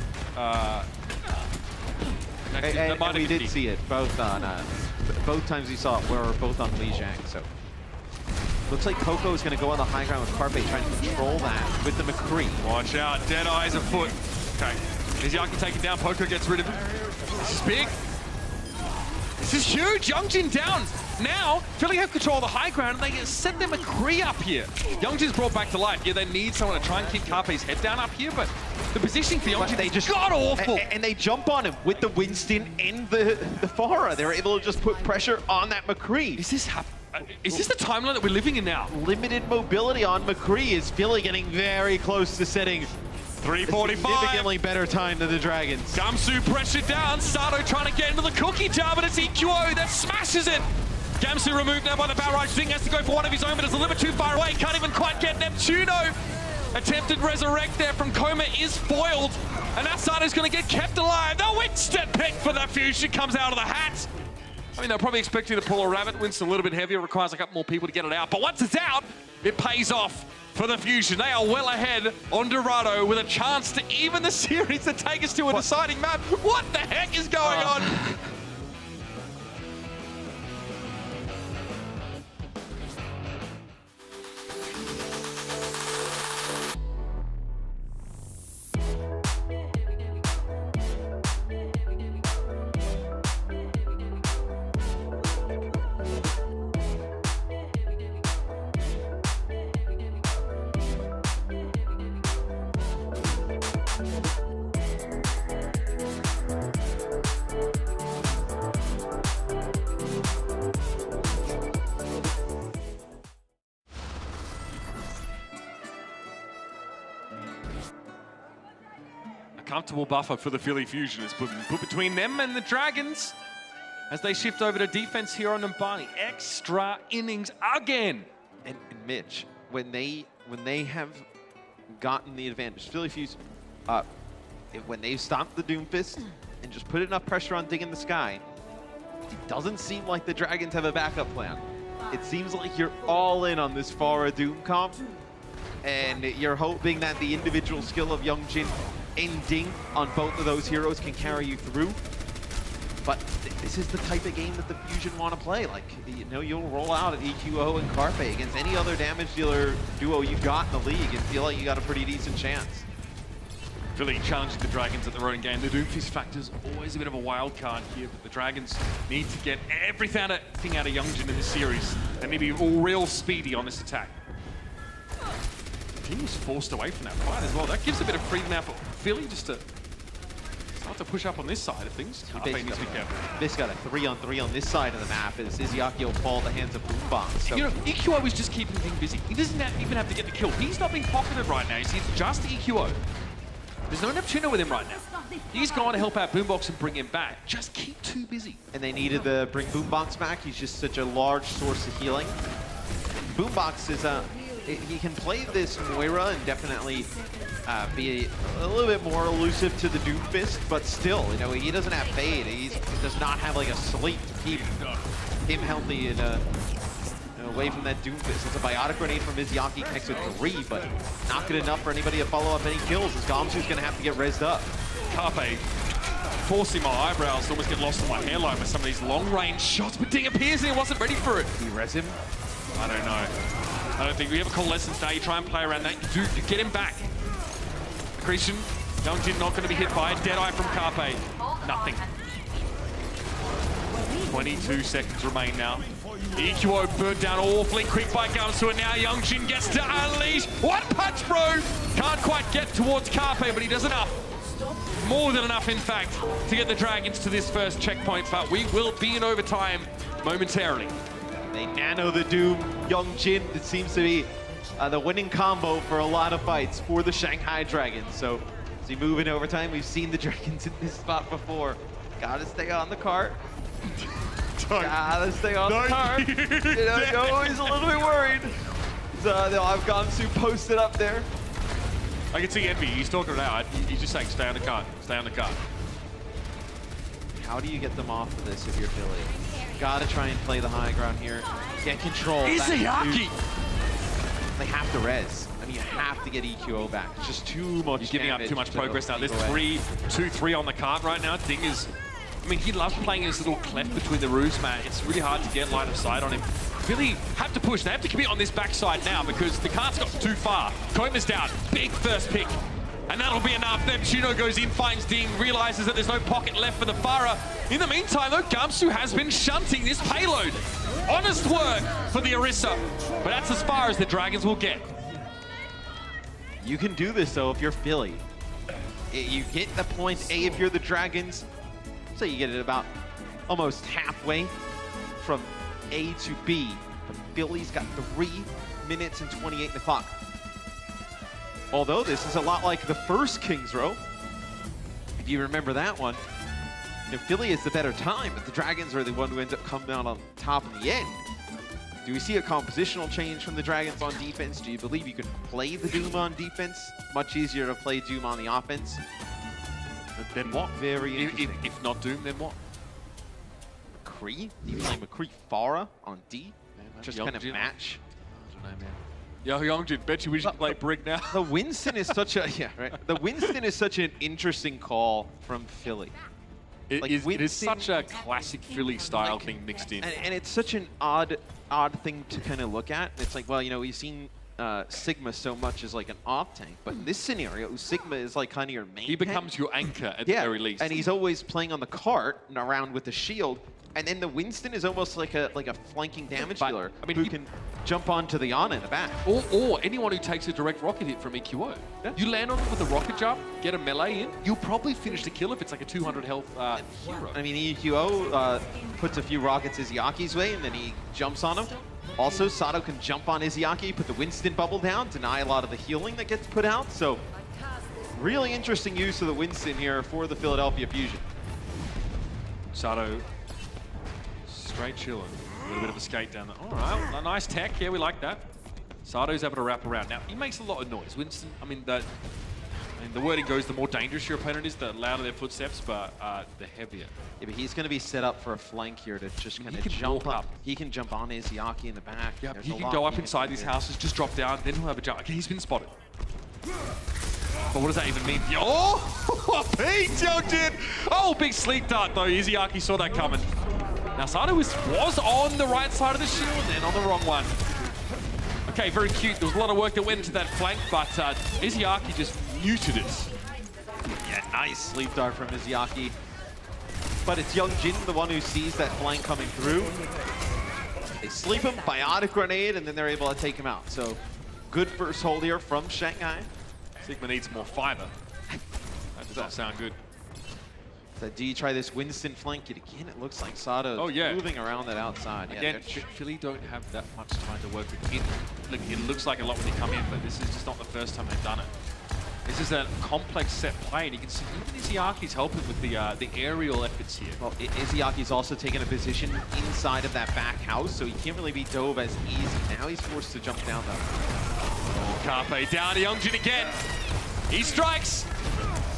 And we did see it both on both times we saw it were both on Lijiang. So looks like Coco is going to go on the high ground with Carpe, trying to control that with the McCree. Watch out, Dead Eyes afoot. Okay, Izayaki taken down. Poco gets rid of him. This is big. This is huge. Yongjin down. Now, Philly have control of the high ground, and they set their McCree up here. Yongjin's brought back to life. Yeah, they need someone to try and keep Carpe's head down up here, but the positioning for Yongjin is god-awful. And they jump on him with the Winston and the Pharah. They're able to just put pressure on that McCree. Is this Is this the timeline that we're living in now? Limited mobility on McCree. Is Philly getting very close to setting 3:45. Significantly better time than the Dragons. Gamsu pressured down. Sato trying to get into the cookie jar, but it's EQO that smashes it. Gamsu removed now by the barrage. Ding has to go for one of his own, but it's a little bit too far away. Can't even quite get Neptuno. Attempted resurrect there from Coma is foiled. And now Sato's going to get kept alive. The Winston pick for the Fusion comes out of the hat. I mean, they're probably expecting to pull a rabbit. Winston a little bit heavier, requires a couple more people to get it out. But once it's out, it pays off for the Fusion. They are well ahead on Dorado with a chance to even the series and take us to a deciding map. What the heck is going on? Comfortable buffer for the Philly Fusion is put between them and the Dragons as they shift over to defense here on Numbani. Extra innings again. And Mitch, when they have gotten the advantage, Philly Fuse, when they've stopped the Doomfist and just put enough pressure on Ding in the sky, it doesn't seem like the Dragons have a backup plan. It seems like you're all in on this Pharah Doom comp, and you're hoping that the individual skill of Youngjin and Ding on both of those heroes can carry you through. But this is the type of game that the Fusion want to play. Like, you know, you'll roll out at EQO and Carpe against any other damage dealer duo you got in the league and feel like you got a pretty decent chance. Philly challenging the Dragons at their own game. The Doomfist factor's always a bit of a wild card here, but the Dragons need to get everything out of Youngjin in this series. They need to be all real speedy on this attack. Team was forced away from that fight as well. That gives a bit of freedom now for Philly just to start to push up on this side of things. Carpe needs to be careful. This got a 3-on-3 on this side of the map as Izzyaki will fall at the hands of Boombox. So. You know, EQO is just keeping things busy. He doesn't even have to get the kill. He's not being pocketed right now. You see, it's just EQO. There's no Neptuno with him right now. He's going to help out Boombox and bring him back. Just keep too busy. And they needed to bring Boombox back. He's just such a large source of healing. Boombox is he can play this Moira and definitely be a little bit more elusive to the Doomfist, but still, you know, he doesn't have fade. He does not have like a sleep to keep him healthy and away from that Doomfist. It's a biotic grenade from Izzyaki, connects with 3, but not good enough for anybody to follow up any kills as Gamsu's gonna have to get rezzed up. Carpe forcing my eyebrows to almost get lost in my hairline with some of these long-range shots, but Ding appears and he wasn't ready for it. He res him? I don't know. I don't think we ever call lessons now. You try and play around that. You get him back. Accretion, Youngjin not going to be hit by it. Deadeye from Carpe. Nothing. 22 seconds remain now. EQO burned down awfully quick by Gamsu, and now Youngjin gets to unleash. One punch, bro! Can't quite get towards Carpe, but he does enough. More than enough, in fact, to get the Dragons to this first checkpoint, but we will be in overtime momentarily. They nano the Doom. Youngjin, it seems to be the winning combo for a lot of fights for the Shanghai Dragons. So as we move in overtime, we've seen the Dragons in this spot before. Gotta stay on the cart. Gotta stay on the cart. You know, you're always a little bit worried. So they'll have Gamsu posted up there. I can see Envy. He's talking it out. He's just saying, stay on the cart. Stay on the cart. How do you get them off of this if you're Philly? Gotta try and play the high ground here. Get control. Izzyaki! They have to res. I mean, you have to get EQO back. It's just too much. He's giving up too much progress now. There's 2-3 on the cart right now. Ding is, I mean, he loves playing his little cleft between the roofs, man. It's really hard to get line of sight on him. Philly have to push. They have to commit on this backside now because the cart's got too far. Koma's down. Big first pick. And that'll be enough. Neptuno goes in, finds Ding, realizes that there's no pocket left for the Pharah. In the meantime, though, Gamsu has been shunting this payload. Honest work for the Orisa, but that's as far as the Dragons will get. You can do this, though, if you're Philly. You get the point A if you're the Dragons. So you get it about almost halfway from A to B. But Philly's got 3 minutes and 28 in the clock. Although this is a lot like the first Kings Row. If you remember that one, Philly is the better time, but the Dragons are the one who ends up coming out on top in the end. Do we see a compositional change from the Dragons on defense? Do you believe you can play the Doom on defense? Much easier to play Doom on the offense. But then what? Very interesting. If not Doom, then what? McCree? Do you play McCree Farah on D? Just kind of match? I don't know, man. Yo, Youngjin, bet you we should play Brick now. The Winston is such a The Winston is such an interesting call from Philly. It is such a classic Philly style thing mixed in. And it's such an odd thing to kind of look at. It's like, well, you know, we've seen Sigma so much as like an off tank, but in this scenario, Sigma is like kind of your main. He becomes your anchor at the very least. And he's always playing on the cart and around with the shield. And then the Winston is almost like a flanking damage dealer who can jump onto the Ana in the back. Or anyone who takes a direct rocket hit from EQO. Yeah. You land on it with a rocket jump, get a melee in, you'll probably finish the kill if it's like a 200 health hero. I mean, EQO puts a few rockets Izyaki's way, and then he jumps on him. Also, Sato can jump on Izzyaki, put the Winston bubble down, deny a lot of the healing that gets put out. So, really interesting use of the Winston here for the Philadelphia Fusion. Sato, straight chilling. A little bit of a skate down there. All right, a nice tech. Yeah, we like that. Sato's able to wrap around. Now, he makes a lot of noise. Winston, the wording goes, the more dangerous your opponent is, the louder their footsteps, but the heavier. Yeah, but he's going to be set up for a flank here to just kind of jump up. He can jump on Izzyaki in the back. Yeah, he can go up inside these houses, just drop down, then he'll have a jump. Okay, he's been spotted. But what does that even mean? Oh, Pete Youngin! Oh, big sleep dart though. Izzyaki saw that coming. Now Sato was on the right side of the shield and then on the wrong one. Okay, very cute. There was a lot of work that went into that flank, but Izzyaki just muted it. Yeah, nice sleep dart from Izzyaki. But it's Youngjin, the one who sees that flank coming through. They sleep him, biotic grenade, and then they're able to take him out. So, good first hold here from Shanghai. Sigma needs more fiber. That does not sound good. So do you try this Winston flank it again? It looks like Sato's moving around that outside. Again, Philly don't have that much time to work with. It looks like a lot when they come in, but this is just not the first time they've done it. This is a complex set play, and you can see even Izyaki's helping with the aerial efforts here. Well, Izyaki's also taken a position inside of that back house, so he can't really be dove as easy. Now he's forced to jump down, though. Carpe down to Youngjin again. He strikes.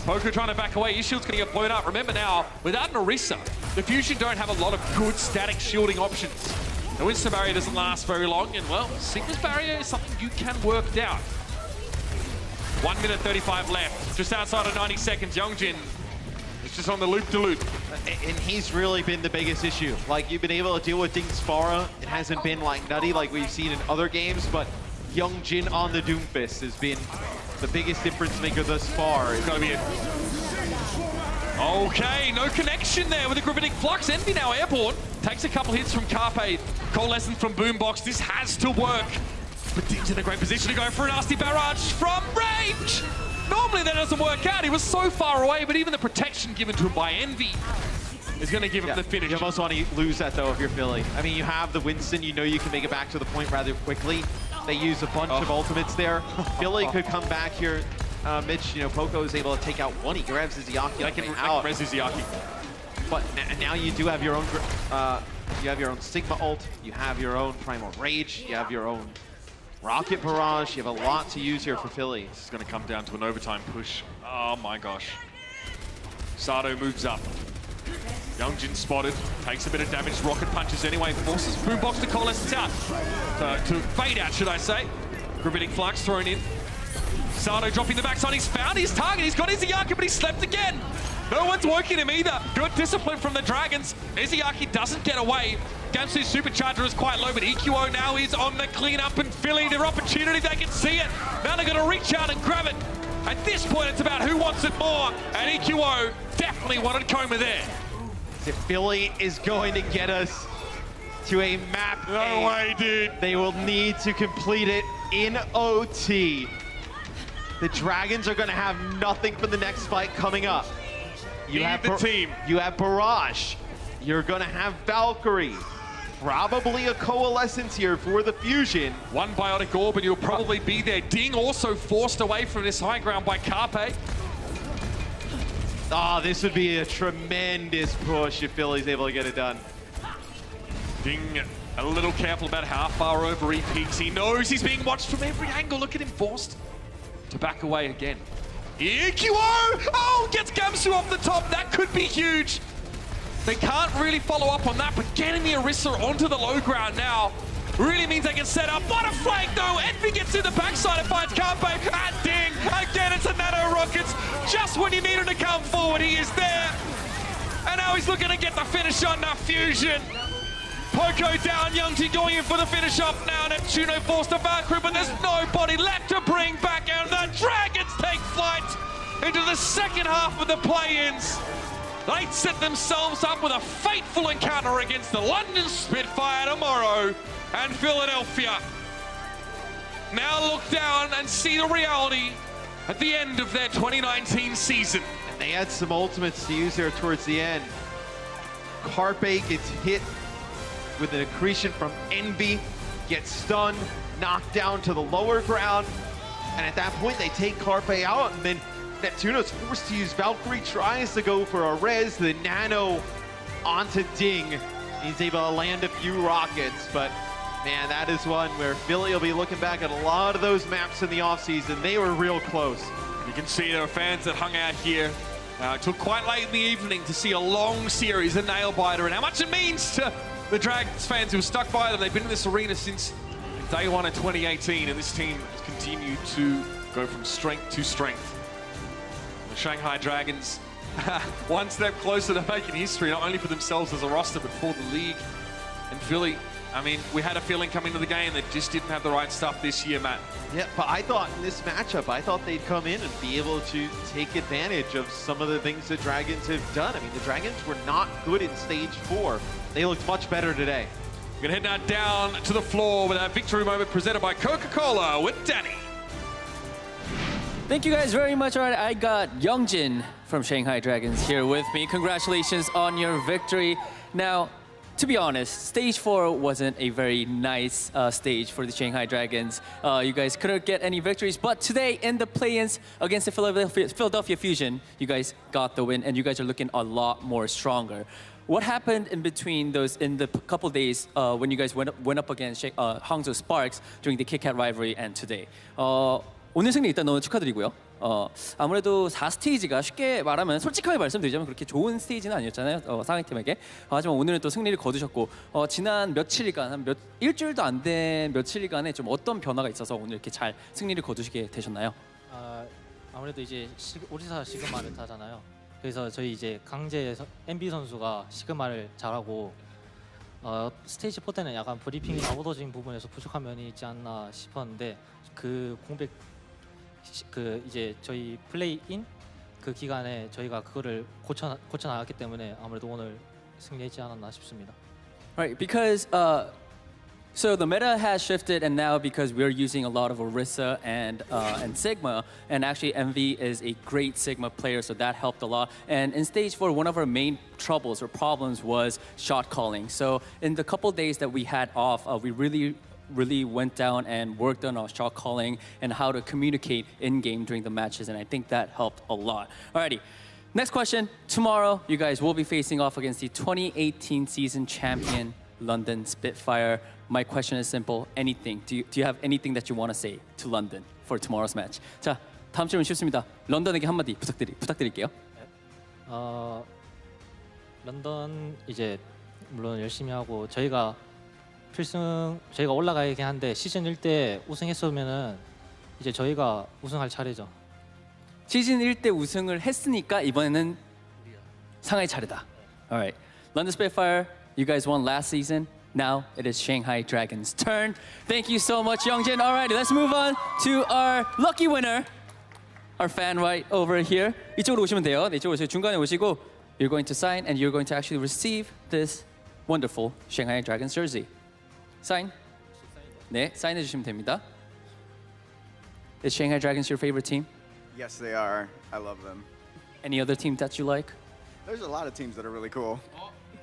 Poker trying to back away. His shield's going to get blown up. Remember now, without an Orisa, the Fusion don't have a lot of good static shielding options. The Winston barrier doesn't last very long, and well, Sigma's barrier is something you can work down. 1 minute 35 left, just outside of 90 seconds. Youngjin is just on the loop-de-loop. And he's really been the biggest issue. Like, you've been able to deal with Ding's Farah. It hasn't been like nutty like we've seen in other games, but Youngjin on the Doomfist has been the biggest difference maker thus far. It's gonna be it. Okay, no connection there with the Gravitic Flux. Envy now airborne. Takes a couple hits from Carpe. Coalescent from Boombox. This has to work. But Ding's in a great position to go for a nasty barrage from range. Normally that doesn't work out. He was so far away, but even the protection given to him by Envy is going to give him the finish. You almost want to lose that, though, if you're Philly. I mean, you have the Winston. You know you can make it back to the point rather quickly. They use a bunch of ultimates there. Philly could come back here. Mitch, you know, Poco is able to take out one. He grabs Izzyaki. I can res Izzyaki. But now you do have your own. You have your own Sigma ult. You have your own Primal Rage. You have your own Rocket Barrage. You have a lot to use here for Philly. This is going to come down to an overtime push. Oh my gosh. Sato moves up. Youngjin spotted, takes a bit of damage, rocket punches anyway, forces Boombox to coalesce out. To fade out, should I say. Gravitic Flux thrown in. Sato dropping the backside, he's found his target, he's got Izzyaki, but he slept again. No one's working him either. Good discipline from the Dragons. Izzyaki doesn't get away. Gamsu's supercharger is quite low, but EQO now is on the cleanup, and Philly, their opportunity, they can see it. Now they're going to reach out and grab it. At this point, it's about who wants it more, and EQO definitely wanted Coma there. If Philly is going to get us to a map No way, dude. They will need to complete it in OT. The Dragons are going to have nothing for the next fight coming up. You have the team. You have Barrage. You're going to have Valkyrie. Probably a coalescence here for the Fusion. One Biotic Orb and you'll probably be there. Ding also forced away from this high ground by Carpe. Oh, this would be a tremendous push if Philly's able to get it done. Ding a little careful about how far over he peeks. He knows he's being watched from every angle. Look at him forced to back away again. EQO! Oh, gets Gamsu off the top. That could be huge. They can't really follow up on that, but getting the Orisa onto the low ground now really means they can set up. What a flank though! Envy gets in the backside and finds Carpe. And Ding! Again, it's a Nano Rockets. Just when you need him to come forward, he is there. And now he's looking to get the finish on the Fusion. Poco down, Youngji going in for the finish up now. Neptuno forced to Valkyrie, but there's nobody left to bring back out. The Dragons take flight into the second half of the play-ins. They set themselves up with a fateful encounter against the London Spitfire tomorrow and Philadelphia. Now look down and see the reality at the end of their 2019 season. And they had some ultimates to use there towards the end. Carpe gets hit with an accretion from Envy, gets stunned, knocked down to the lower ground, and at that point they take Carpe out, and then Neptuno's forced to use Valkyrie, tries to go for a res, the Nano onto Ding. He's able to land a few rockets, but man, that is one where Philly will be looking back at a lot of those maps in the offseason. They were real close. You can see there are fans that hung out here. It took quite late in the evening to see a long series of Nailbiter and how much it means to the Dragons fans who are stuck by them. They've been in this arena since day one of 2018, and this team has continued to go from strength to strength. The Shanghai Dragons, one step closer to making history, not only for themselves as a roster, but for the league. And Philly, I mean, we had a feeling coming to the game that just didn't have the right stuff this year, Matt. Yeah, but I thought in this matchup, I thought they'd come in and be able to take advantage of some of the things the Dragons have done. I mean, the Dragons were not good in stage 4. They looked much better today. We're gonna head now down to the floor with our victory moment presented by Coca-Cola with Danny. Thank you guys very much. All right, I got Youngjin from Shanghai Dragons here with me. Congratulations on your victory. Now, to be honest, stage 4 wasn't a very nice stage for the Shanghai Dragons. You guys couldn't get any victories, but today in the play-ins against the Philadelphia Fusion, you guys got the win, and you guys are looking a lot more stronger. What happened in between those, in the couple days when you guys went up against Hangzhou Sparks during the KitKat rivalry and today? 오늘 승리 일단 너무 축하드리고요. 아무래도 4스테이지가 쉽게 말하면 솔직하게 말씀드리자면 그렇게 좋은 스테이지는 아니었잖아요. 상위팀에게. 하지만 오늘은 또 승리를 거두셨고 지난 며칠간, 한 일주일도 안 된 며칠간에 좀 어떤 변화가 있어서 오늘 이렇게 잘 승리를 거두시게 되셨나요? 아무래도 이제 오리사 시그마를 타잖아요. 그래서 저희 이제 강제 MB 선수가 시그마를 잘하고 스테이지 4 때는 약간 브리핑이나 오더진 부분에서 부족한 면이 있지 않나 싶었는데 그 공백 이제 저희 플레이인 그 기간에 저희가 그거를 고쳐 나갔기 때문에 아무래도 오늘 승리했지 않았나 싶습니다. Right, because so the meta has shifted, and now because we're using a lot of Orisa and Sigma, and actually Envy is a great Sigma player, so that helped a lot. And in stage 4, one of our main troubles or problems was shot calling. So in the couple days that we had off, we really went down and worked on our shot calling and how to communicate in-game during the matches, and I think that helped a lot. Alrighty, next question. Tomorrow, you guys will be facing off against the 2018 season champion, London Spitfire. My question is simple. Anything. Do you have anything that you want to say to London for tomorrow's match? 자, 다음 질문 쉽습니다. 런던에게 한마디 부탁드릴게요. 런던 이제 물론 열심히 하고 저희가 올라가야긴 한데 시즌 1 때 우승했으면은 이제 저희가 우승할 차례죠. 시즌 1 때 우승을 했으니까 이번에는 상하이 차례다. Alright, London Spitfire, you guys won last season. Now it is Shanghai Dragons' turn. Thank you so much, Youngjin. Alright, let's move on to our lucky winner, our fan right over here. 이쪽으로 오시면 돼요. 네, 이쪽으로 오세요. 중간에 오시고 you're going to sign and you're going to actually receive this wonderful Shanghai Dragons jersey. Sign? 네, 사인해 주시면 됩니다. Is Shanghai Dragons your favorite team? Yes, they are. I love them. Any other team that you like? There's a lot of teams that are really cool.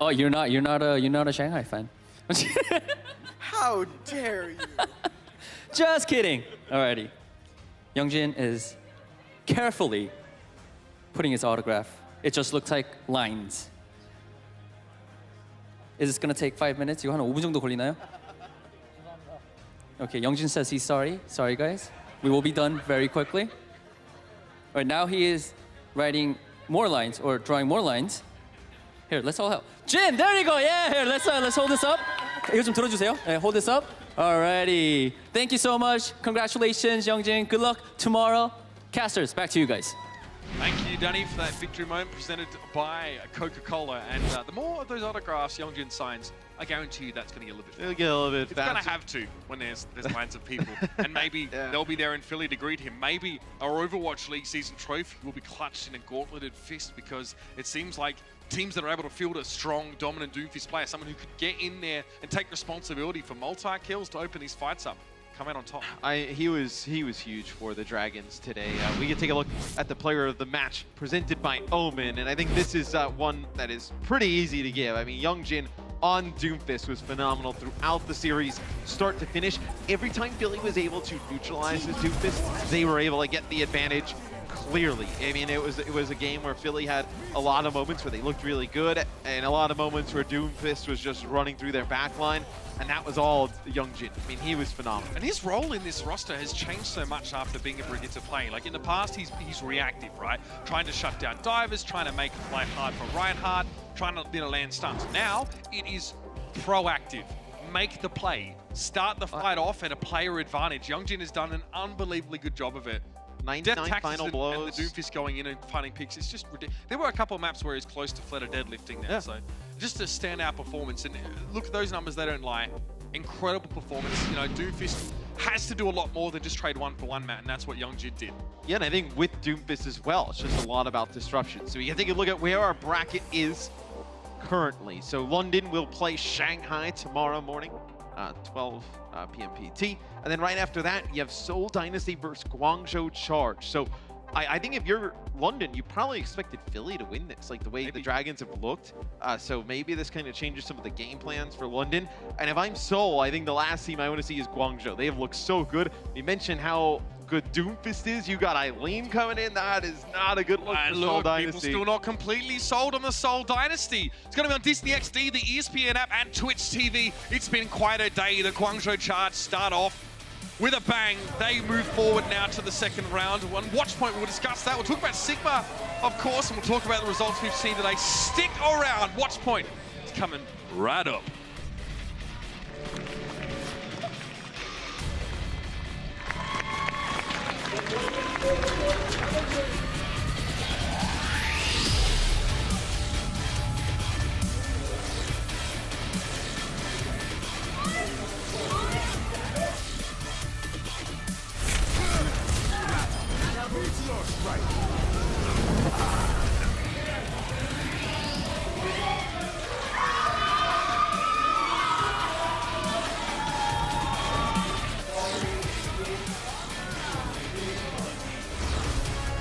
Oh, you're not a Shanghai fan. How dare you? Just kidding. Alrighty. Youngjin is carefully putting his autograph. It just looks like lines. Is this gonna take 5 minutes? 이거 한 5분 정도 걸리나요? Okay, Youngjin says he's sorry. Sorry, guys. We will be done very quickly. All right, now he is writing more lines or drawing more lines. Here, let's all help. Jin, there you go. Yeah, here, let's hold this up. 이거 좀 들어주세요. Yeah, hold this up. Alrighty. Thank you so much. Congratulations, Youngjin. Good luck tomorrow. Casters, back to you guys. Thank you, Danny, for that victory moment presented by Coca-Cola. And the more of those autographs Youngjin signs, I guarantee you that's going to get a little bit. It'll get a little bit It's going to have to when there's lines of people. And maybe they'll be there in Philly to greet him. Maybe our Overwatch League season trophy will be clutched in a gauntleted fist, because it seems like teams that are able to field a strong, dominant Doomfist player, someone who could get in there and take responsibility for multi-kills to open these fights up, come out on top. He was huge for the Dragons today. We can take a look at the player of the match presented by Omen, and I think this is one that is pretty easy to give. I mean, Youngjin on Doomfist was phenomenal throughout the series, start to finish. Every time Philly was able to neutralize his Doomfist, they were able to get the advantage clearly. I mean, it was a game where Philly had a lot of moments where they looked really good, and a lot of moments where Doomfist was just running through their backline, and that was all Youngjin. I mean, he was phenomenal. And his role in this roster has changed so much after being a Brigitte play. Like in the past, he's reactive, right? Trying to shut down divers, trying to make life hard for Reinhardt, trying to land stunts. Now, it is proactive. Make the play. Start the fight off at a player advantage. Youngjin has done an unbelievably good job of it. 99 final blows. And the Doomfist going in and finding picks. It's just ridiculous. There were a couple of maps where he's close to Fletter deadlifting there. So just a standout performance. And look at those numbers, they don't lie. Incredible performance. You know, Doomfist has to do a lot more than just trade 1-for-1, Matt, and that's what Youngjin did. Yeah, and I think with Doomfist as well, it's just a lot about disruption. So we can take a look at where our bracket is currently. So London will play Shanghai tomorrow morning, 12 p.m. PT. And then right after that, you have Seoul Dynasty versus Guangzhou Charge. So I think if you're London, you probably expected Philly to win this, like the way the Dragons have looked. So maybe this kind of changes some of the game plans for London. And if I'm Seoul, I think the last team I want to see is Guangzhou. They have looked so good. You mentioned how good Doomfist is. You got Eileen coming in. That is not a good look for Seoul Dynasty. People still not completely sold on the Seoul Dynasty. It's going to be on Disney XD, the ESPN app, and Twitch TV. It's been quite a day. The Guangzhou Charge start off with a bang. They move forward now to the second round. On Watchpoint, we'll discuss that. We'll talk about Sigma, of course, and we'll talk about the results we've seen today. Stick around. Watchpoint is coming right up.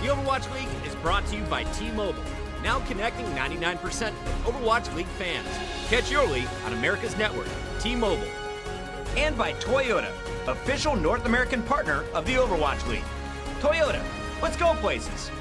The Overwatch League is brought to you by T-Mobile, now connecting 99% of Overwatch League fans. Catch your league on America's network, T-Mobile. And by Toyota, official North American partner of the Overwatch League. Toyota, let's go places.